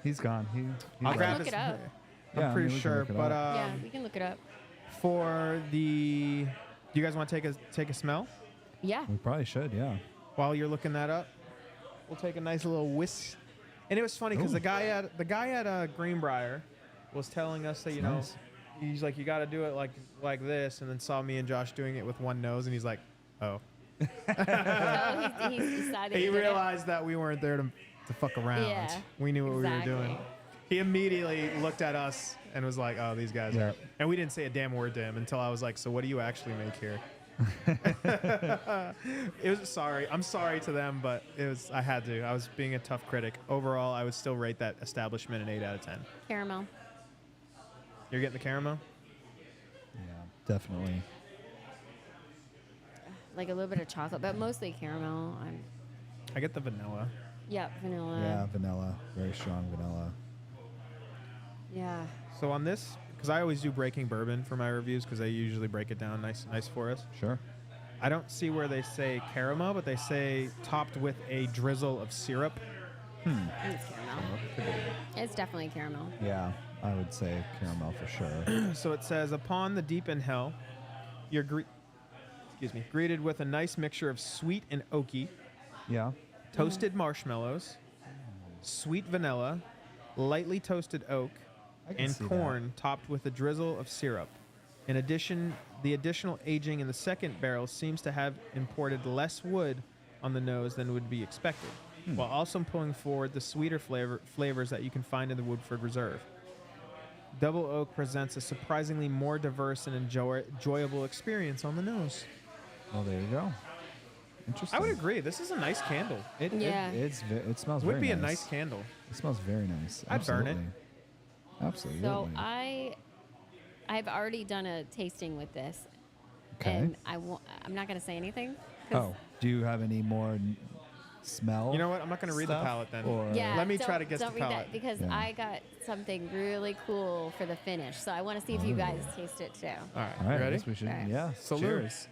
A: He's gone. He's
B: I'll
A: left.
B: grab
D: look
B: his.
D: it up.
A: Yeah, I
B: I'm pretty
A: mean, we can
B: sure,
A: look it
B: but
A: up.
D: Yeah, we can look it up.
B: for the, do you guys want to take a smell
D: Yeah.
A: We probably should. Yeah.
B: while you're looking that up? We'll take a nice little whisk. And it was funny because
A: Ooh.
B: the guy at Greenbrier was telling us that
A: Nice.
B: he's like, you got to do it like this, and then saw me and Josh doing it with one nose, and he's like, oh.
D: So he decided
B: He
D: to do it.
B: realized that we weren't there to fuck around.
D: Yeah,
B: We knew what
D: exactly.
B: we were doing. He immediately looked at us and was like, oh, these guys
A: Yeah.
B: are. And we didn't say a damn word to him until I was like, so what do you actually make here? It was sorry. I'm sorry to them, but I had to. I was being a tough critic. Overall, I would still rate that establishment an 8 out of 10.
D: Caramel.
B: You're getting the caramel?
A: Yeah. Definitely.
D: Like a little bit of chocolate, but mostly caramel.
B: I get the vanilla.
D: Vanilla.
A: Yeah. Vanilla. Very strong vanilla.
D: Yeah.
B: So on this, because I always do breaking bourbon for my reviews because they usually break it down nice for us.
A: Sure.
B: I don't see where they say caramel, but they say topped with a drizzle of syrup.
D: It's caramel. It's definitely caramel.
A: Yeah. I would say caramel for sure.
B: So it says, upon the deep inhale, you're greeted with a nice mixture of sweet and oaky,
A: Yeah.
B: toasted marshmallows, sweet vanilla, lightly toasted oak,
A: I can
B: and
A: see
B: corn topped with a drizzle of syrup. In addition, the additional aging in the second barrel seems to have imported less wood on the nose than would be expected, while also pulling forward the sweeter flavors that you can find in the Woodford Reserve. Double Oak presents a surprisingly more diverse and enjoyable experience on the nose.
A: Well, there you go. Interesting.
B: I would agree. This is a nice candle.
D: Yeah.
A: It smells
B: Would
A: very
B: be a
A: nice.
B: nice candle.
A: It smells very nice.
B: I'd burn it.
A: Absolutely.
D: So I've already done a tasting with this,
A: Okay.
D: and I'm not gonna say anything. 'cause-
A: Oh, do you have any more smell?
B: You know what? I'm not going to read the
A: stuff?
B: palette then.
A: Or
D: Yeah.
B: Let me
D: don't-
B: try to guess
D: don't
B: the
D: read
B: palette.
D: that because
A: Yeah.
D: I got something really cool for the finish. So I want to see if you guys taste it too.
B: All right.
A: All right.
B: You
A: I
B: ready?
A: guess we should.
D: All right.
A: Yeah.
B: Salute.
A: Cheers.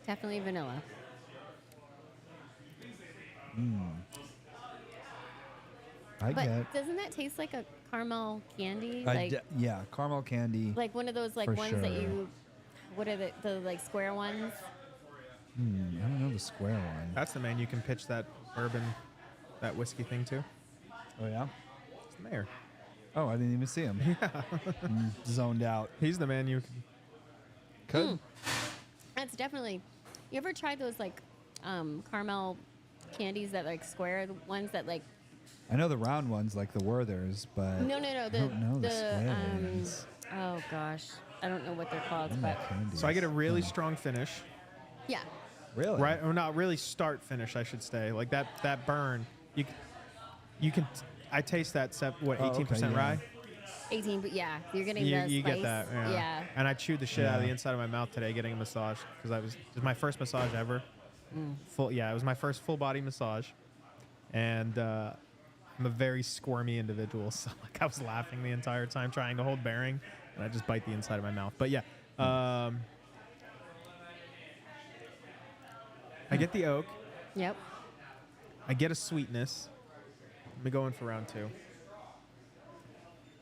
D: Definitely vanilla.
A: I
D: But
A: get.
D: doesn't that taste like a caramel candy?
A: Yeah, caramel candy.
D: Like one of those like
A: For
D: ones that
A: sure.
D: you, what are the like square ones?
A: I don't know the square one.
B: That's the man you can pitch that bourbon, that whiskey thing to.
A: Oh yeah.
B: It's the mayor.
A: Oh, I didn't even see him. Yeah. Zoned out.
B: He's the man you can.
A: Could.
D: That's definitely. You ever tried those like caramel candies that like square the ones that like
A: I know the round ones like the Werthers, but
D: No.
A: I don't know the square ones.
D: Oh gosh, I don't know what they're called,
A: Oh,
D: but
A: candies.
B: So I get a really strong finish,
D: yeah.
A: Really?
B: right? Or not really start finish, I should say. Like that burn. You can. I taste that. 18%
A: yeah.
B: rye.
D: 18, but yeah, you're getting
B: You,
D: the
B: you
D: spice.
B: get that. Yeah.
D: Yeah.
B: And I chewed the shit out of the
A: Yeah.
B: inside of my mouth today getting a massage because it was my first massage ever. Full. Yeah, it was my first full body massage, and I'm a very squirmy individual, so like I was laughing the entire time trying to hold bearing, and I just bite the inside of my mouth. But yeah. I get the oak.
D: Yep.
B: I get a sweetness. I'm going for round 2.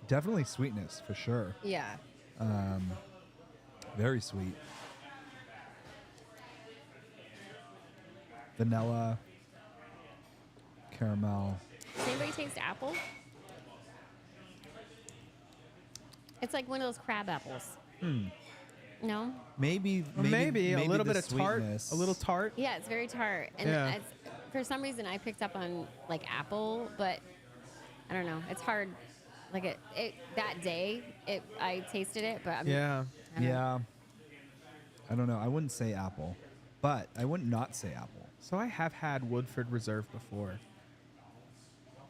A: Definitely sweetness for sure.
D: Yeah.
A: Very sweet. Vanilla, caramel.
D: Does anybody taste apple? It's like one of those crab apples. No?
A: Maybe
B: Maybe a little
A: the
B: bit of tart.
A: sweetness.
B: A little tart.
D: Yeah, it's very tart. And
B: Yeah.
D: for some reason, I picked up on like apple, but I don't know. It's hard. Like it that day, I tasted it, but
B: Yeah.
D: I don't know.
A: Yeah. I don't know. I wouldn't say apple, but I wouldn't not say apple.
B: So I have had Woodford Reserve before.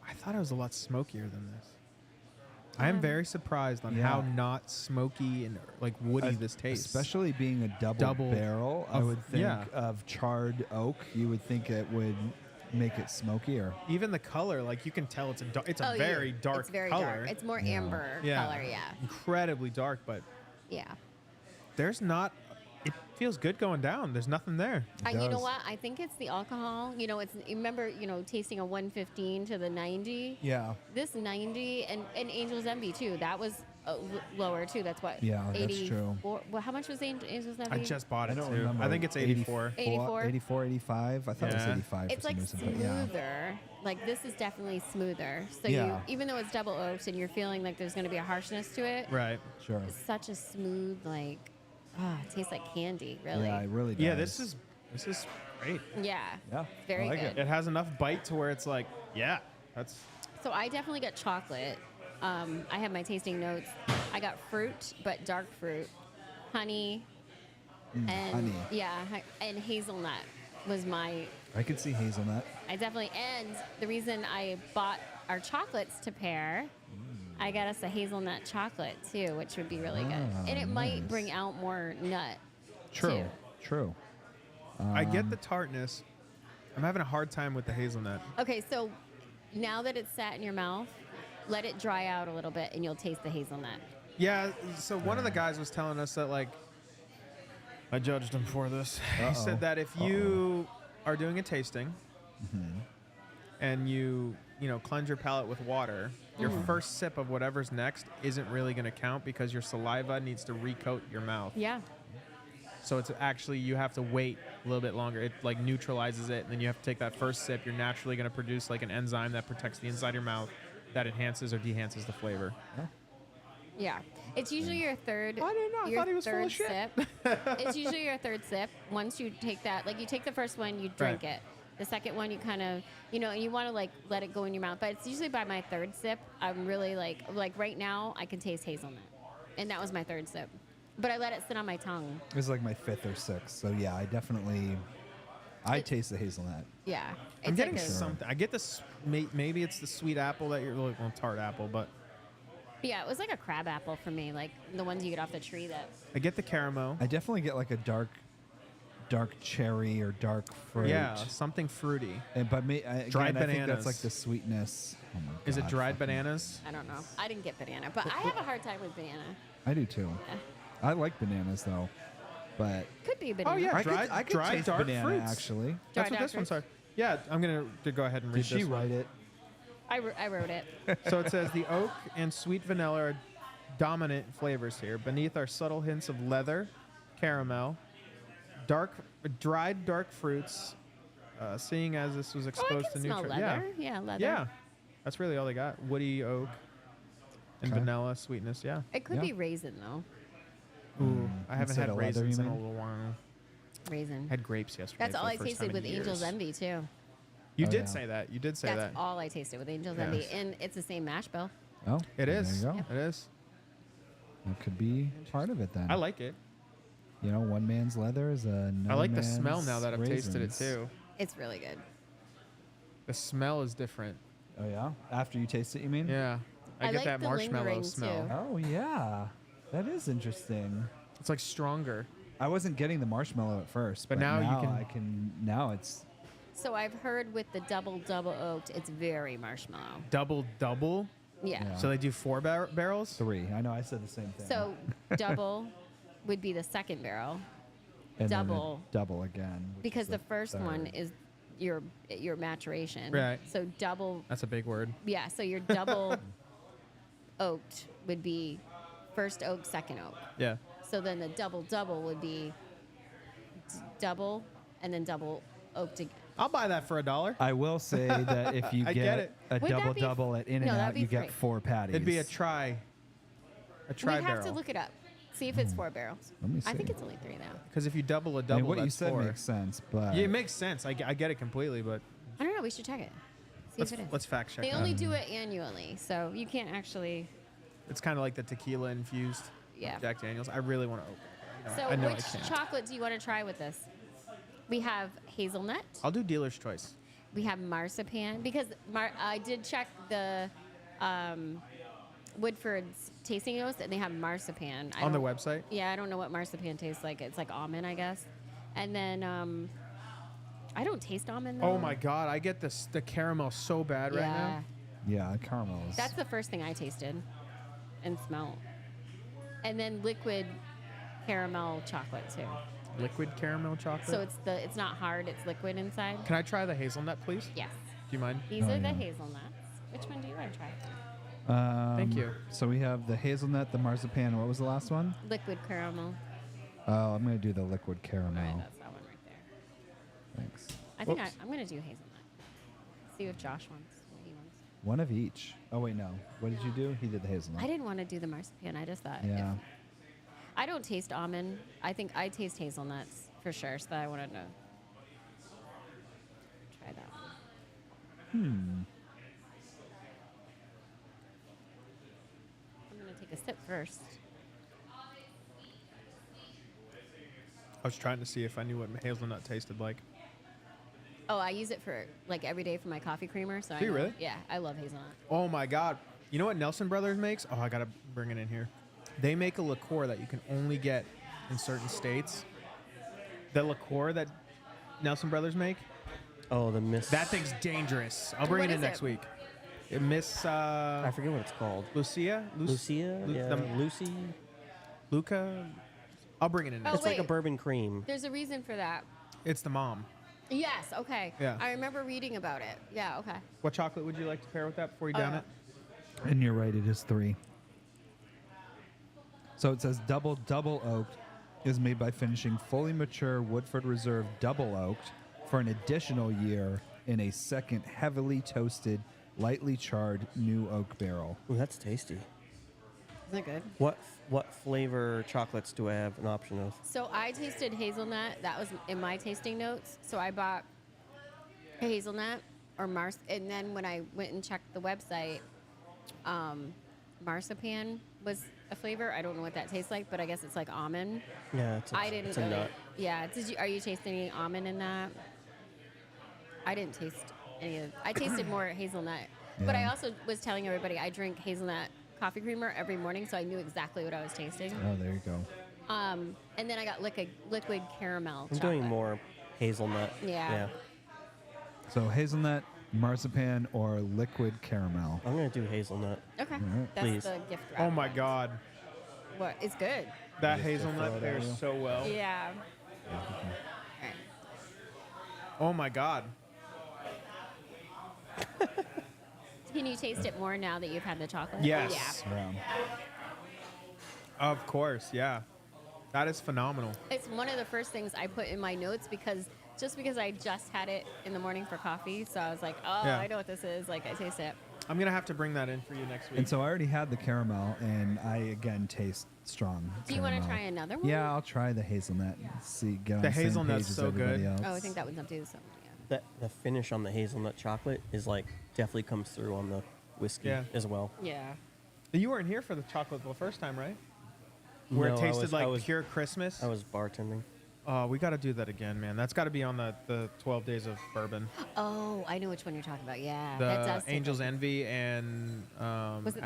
B: I thought it was a lot smokier than this. I am very surprised on
A: Yeah.
B: how not smoky and like woody this tastes.
A: Especially being a double barrel, I
B: of-
A: would think
B: yeah.
A: of charred oak. You would think it would make it smokier.
B: Even the color, like you can tell it's a
D: Oh, yeah.
B: very dark
D: It's very
B: color.
D: dark. It's more
A: Yeah.
D: amber
B: Yeah.
D: color. Yeah.
B: Incredibly dark, but
D: Yeah.
B: there's not. It feels good going down. There's nothing there.
A: It
D: You know
A: does.
D: what? I think it's the alcohol. You know, it's remember, tasting a 115 to the 90.
A: Yeah.
D: This 90 and Angel's Envy too. That was lower too. That's what.
A: Yeah, that's true.
D: Well, how much was Angel's Envy?
B: I just bought
A: I
B: it
A: don't
B: too.
A: remember.
B: I think it's 84.
D: 84?
A: 84, 85. I thought it was
B: Yeah.
A: 85
D: It's
A: for
D: like
A: some reason. But yeah.
D: smoother. Like this is definitely smoother. So
A: Yeah.
D: even though it's double oaked and you're feeling like there's going to be a harshness to it,
B: Right.
A: Sure.
D: it's such a smooth it tastes like candy. Really.
A: Yeah, it really does.
B: Yeah, this is great.
D: Yeah.
A: Yeah,
D: Very
A: I like
D: good.
B: It has enough bite to where it's like, yeah, that's
D: So I definitely got chocolate. I have my tasting notes. I got fruit, but dark fruit, honey, and
A: honey.
D: and hazelnut was my.
A: I could see hazelnut.
D: I definitely and the reason I bought our chocolates to pair. I got us a hazelnut chocolate too, which would be really good, and it might
A: nice.
D: bring out more nut.
A: True.
D: Too.
A: True.
B: I get the tartness. I'm having a hard time with the hazelnut.
D: Okay, so now that it's sat in your mouth, let it dry out a little bit, and you'll taste the hazelnut.
B: Yeah, so one of the guys was telling us that like I judged him for this. He
A: Uh-oh.
B: said that if you are doing a tasting and you cleanse your palate with water, your first sip of whatever's next isn't really going to count because your saliva needs to recoat your mouth.
D: Yeah.
B: So it's actually you have to wait a little bit longer. It like neutralizes it, and then you have to take that first sip. You're naturally going to produce like an enzyme that protects the inside of your mouth that enhances or dehances the flavor.
D: Yeah. It's usually your third.
B: I didn't know. I
D: your
B: thought he was full
D: third
B: of shit.
D: Sip. It's usually your third sip. Once you take that, like you take the first one, you drink
B: Right.
D: it. The second one, you kind of, and you want to like let it go in your mouth. But it's usually by my third sip, I'm really like right now, I can taste hazelnut, and that was my third sip. But I let it sit on my tongue.
A: It was like my 5th or 6th. So yeah, I taste the hazelnut.
D: Yeah.
B: I'm
D: It's
B: getting
D: like a-
B: something. I get this. Maybe it's the sweet apple that you're like, well, tart apple, but
D: Yeah, it was like a crab apple for me, like the ones you get off the tree. That.
B: I get the caramel.
A: I definitely get like a dark cherry or dark fruit.
B: Yeah, something fruity.
A: But
B: Dried
A: I think
B: bananas.
A: that's like the sweetness. Oh my
B: Is it
A: God,
B: dried
A: fucking-
B: bananas?
D: I don't know. I didn't get banana, but I have a hard time with banana.
A: I do too. I like bananas though, but
D: Could be a banana.
B: Oh, yeah.
A: I
B: Dried-
A: could
B: dried
A: taste
B: dark
A: banana
B: fruits.
A: actually.
B: That's
D: Dried
B: what this one's
D: fruits.
B: are. Yeah, I'm gonna go ahead and read
A: Did she
B: this one.
A: write it?
D: I wrote it.
B: So it says the oak and sweet vanilla are dominant flavors here. Beneath are subtle hints of leather, caramel, dried dark fruits. Seeing as this was
D: Oh, I
B: exposed
D: can
B: to
D: smell
B: nutrient.
D: leather. Yeah, leather.
B: Yeah, that's really all they got. Woody oak and
A: Okay.
B: vanilla sweetness. Yeah.
D: It could
A: Yeah.
D: be raisin though.
B: Ooh, I haven't
A: Instead
B: had
A: of leather,
B: raisins
A: you
B: in a
A: mean?
B: little while.
D: Raisin.
B: Had grapes yesterday.
D: That's
B: for
D: all
B: the
D: I
B: first
D: tasted
B: time
D: with
B: in
D: Angel's
B: years.
D: Envy too.
B: You
A: Oh,
B: did
A: yeah.
B: say that. You did say
D: That's
B: that.
D: all I tasted with Angel's Envy,
B: Yes.
D: and it's the same mash bill.
A: Oh,
B: It is.
A: There you go.
B: It is.
A: That could be part of it then.
B: I like it.
A: You know, one man's leather is another
B: I like the
A: man's
B: smell now that I've tasted it
A: raisins.
B: too.
D: It's really good.
B: The smell is different.
A: Oh yeah. After you taste it, you mean?
B: Yeah. I
D: I
B: get
D: like
B: that
D: the
B: marshmallow
D: lingering,
B: smell.
D: too.
A: Oh yeah. That is interesting.
B: It's like stronger.
A: I wasn't getting the marshmallow at first,
B: But
A: but
B: now you
A: now
B: can-
A: I can. Now it's
D: So I've heard with the double oaked, it's very marshmallow.
B: Double.
D: Yeah.
A: Yeah.
B: So they do 4 barrels?
A: 3. I know. I said the same thing.
D: So double would be the second barrel
A: and then
D: double.
A: a double again. which
D: because
A: is
D: the first one
A: third.
D: is your maturation.
B: Right.
D: So double,
B: That's a big word.
D: yeah. So your double oaked would be first oak, second oak.
B: Yeah.
D: So then the double would be double and then double oaked again.
B: I'll buy that for $1.
A: I will say that if you
B: I get it.
A: a
D: Would that be-
A: double at In
D: No,
A: and
D: that'd
A: Out,
D: be
A: you get
D: free.
A: 4 patties.
B: It'd be a tri
D: We'd
B: barrel.
D: have to look it up. See if it's 4 barrels.
A: Let me
D: I think
A: see.
D: it's only 3 now.
B: Because if you double a
A: I
B: double,
A: mean, what you
B: that's
A: said
B: 4.
A: makes sense, but
B: Yeah, it makes sense. I get it completely, but
D: I don't know. We should check it. See
B: let's,
D: if it is.
B: let's fact check
D: They
B: that.
D: only do it annually, so you can't actually.
B: It's kind of like the tequila infused
D: Yeah.
B: Jack Daniels. I really want to open it.
D: So
B: I know I
D: which
B: can't.
D: chocolate do you want to try with this? We have hazelnut.
B: I'll do dealer's choice.
D: We have marzipan because I did check the Woodford's tasting notes and they have marzipan.
B: On the website?
D: Yeah, I don't know what marzipan tastes like. It's like almond, I guess. And then I don't taste almond though.
B: Oh my god, I get the caramel so bad right
D: Yeah,
B: now.
A: yeah, caramels.
D: that's the first thing I tasted and smelled. And then liquid caramel chocolate too.
B: Liquid caramel chocolate.
D: So it's not hard, it's liquid inside.
B: Can I try the hazelnut, please?
D: Yes.
B: Do you mind?
D: These
A: Oh,
D: are the
A: yeah.
D: hazelnuts. Which one do you want to try?
B: Thank you.
A: So we have the hazelnut, the marzipan. What was the last one?
D: Liquid caramel.
A: Oh, I'm gonna do the liquid
D: All
A: caramel.
D: right, that's that one right there.
A: Thanks.
D: I think
B: Whoops.
D: I'm going to do hazelnut. See if Josh wants what he wants.
A: One of each. Oh wait, no. What did you do? He did the hazelnut.
D: I didn't want to do the marzipan. I just thought.
A: Yeah.
D: I don't taste almond. I think I taste hazelnuts for sure. So I wanted to try that one. I'm going to take a sip first.
B: I was trying to see if I knew what hazelnut tasted like.
D: Oh, I use it for like every day for my coffee creamer. So I
B: Do you
D: know-
B: really?
D: Yeah, I love hazelnut.
B: Oh my god. You know what Nelson Brothers makes? Oh, I gotta bring it in here. They make a liqueur that you can only get in certain states. The liqueur that Nelson Brothers make,
C: Oh, the Miss.
B: that thing's dangerous. I'll bring
D: What
B: it in
D: is
B: next
D: it?
B: week. Miss
C: I forget what it's called.
B: Lucia?
C: Lucia? Yeah.
B: the-
C: Lucy?
B: Luca? I'll bring it in
D: Oh,
B: next
C: It's like a
D: wait.
C: bourbon cream.
D: There's a reason for that.
B: It's the mom.
D: Yes. Okay.
B: Yeah.
D: I remember reading about it. Yeah. Okay.
B: What chocolate would you like to pair with that before you down it?
A: And you're right. It is 3. So it says double oaked is made by finishing fully mature Woodford Reserve double oaked for an additional year in a second heavily toasted, lightly charred new oak barrel.
C: Ooh, that's tasty.
D: Isn't it good?
C: What flavor chocolates do I have an option of?
D: So I tasted hazelnut. That was in my tasting notes. So I bought a hazelnut or mars, and then when I went and checked the website, marzipan was a flavor. I don't know what that tastes like, but I guess it's like almond.
C: Yeah, it's a,
D: I didn't
C: it's a
D: really.
C: nut.
D: Yeah. Are you tasting any almond in that? I didn't taste any of. I tasted more hazelnut, but I
A: Yeah.
D: also was telling everybody I drink hazelnut coffee creamer every morning, so I knew exactly what I was tasting.
A: Oh, there you go.
D: And then I got liquid caramel.
C: I'm
D: chocolate.
C: doing more hazelnut.
D: Yeah.
A: So hazelnut, marzipan, or liquid caramel.
C: I'm gonna do hazelnut.
D: Okay.
A: right.
D: That's
C: Please.
D: the gift wrap.
B: Oh my god.
D: What? It's good.
B: That
A: Just to
B: hazelnut
A: throw it
B: pairs
A: at you.
B: so well.
D: Yeah.
B: Oh my god.
D: Can you taste it more now that you've had the chocolate?
B: Yes.
A: Yeah.
B: Of course, yeah. That is phenomenal.
D: Yeah. It's one of the first things I put in my notes because I just had it in the morning for coffee, so I was like, oh,
B: Yeah.
D: I know what this is. Like, I taste it.
B: I'm gonna have to bring that in for you next week.
A: And so I already had the caramel, and I again taste strong.
D: Do you want to
A: caramel.
D: try another one?
A: Yeah, I'll try the hazelnut. And see, get on
B: The
A: the same
B: hazelnut's
A: page as
B: so
A: everybody
B: good.
A: else.
D: Oh, I think that one's empty. So, yeah.
C: the finish on the hazelnut chocolate is like definitely comes through on the whiskey
B: Yeah.
C: as well.
D: Yeah.
B: You weren't here for the chocolate the first time, right? Where
C: No,
B: it
C: I
B: tasted
C: was-
B: like
C: I was-
B: pure Christmas.
C: I was bartending.
B: Oh, we got to do that again, man. That's got to be on the 12 days of bourbon.
D: Oh, I know which one you're talking about. Yeah.
B: The
D: that does taste
B: Angel's
D: like-
B: Envy and
D: Was it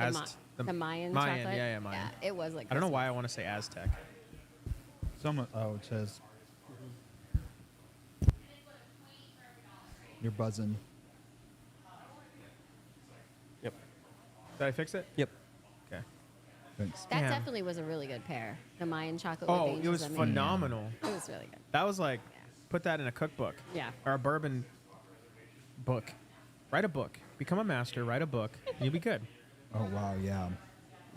D: the Mayan
B: Mayan,
D: chocolate?
B: yeah, Mayan.
D: Yeah, it was like.
B: I don't know
D: Christmas.
B: why I want to say Aztec.
A: Someone. Oh, it says. You're buzzing.
C: Yep.
B: Did I fix it?
C: Yep.
B: Okay.
A: Thanks.
D: That
B: Damn.
D: definitely was a really good pair. The Mayan chocolate. with
B: Oh,
D: Angel's
B: it was
D: Envy.
B: phenomenal.
D: It was really good.
B: That was like, put that in a cookbook.
D: Yeah.
B: Or a bourbon book. Write a book. Become a master. Write a book. And you'll be good.
A: Oh wow, yeah,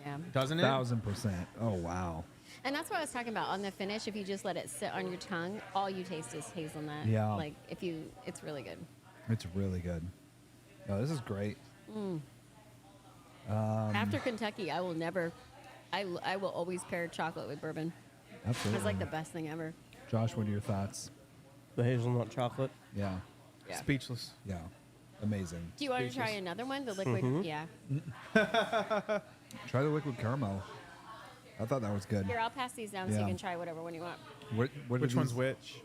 D: Yeah.
B: Doesn't it?
A: 1000%. Oh wow.
D: And that's what I was talking about on the finish. If you just let it sit on your tongue, all you taste is hazelnut.
A: Yeah.
D: Like it's really good.
A: It's really good. Oh, this is great.
D: After Kentucky, I will never. I will always pair chocolate with bourbon.
A: Absolutely.
D: It's like the best thing ever.
A: Josh, what are your thoughts?
C: The hazelnut chocolate.
A: Yeah.
D: Yeah.
B: Speechless.
A: Yeah. Amazing.
D: Do you want to try
B: Speechless.
D: another one? The liquid.
C: Mhm.
D: Yeah.
A: Try the liquid caramel. I thought that was good.
D: Here, I'll pass these down so
A: Yeah.
D: you can try whatever one you want.
A: What are
B: Which one's
A: these?
B: which?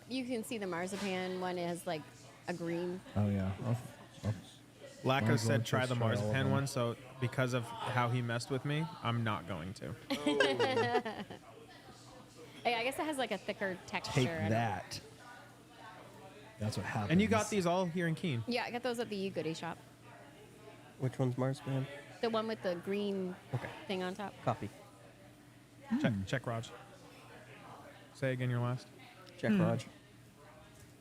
D: You can see the marzipan one has like a green.
A: Oh yeah. I'll
B: Lacko
A: Might as well
B: said try
A: just
B: the
A: try all of
B: marzipan
A: them.
B: one, so because of how he messed with me, I'm not going to.
D: Hey, I guess it has like a thicker texture.
A: take
D: I don't-
A: that. That's what happens.
B: And you got these all here in Keene.
D: Yeah, I got those at the You Goodie shop.
C: Which one's marzipan?
D: The one with the green
C: Okay.
D: thing on top.
C: Copy.
B: Check, Raj. Say again your last.
C: Check, Raj.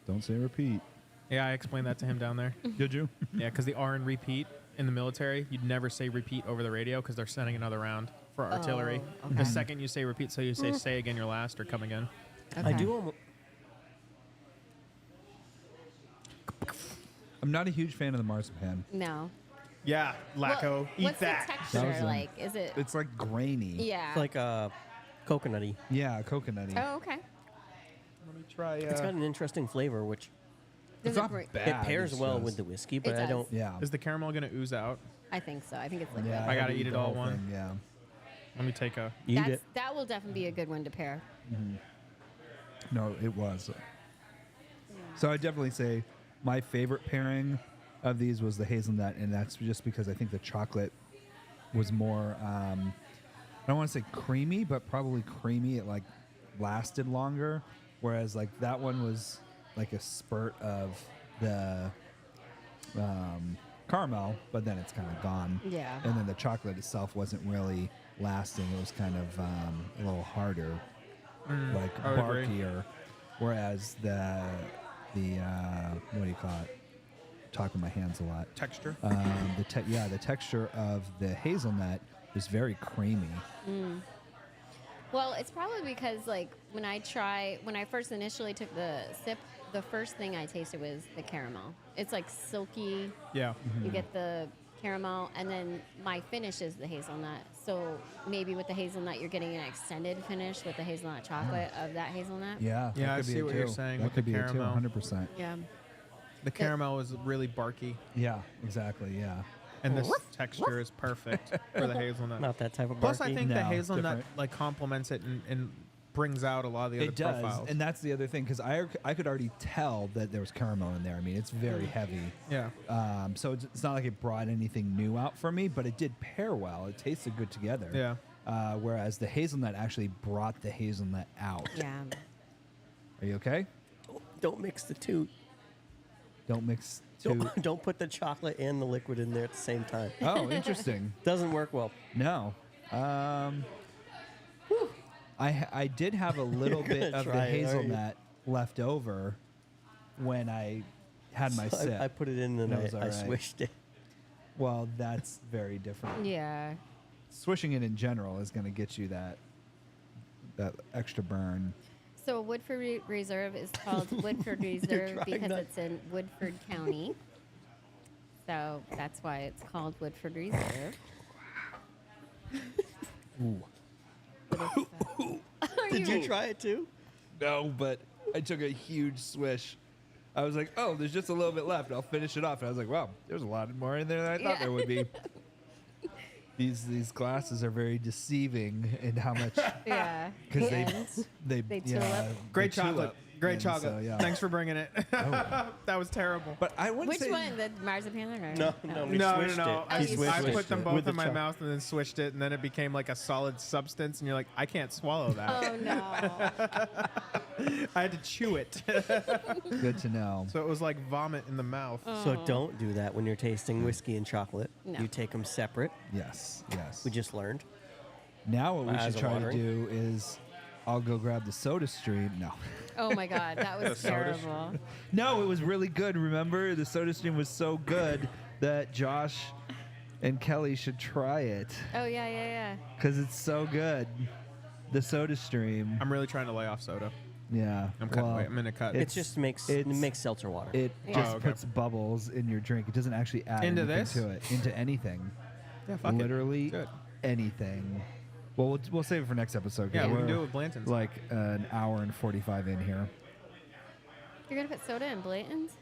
A: Don't say repeat.
B: Yeah, I explained that to him down there.
A: Did you?
B: Yeah, because the R and repeat in the military, you'd never say repeat over the radio because they're sending another round for artillery.
D: Oh,
B: The second you say repeat, so you say again your last or come again.
C: I do almost.
A: I'm not a huge fan of the marzipan.
D: No.
B: Yeah, Lacko,
D: Well,
B: eat
D: what's
B: that.
D: the texture
A: That was
D: like? Is it?
A: It's like grainy.
D: Yeah.
C: It's like coconutty.
A: Yeah, coconutty.
D: Oh, okay.
B: Let me try.
C: It's got an interesting flavor, which
A: It's
D: Does it
A: not
D: bring-
A: bad.
C: it pairs
A: it's
C: well
A: just-
C: with the whiskey, but I
D: does.
C: don't.
A: Yeah.
B: Is the caramel gonna ooze out?
D: I think so. I think it's liquid.
A: Yeah.
B: I gotta
A: had to
B: eat it
A: the
B: all
A: whole
B: one.
A: thing, Yeah.
B: Let me take a.
C: Eat it.
D: That will definitely be a good one to pair.
A: No, it was. So I'd definitely say my favorite pairing of these was the hazelnut, and that's just because I think the chocolate was more, I don't want to say creamy, but probably creamy. It like lasted longer, whereas like that one was like a spurt of the caramel, but then it's kind of gone.
D: Yeah.
A: And then the chocolate itself wasn't really lasting. It was kind of a little harder, like
B: I would agree.
A: barkier. Whereas the what do you call it? Talk with my hands a lot.
B: Texture.
A: The texture of the hazelnut is very creamy.
D: Well, it's probably because like when I first initially took the sip, the first thing I tasted was the caramel. It's like silky.
B: Yeah.
D: You get the caramel, and then my finish is the hazelnut. So maybe with the hazelnut, you're getting an extended finish with the hazelnut chocolate of that hazelnut.
A: Yeah,
B: Yeah,
A: that
B: I
A: could be
B: see
A: it
B: what you're
A: too.
B: saying
A: That
B: with
A: could
B: the
A: be it too,
B: caramel.
A: 100%.
D: Yeah.
B: The caramel is really barky,
A: Yeah, exactly. Yeah.
B: and this texture is perfect for the hazelnut.
C: Not that type of
B: Plus, I
C: barky.
B: think the
A: No,
B: hazelnut
A: different.
B: like complements it and brings out a lot of the other
A: It does,
B: profiles.
A: and that's the other thing because I could already tell that there was caramel in there. I mean, it's very heavy.
B: yeah.
A: So it's not like it brought anything new out for me, but it did pair well. It tasted good together.
B: Yeah.
A: Whereas the hazelnut actually brought the hazelnut out.
D: Yeah.
A: Are you okay?
C: Don't mix the two.
A: Don't mix two.
C: Don't put the chocolate and the liquid in there at the same time.
A: Oh, interesting.
C: Doesn't work well.
A: No. I did have a little bit of the
C: try it, are you?
A: hazelnut left over when I had my
C: So
A: sip.
C: I put it in and
A: That was
C: I
A: all right.
C: swished it.
A: Well, that's very different.
D: Yeah.
A: Swishing it in general is going to get you that extra burn.
D: So Woodford Reserve is called Woodford Reserve
C: trying
D: because
C: not-
D: it's in Woodford County. So that's why it's called Woodford Reserve.
A: Ooh.
C: Did you try it too?
A: No, but I took a huge swish. I was like, oh, there's just a little bit left. I'll finish it off. And I was like, wow, there's a lot more in there than I thought
D: Yeah.
A: there would be. These glasses are very deceiving in how much
D: Yeah.
A: because
D: And
A: they
D: tulip.
B: Great
A: they tulip.
B: chocolate. Great
A: And
B: chocolate.
A: so, yeah.
B: Thanks for bringing it.
A: Oh.
B: That was terrible.
A: But I wouldn't
D: Which
A: say
D: one? The marzipan or
C: No, we
B: No,
C: switched it.
B: I,
D: Oh, you
B: I
D: switched
B: put them
A: it.
B: both
C: With the
B: in my
C: chocolate.
B: mouth and then switched it, and then it became like a solid substance, and you're like, I can't swallow that.
D: Oh no.
B: I had to chew it.
A: good to know.
B: So it was like vomit in the mouth.
C: So don't do that when you're tasting whiskey and chocolate.
D: No.
C: You take them separate.
A: Yes, yes.
C: We just learned.
A: Now what we
C: My eyes
A: should
C: are
A: try to
C: watering.
A: do is I'll go grab the soda stream. No.
D: Oh my God, that was
B: The soda
D: terrible.
A: No, it was really good. Remember, the soda stream was so good that Josh and Kelly should try it
D: Oh yeah, yeah,
A: because it's so good. The soda stream.
B: I'm really trying to lay off soda.
A: Yeah.
B: I'm cutting
A: well,
B: away. I'm gonna cut.
C: It just makes seltzer water.
A: It
D: Yeah.
A: just
B: Oh, okay.
A: puts bubbles in your drink. It doesn't actually add
B: Into
A: anything
B: this?
A: to it. Into anything.
B: Yeah, fuck it.
A: Literally
B: Good.
A: anything. Well, we'll save it for next episode. 'cause
B: Yeah, we can
A: we're
B: do it with Blanton's.
A: like an hour and 45 in here.
D: You're gonna put soda in Blanton's?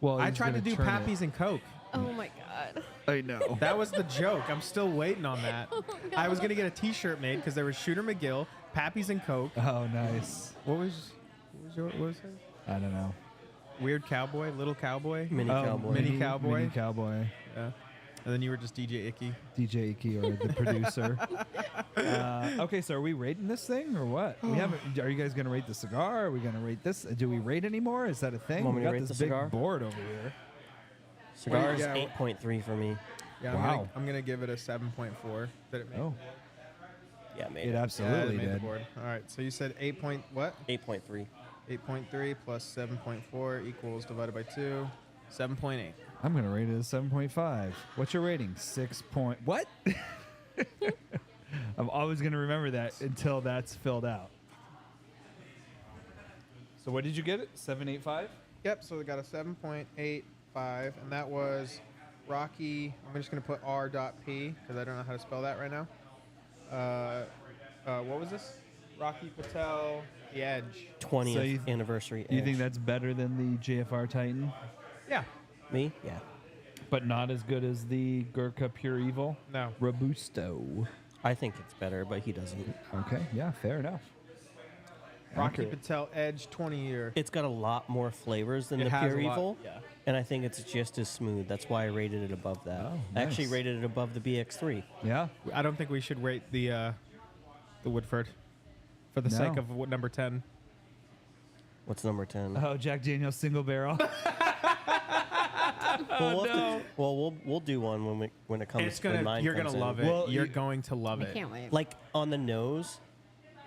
A: Well,
B: I
A: he's
B: tried to
A: gonna
B: do
A: turn it.
B: Pappies and Coke.
D: Oh my God.
A: I know.
B: That was the joke. I'm still waiting on that. I was gonna get a T-shirt made because there was Shooter McGill, Pappies and Coke.
A: Oh, nice.
B: What was it?
A: I don't know.
B: Weird cowboy, little cowboy.
C: Mini cowboy.
B: Mini cowboy.
A: Mini cowboy.
B: Yeah. And then you were just DJ Icky.
A: DJ Icky or the producer. Okay, so are we rating this thing or what? We haven't. Are you guys gonna rate the cigar? Are we gonna rate this? Do we rate anymore? Is that a thing?
C: Want
A: We
C: me to
A: got
C: rate
A: this
C: the
A: big
C: cigar?
A: board over here.
C: Cigar is
B: Yeah.
C: 8.3 for me.
B: Yeah,
A: Wow.
B: I'm gonna give it a 7.4. Did it make?
A: Oh,
C: Yeah, made
A: it
C: it.
B: Yeah,
A: absolutely
B: it made the
A: did.
B: board. All right. So you said 8 point what?
C: 8.3.
B: 8.3 plus 7.4 equals divided by 2, 7.8.
A: I'm gonna rate it a 7.5. What's your rating? 6 point. What? I'm always gonna remember that until that's filled out. So what did you get it? 7.85.
B: Yep. So we got a 7.85, and that was Rocky. I'm just gonna put R.P because I don't know how to spell that right now. What was this? Rocky Patel, The Edge.
C: 20th
A: So you-
C: anniversary.
A: You think
C: edge.
A: that's better than the JFR Titan,
B: Yeah.
C: me? Yeah.
A: but not as good as the Gurkha Pure Evil
B: No.
A: Robusto?
C: I think it's better, but he doesn't.
A: Okay, yeah, fair enough.
B: Rocky
A: Accurate.
B: Patel Edge 20 year.
C: It's got a lot more flavors than
B: It
C: the
B: has
C: Pure
B: a lot,
C: Evil.
B: yeah.
C: And I think it's just as smooth. That's why I rated it above that.
A: Oh,
C: I actually
A: nice.
C: rated it above the BX3.
A: Yeah,
B: I don't think we should rate the Woodford for the sake
A: No.
B: of number 10.
C: What's number 10?
A: oh, Jack Daniel's single barrel.
C: We'll do one when it comes.
B: It's
C: when
B: gonna.
C: mine
B: You're
C: comes
B: gonna
C: in.
B: love it.
A: Well,
B: You're
A: you-
B: going to love
D: I
B: it.
D: can't wait.
C: Like on the nose,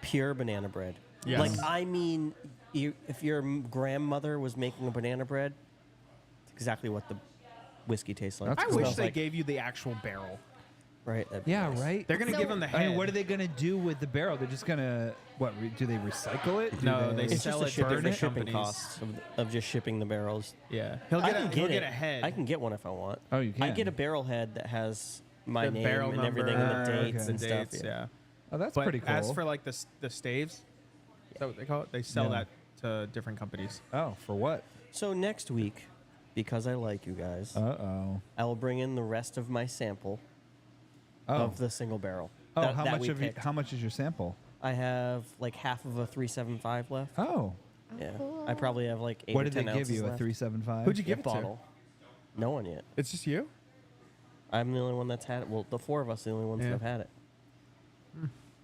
C: pure banana bread.
B: Yes.
C: Like I mean, if your grandmother was making a banana bread, it's exactly what the whiskey tastes like.
A: That's
B: I
C: It
A: cool.
B: wish
C: smells
B: they
C: like-
B: gave you the actual barrel.
C: right. that'd be
A: Yeah,
C: nice.
A: right.
B: They're gonna
D: So-
B: give them the
A: I
B: head.
A: mean, what are they gonna do with the barrel? They're just gonna what? Do they recycle it? Do
B: No, they
C: It's
B: sell
C: just
B: it
C: the
B: to
C: shipping,
B: different
C: shipping
B: companies.
C: costs of just shipping the barrels.
B: Yeah. He'll
C: I
B: get,
C: can
B: a, he'll
C: get
B: get
C: it.
B: a head.
C: I can get one if I want.
A: Oh, you
C: I
A: can.
C: get a barrel head that has my
B: the
C: name
B: barrel
C: and
B: number,
C: everything and the
A: okay.
C: dates
B: the
C: and
B: dates,
C: stuff.
B: yeah.
A: Oh, that's
B: But
A: pretty cool.
B: as for like the staves, is that what they call it? They sell
A: Yeah.
B: that to different companies.
A: oh, for what?
C: So next week, because I like you guys,
A: Oh.
C: I will bring in the rest of my sample
A: Oh.
C: of the single barrel.
A: Oh,
C: that-
A: how
C: that
A: much
C: we
A: of you,
C: picked.
A: how much is your sample?
C: I have like half of a 375 left.
A: Oh.
C: Yeah,
D: cool.
C: I probably have like 8
A: What
C: or
A: did they
C: 10
A: give
C: ounces
A: you? A
C: left.
A: 375?
B: Who'd you
C: A
B: give it
C: bottle. No one yet.
B: to? It's just you?
C: I'm the only one that's had it. Well, the four of us are the only ones
B: Yeah.
C: that have had it.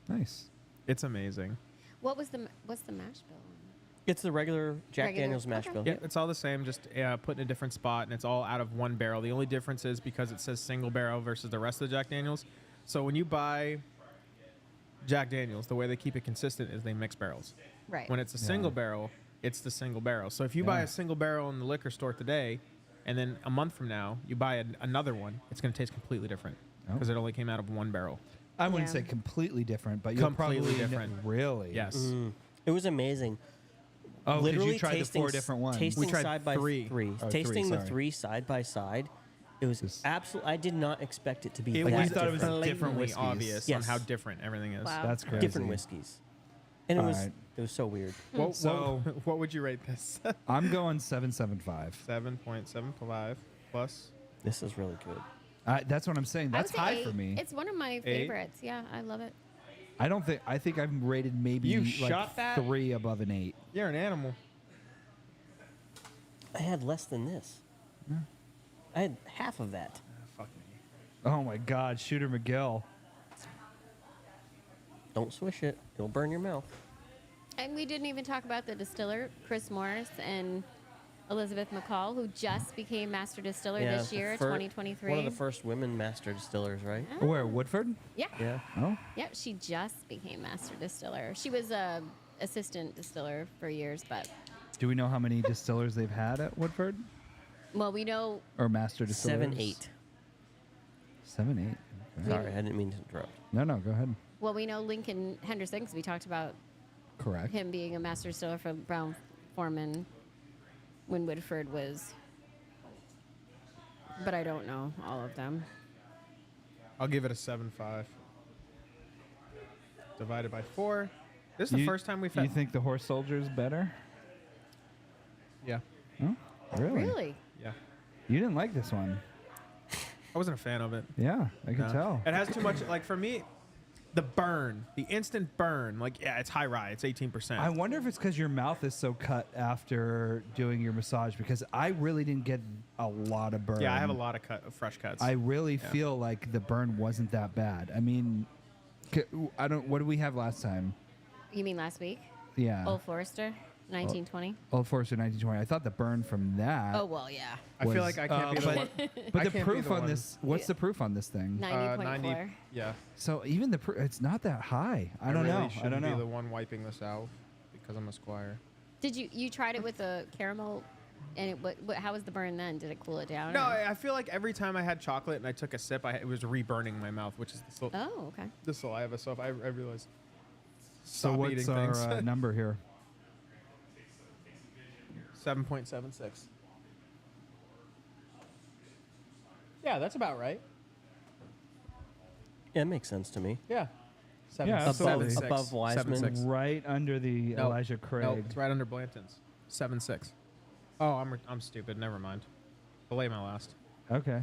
A: Nice.
B: It's amazing.
D: What's the mash bill?
C: It's the regular Jack
D: Regular-
C: Daniel's mash
D: okay.
C: bill.
B: Yeah, it's all the same, just put in a different spot, and it's all out of one barrel. The only difference is because it says single barrel versus the rest of the Jack Daniels. So when you buy Jack Daniels, the way they keep it consistent is they mix barrels.
D: Right.
B: When it's a single barrel, it's the single barrel. So if you buy
A: Yeah.
B: a single barrel in the liquor store today, and then a month from now you buy another one, it's going to taste completely different
A: Oh.
B: because it only came out of one barrel.
A: I wouldn't
D: Yeah.
A: say completely different, but you're
B: Completely
A: probably
B: different.
A: Really?
B: Yes.
C: Mm. It was amazing.
A: Oh, because
C: Literally
A: you tried the
C: tasting,
A: four different ones.
C: Tasting
B: We tried
C: side by
B: three.
C: three.
A: Oh,
C: tasting
A: three,
C: the
A: sorry.
C: three side by side. It was
A: Just-
C: absolutely. I did not expect it to be
B: It
C: that
A: Like, you
B: was
A: thought it was
C: different.
A: different
B: blatantly
A: whiskeys.
B: obvious
C: Yes.
B: on how different everything is.
D: Wow.
A: That's crazy.
C: different whiskeys, and it
A: All
C: was
A: right.
C: It was so weird.
B: What would you rate this?
A: I'm going 7.75.
B: 7.75 plus.
C: This is really good.
A: That's what I'm saying.
D: I would
A: That's
D: say
A: high
D: 8.
A: for me.
D: It's one of my favorites. Yeah, I love it.
A: I think I'm rated maybe
B: You
A: like
B: shot that?
A: 3 above an 8.
B: You're an animal.
C: I had less than this. I had half of that.
B: Fuck me.
A: Oh my God, Shooter McGill.
C: Don't swish it. It'll burn your mouth.
D: And we didn't even talk about the distiller, Chris Morris and Elizabeth McCall, who just became master distiller this year, 2023.
C: One of the first women master distillers, right?
A: Where, Woodford?
D: Yeah.
C: Yeah.
A: Oh,
D: Yep, she just became master distiller. She was a assistant distiller for years, but
A: do we know how many distillers they've had at Woodford?
D: well, we know
A: Or master distillers?
C: 7, 8.
A: 7, 8. Okay.
C: Sorry, I didn't mean to interrupt.
A: No, go ahead.
D: Lincoln Henderson, because we talked about
A: Correct.
D: him being a master distiller for Brown Forman when Woodford was, but I don't know all of them.
B: I'll give it a 7.5. Divided by 4. This is the first time we've had.
A: You think the Horse Soldier's better?
B: Yeah.
A: Oh, really?
D: Really?
B: Yeah.
A: You didn't like this one.
B: I wasn't a fan of it.
A: Yeah, I can
B: No.
A: tell.
B: It has too much. Like for me, the instant burn. Like yeah, it's high rye. It's 18%.
A: I wonder if it's because your mouth is so cut after doing your massage, because I really didn't get a lot of burn.
B: Yeah, I have a lot of fresh cuts.
A: I really feel like the burn wasn't that bad. I mean, what did we have last time?
D: You mean last week?
A: Yeah.
D: Old Forester, 1920.
A: Old Forester 1920. I thought the burn from that.
D: Oh well, yeah.
B: I feel like I can't be the one.
A: But
B: I
A: the
B: can't be
A: proof
B: the
A: on
B: one.
A: this, what's the proof on this thing?
D: 90.4.
B: Yeah.
A: So even it's not that high. I don't
B: really
A: know. I
B: shouldn't
A: don't
B: be the
A: know.
B: one wiping this out because I'm a squire.
D: Did you tried it with the caramel? And how was the burn then? Did it cool it down?
B: No,
D: or-
B: I feel like every time I had chocolate and I took a sip, it was re-burning my mouth, which is
D: Oh, okay.
B: the saliva. So if I realized.
A: So
B: Stop
A: what's
B: eating
A: our
B: things.
A: number here?
B: 7.76. Yeah, that's about right.
C: Yeah, it makes sense to me.
B: Yeah.
A: Yeah, absolutely.
C: Above Wiseman.
B: 7.6.
A: Right under the
B: Nope.
A: Elijah Craig.
B: Nope, it's right under Blanton's. 7.6. Oh, I'm stupid. Never mind. Belay my last.
A: Okay.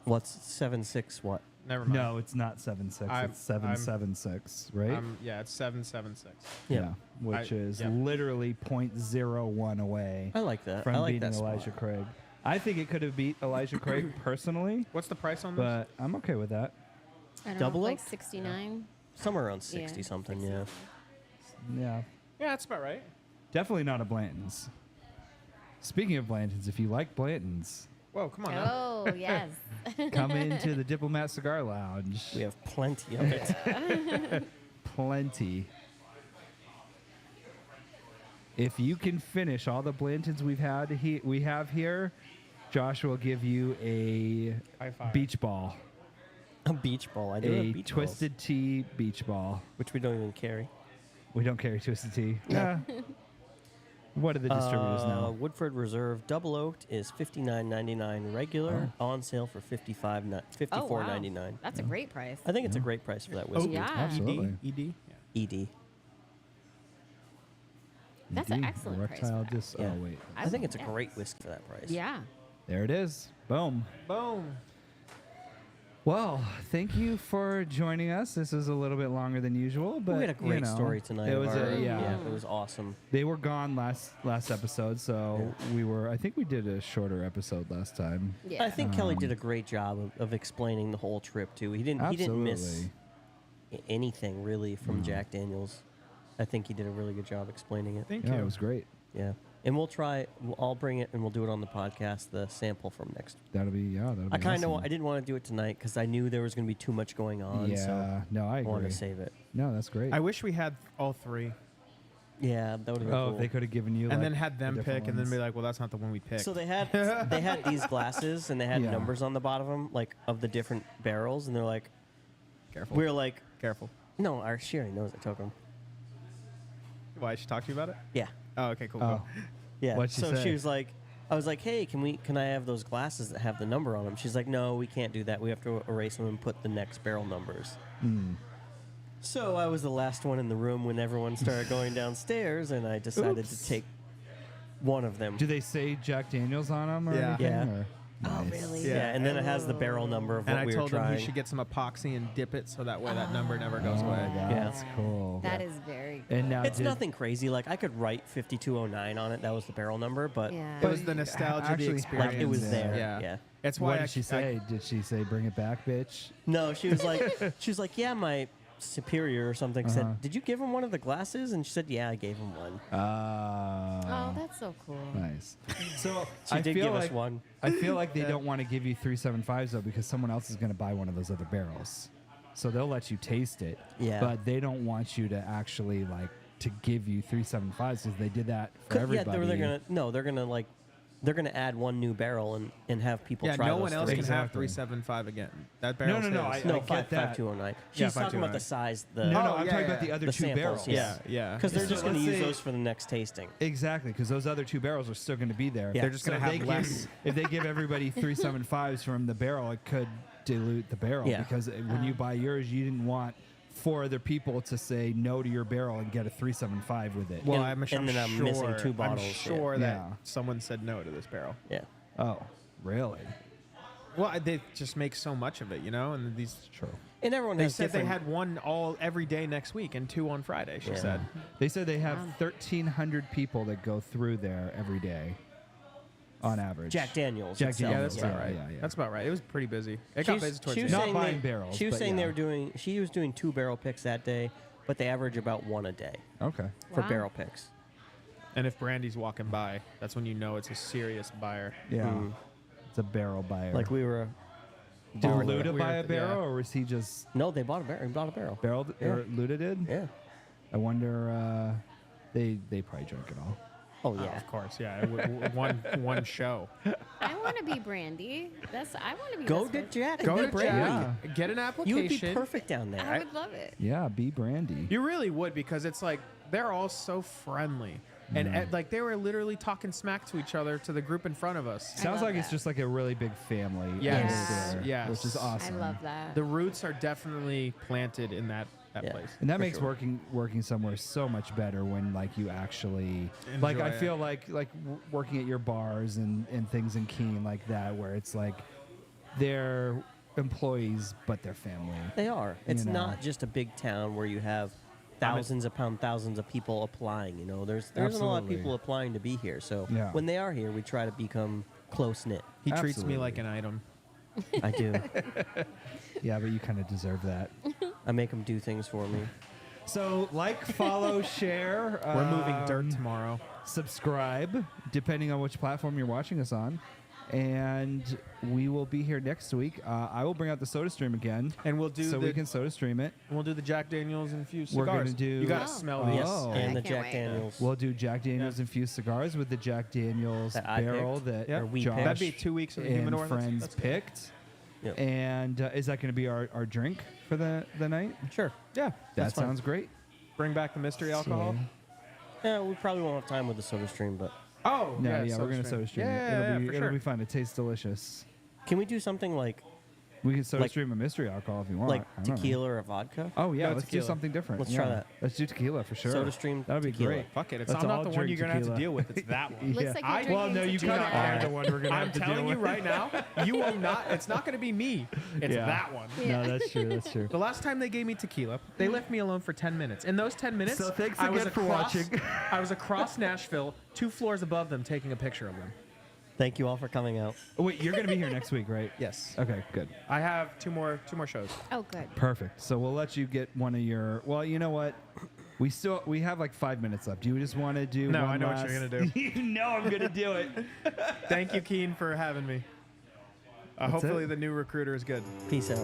C: What's 7.6? What?
B: Never mind.
A: No, it's not 7.6.
B: I'm-
A: It's 7.76, right?
B: Yeah, it's 7.76.
A: yeah. Which is
B: yeah.
A: literally 0.01 away
C: I like that.
A: from
C: I like
A: beating
C: that
A: Elijah
C: spot.
A: Craig. I think it could have beat Elijah Craig personally,
B: What's the price on this?
A: but I'm okay with that.
D: I don't
C: Double
D: know, like
C: oak?
D: 69.
C: Somewhere around 60
D: Yeah,
C: something,
D: 60.
C: yeah.
A: Yeah.
B: Yeah, that's about right.
A: Definitely not a Blanton's. Speaking of Blanton's, if you like Blanton's,
B: Whoa, come on now.
D: Oh yes.
A: come into the Diplomat Cigar Lounge.
C: We have plenty of it.
A: Plenty. If you can finish all the Blantons we have here, Josh will give you a
B: High five.
A: beach ball,
C: A beach ball. I do have
A: a
C: beach
A: Twisted Tea beach ball.
C: balls, which we don't even carry.
A: We don't carry Twisted Tea. Yeah. What are the distributors now?
C: Woodford Reserve Double Oaked is $59.99 regular, on sale for $54.99.
D: That's a great price.
C: I think it's a great price for that whiskey.
D: yeah.
A: Absolutely.
B: ED? Yeah.
C: ED.
D: That's
A: ED,
D: an excellent price for
A: erectile
D: that.
A: dis-
C: Yeah.
A: Oh wait,
C: I think it's a
D: yeah.
C: great whiskey for that price.
D: Yeah.
A: there it is. Boom.
B: Boom.
A: Well, thank you for joining us. This was a little bit longer than usual, but
C: We had a great
A: you know,
C: story tonight.
A: It
C: of
A: was
C: our-
A: yeah.
C: It was awesome.
A: They were gone last episode, so I think we did a shorter episode last time.
D: Yeah.
C: I think Kelly did a great job of explaining the whole trip too. He didn't miss
A: Absolutely.
C: anything really from Jack Daniels. I think he did a really good job explaining it.
B: Thank
A: Yeah,
B: you.
A: it was great.
C: Yeah. And I'll bring it and we'll do it on the podcast, the sample from next.
A: That'll be
C: I kind of
A: awesome.
C: I didn't want to do it tonight because I knew there was going to be too much going on.
A: Yeah,
C: So
A: no, I
C: I wanted
A: agree.
C: to save it.
A: No, that's great.
B: I wish we had all three.
C: Yeah, that would have been
A: Oh,
C: cool.
A: they could have given you
B: And
A: like,
B: then had them
A: the
B: pick
A: different
B: and then
A: ones.
B: be like, well, that's not the one we picked.
C: So they had these glasses and they had
A: Yeah.
C: numbers on the bottom of them, like of the different barrels, and they're like,
B: Careful.
C: we're like,
B: Careful.
C: no, she already knows I took them.
B: Why, she talked to you about it?
C: Yeah,
B: Oh, okay, cool.
A: Oh,
C: yeah.
A: What'd she
C: so
A: say?
C: she was like, I was like, hey, can I have those glasses that have the number on them? She's like, no, we can't do that. We have to erase them and put the next barrel numbers. So I was the last one in the room when everyone started going downstairs, and I decided to take one of them.
A: Do they say Jack Daniels on them or
B: Yeah.
A: anything?
C: Yeah.
A: Or?
D: Oh,
A: Nice.
D: really?
C: Yeah, and then it has the barrel number of
B: And
C: what
B: I
C: we were
B: told him
C: trying.
B: he should get some epoxy and dip it so that way that number never goes
A: Oh,
B: away.
A: that's cool.
D: That is very cool.
A: And now
C: It's
A: did-
C: nothing crazy. Like I could write 5209 on it. That was the barrel number, but
D: Yeah.
B: It was the nostalgia, the
A: Actually,
B: experience.
C: like it was
A: Yeah.
C: there.
B: Yeah.
C: Yeah.
B: That's why
A: What
B: I,
A: did she say? Did she say, "Bring it back, bitch"?
C: No, she was like, yeah, my superior or something said, did you give him one of the glasses? And she said, yeah, I gave him one.
D: Oh, that's so cool.
A: Nice. So
C: She
A: I
C: did
A: feel
C: give
A: like
C: us one.
A: I feel like they don't want to give you 375s though, because someone else is going to buy one of those other barrels. So they'll let you taste it.
C: Yeah.
A: But they don't want you to actually like to give you 375s because they did that for everybody.
C: Yeah, they're gonna add one new barrel and have people
B: yeah,
C: try
B: no
C: those
B: one else
C: three.
B: can have
A: Exactly.
B: 375 again. That barrel.
A: no,
B: stays.
C: No,
A: I get that.
C: 5209. She's
B: Yeah,
C: talking about
B: 5209.
C: the size.
A: No,
C: The
A: no,
B: Oh,
A: I'm
B: yeah,
A: talking
B: yeah.
A: about the other
C: The
A: two
C: samples,
A: barrels.
B: Yeah, yeah.
C: because they're
A: So
C: just gonna
A: let's
C: use
A: say-
C: those for the next tasting.
A: Exactly, because those other two barrels are still going to be there.
C: Yeah.
B: They're just
A: So
B: gonna
A: if
B: have
A: they
B: less.
A: if they give everybody 375s from the barrel, it could dilute the barrel.
C: Yeah.
A: Because when you buy yours, you didn't want 4 other people to say no to your barrel and get a 375 with it.
B: Well,
C: And-
B: I'm
C: and then I'm
B: sure,
C: missing 2 bottles,
B: I'm
C: yeah.
B: sure that
A: Yeah.
B: someone said no to this barrel.
C: Yeah.
A: Oh, really?
B: Well, they just make so much of it, you know. And these
A: True.
C: And everyone
B: they
C: has
B: said they
C: different.
B: had one every day next week and 2 on Friday. She
C: Yeah.
B: said.
A: They said they have
D: Wow.
A: 1,300 people that go through there every day, on average.
C: Jack Daniels.
A: Jack
C: itself.
B: Yeah, that's
A: Yeah,
B: about right.
A: yeah, yeah.
B: That's about right. It was pretty busy. It
C: She
B: got
C: was-
B: busy towards
C: she
B: the
C: was
B: end.
A: Not
C: saying
A: buying
C: they-
A: barrels,
C: She was
A: but
C: saying they
A: yeah.
C: were doing. She was doing 2 barrel picks that day, but they average about 1 a day
A: Okay.
C: for
D: Wow.
C: barrel picks.
B: And if Brandy's walking by, that's when you know it's a serious buyer.
A: Yeah.
C: Mm.
A: It's a barrel buyer.
C: Like we were.
A: Did
B: we were-
A: Luda
B: we
A: buy
B: were-
A: a barrel,
B: yeah.
A: or was he just
C: No, they bought a barrel. He bought a barrel.
A: barreled?
C: Yeah.
A: Or Luda did?
C: Yeah.
A: I wonder. They probably drank it all.
C: Oh
B: Oh,
C: yeah.
B: of course, yeah. One show.
D: I want to be Brandy. I want to be.
C: Go
D: this
C: to
D: person.
C: Jack.
B: Go
C: and
B: to
C: be Brandy.
B: Jack, get an
C: You would
B: application.
C: be perfect down there.
D: I would love it.
A: Yeah, be Brandy.
B: You really would, because it's like they're all so friendly, and like they were literally talking smack to each other to the group in front of us.
A: Sounds
D: love
A: like it's
D: that.
A: just like a really big family.
B: Yes,
A: over there,
B: yes.
A: Which is awesome.
D: I love that.
B: The roots are definitely planted in that
C: Yeah.
B: place.
A: And that
C: For
A: makes
C: sure.
A: working somewhere so much better when like you actually like
B: Enjoy
A: I
B: it.
A: feel like working at your bars and things in Keene like that where it's like they're employees but they're family.
C: They are. It's
A: know.
C: not just a big town where you have thousands of people applying. You know, there's a lot of
A: Absolutely.
C: people applying to be here. So
A: Yeah.
C: when they are here, we try to become close knit.
B: He treats me like
A: Absolutely.
B: an item.
C: I do.
A: Yeah, but you kind of deserve that.
C: I make them do things for me.
A: So like, follow, share.
B: We're moving dirt tomorrow.
A: Subscribe, depending on which platform you're watching us on. And we will be here next week. I will bring out the Soda Stream again,
B: And we'll do
A: so
B: the
A: we can Soda Stream it.
B: the Jack Daniels infused
A: We're
B: cigars.
A: gonna do-
B: You gotta
D: Oh.
B: smell these.
C: Yes,
A: Oh.
C: and
D: I
C: the
D: can't
C: Jack
D: wait.
C: Daniels.
A: We'll do Jack Daniels infused cigars with the Jack Daniels
C: That I
A: barrel
C: picked.
A: that
B: Yeah.
C: Or we
A: Josh
C: picked.
B: That'd be 2 weeks of the
A: and
B: humidor.
A: friends
B: That's good.
A: picked.
C: Yep.
A: And is that going to be our drink for the night?
C: Sure.
B: Yeah,
A: That
B: that's fine.
A: sounds great.
B: Bring back the mystery alcohol.
A: So-
C: Yeah, we probably won't have time with the Soda Stream, but
B: Oh,
A: No,
B: yeah,
A: yeah, we're going to Soda Stream
B: Yeah,
A: it. It'll be
B: for
A: it'll
B: sure.
A: be fun. It tastes delicious.
C: can we do something like
A: We can Soda
C: Like-
A: Stream a mystery alcohol if you want.
C: like
A: I don't know.
C: tequila or vodka?
A: Oh yeah,
B: No,
A: let's
B: tequila.
A: do something different.
C: Let's
A: yeah.
C: try that.
A: Let's do tequila for sure.
C: Soda Stream
A: That'd be
C: tequila.
A: great.
B: Fuck it. It's
A: Let's
B: not
A: all
B: the one
A: drink
B: you're gonna have to
A: tequila.
B: deal with. It's that one.
D: Looks like you're
A: Well,
D: drinking
A: no, you
B: Do
A: kind
B: not
A: of are
B: add.
A: the one we're gonna
B: I'm
A: have to
B: telling
A: deal
B: you
A: with.
B: right now, you will not. It's not going to be me. It's
A: Yeah.
B: that one.
A: No, that's true. That's true.
B: The last time they gave me tequila, they left me alone for 10 minutes. In those 10 minutes,
A: So thanks
B: I was
A: again for
B: across,
A: watching.
B: I was across Nashville, 2 floors above them, taking a picture of them.
C: Thank you all for coming out.
A: Oh, wait, you're gonna be here next week, right?
B: Yes.
A: Okay, good.
B: I have two more shows.
D: Oh, good.
A: Perfect. So we'll let you get one of your. Well, you know what? We have like 5 minutes left. Do you just want to do?
B: No,
A: one
B: I know what you're
A: last-
B: gonna do.
A: You know I'm gonna do it.
B: Thank you, Keen, for having me.
A: That's
B: Hopefully
A: it.
B: the new recruiter is good.
C: Peace out.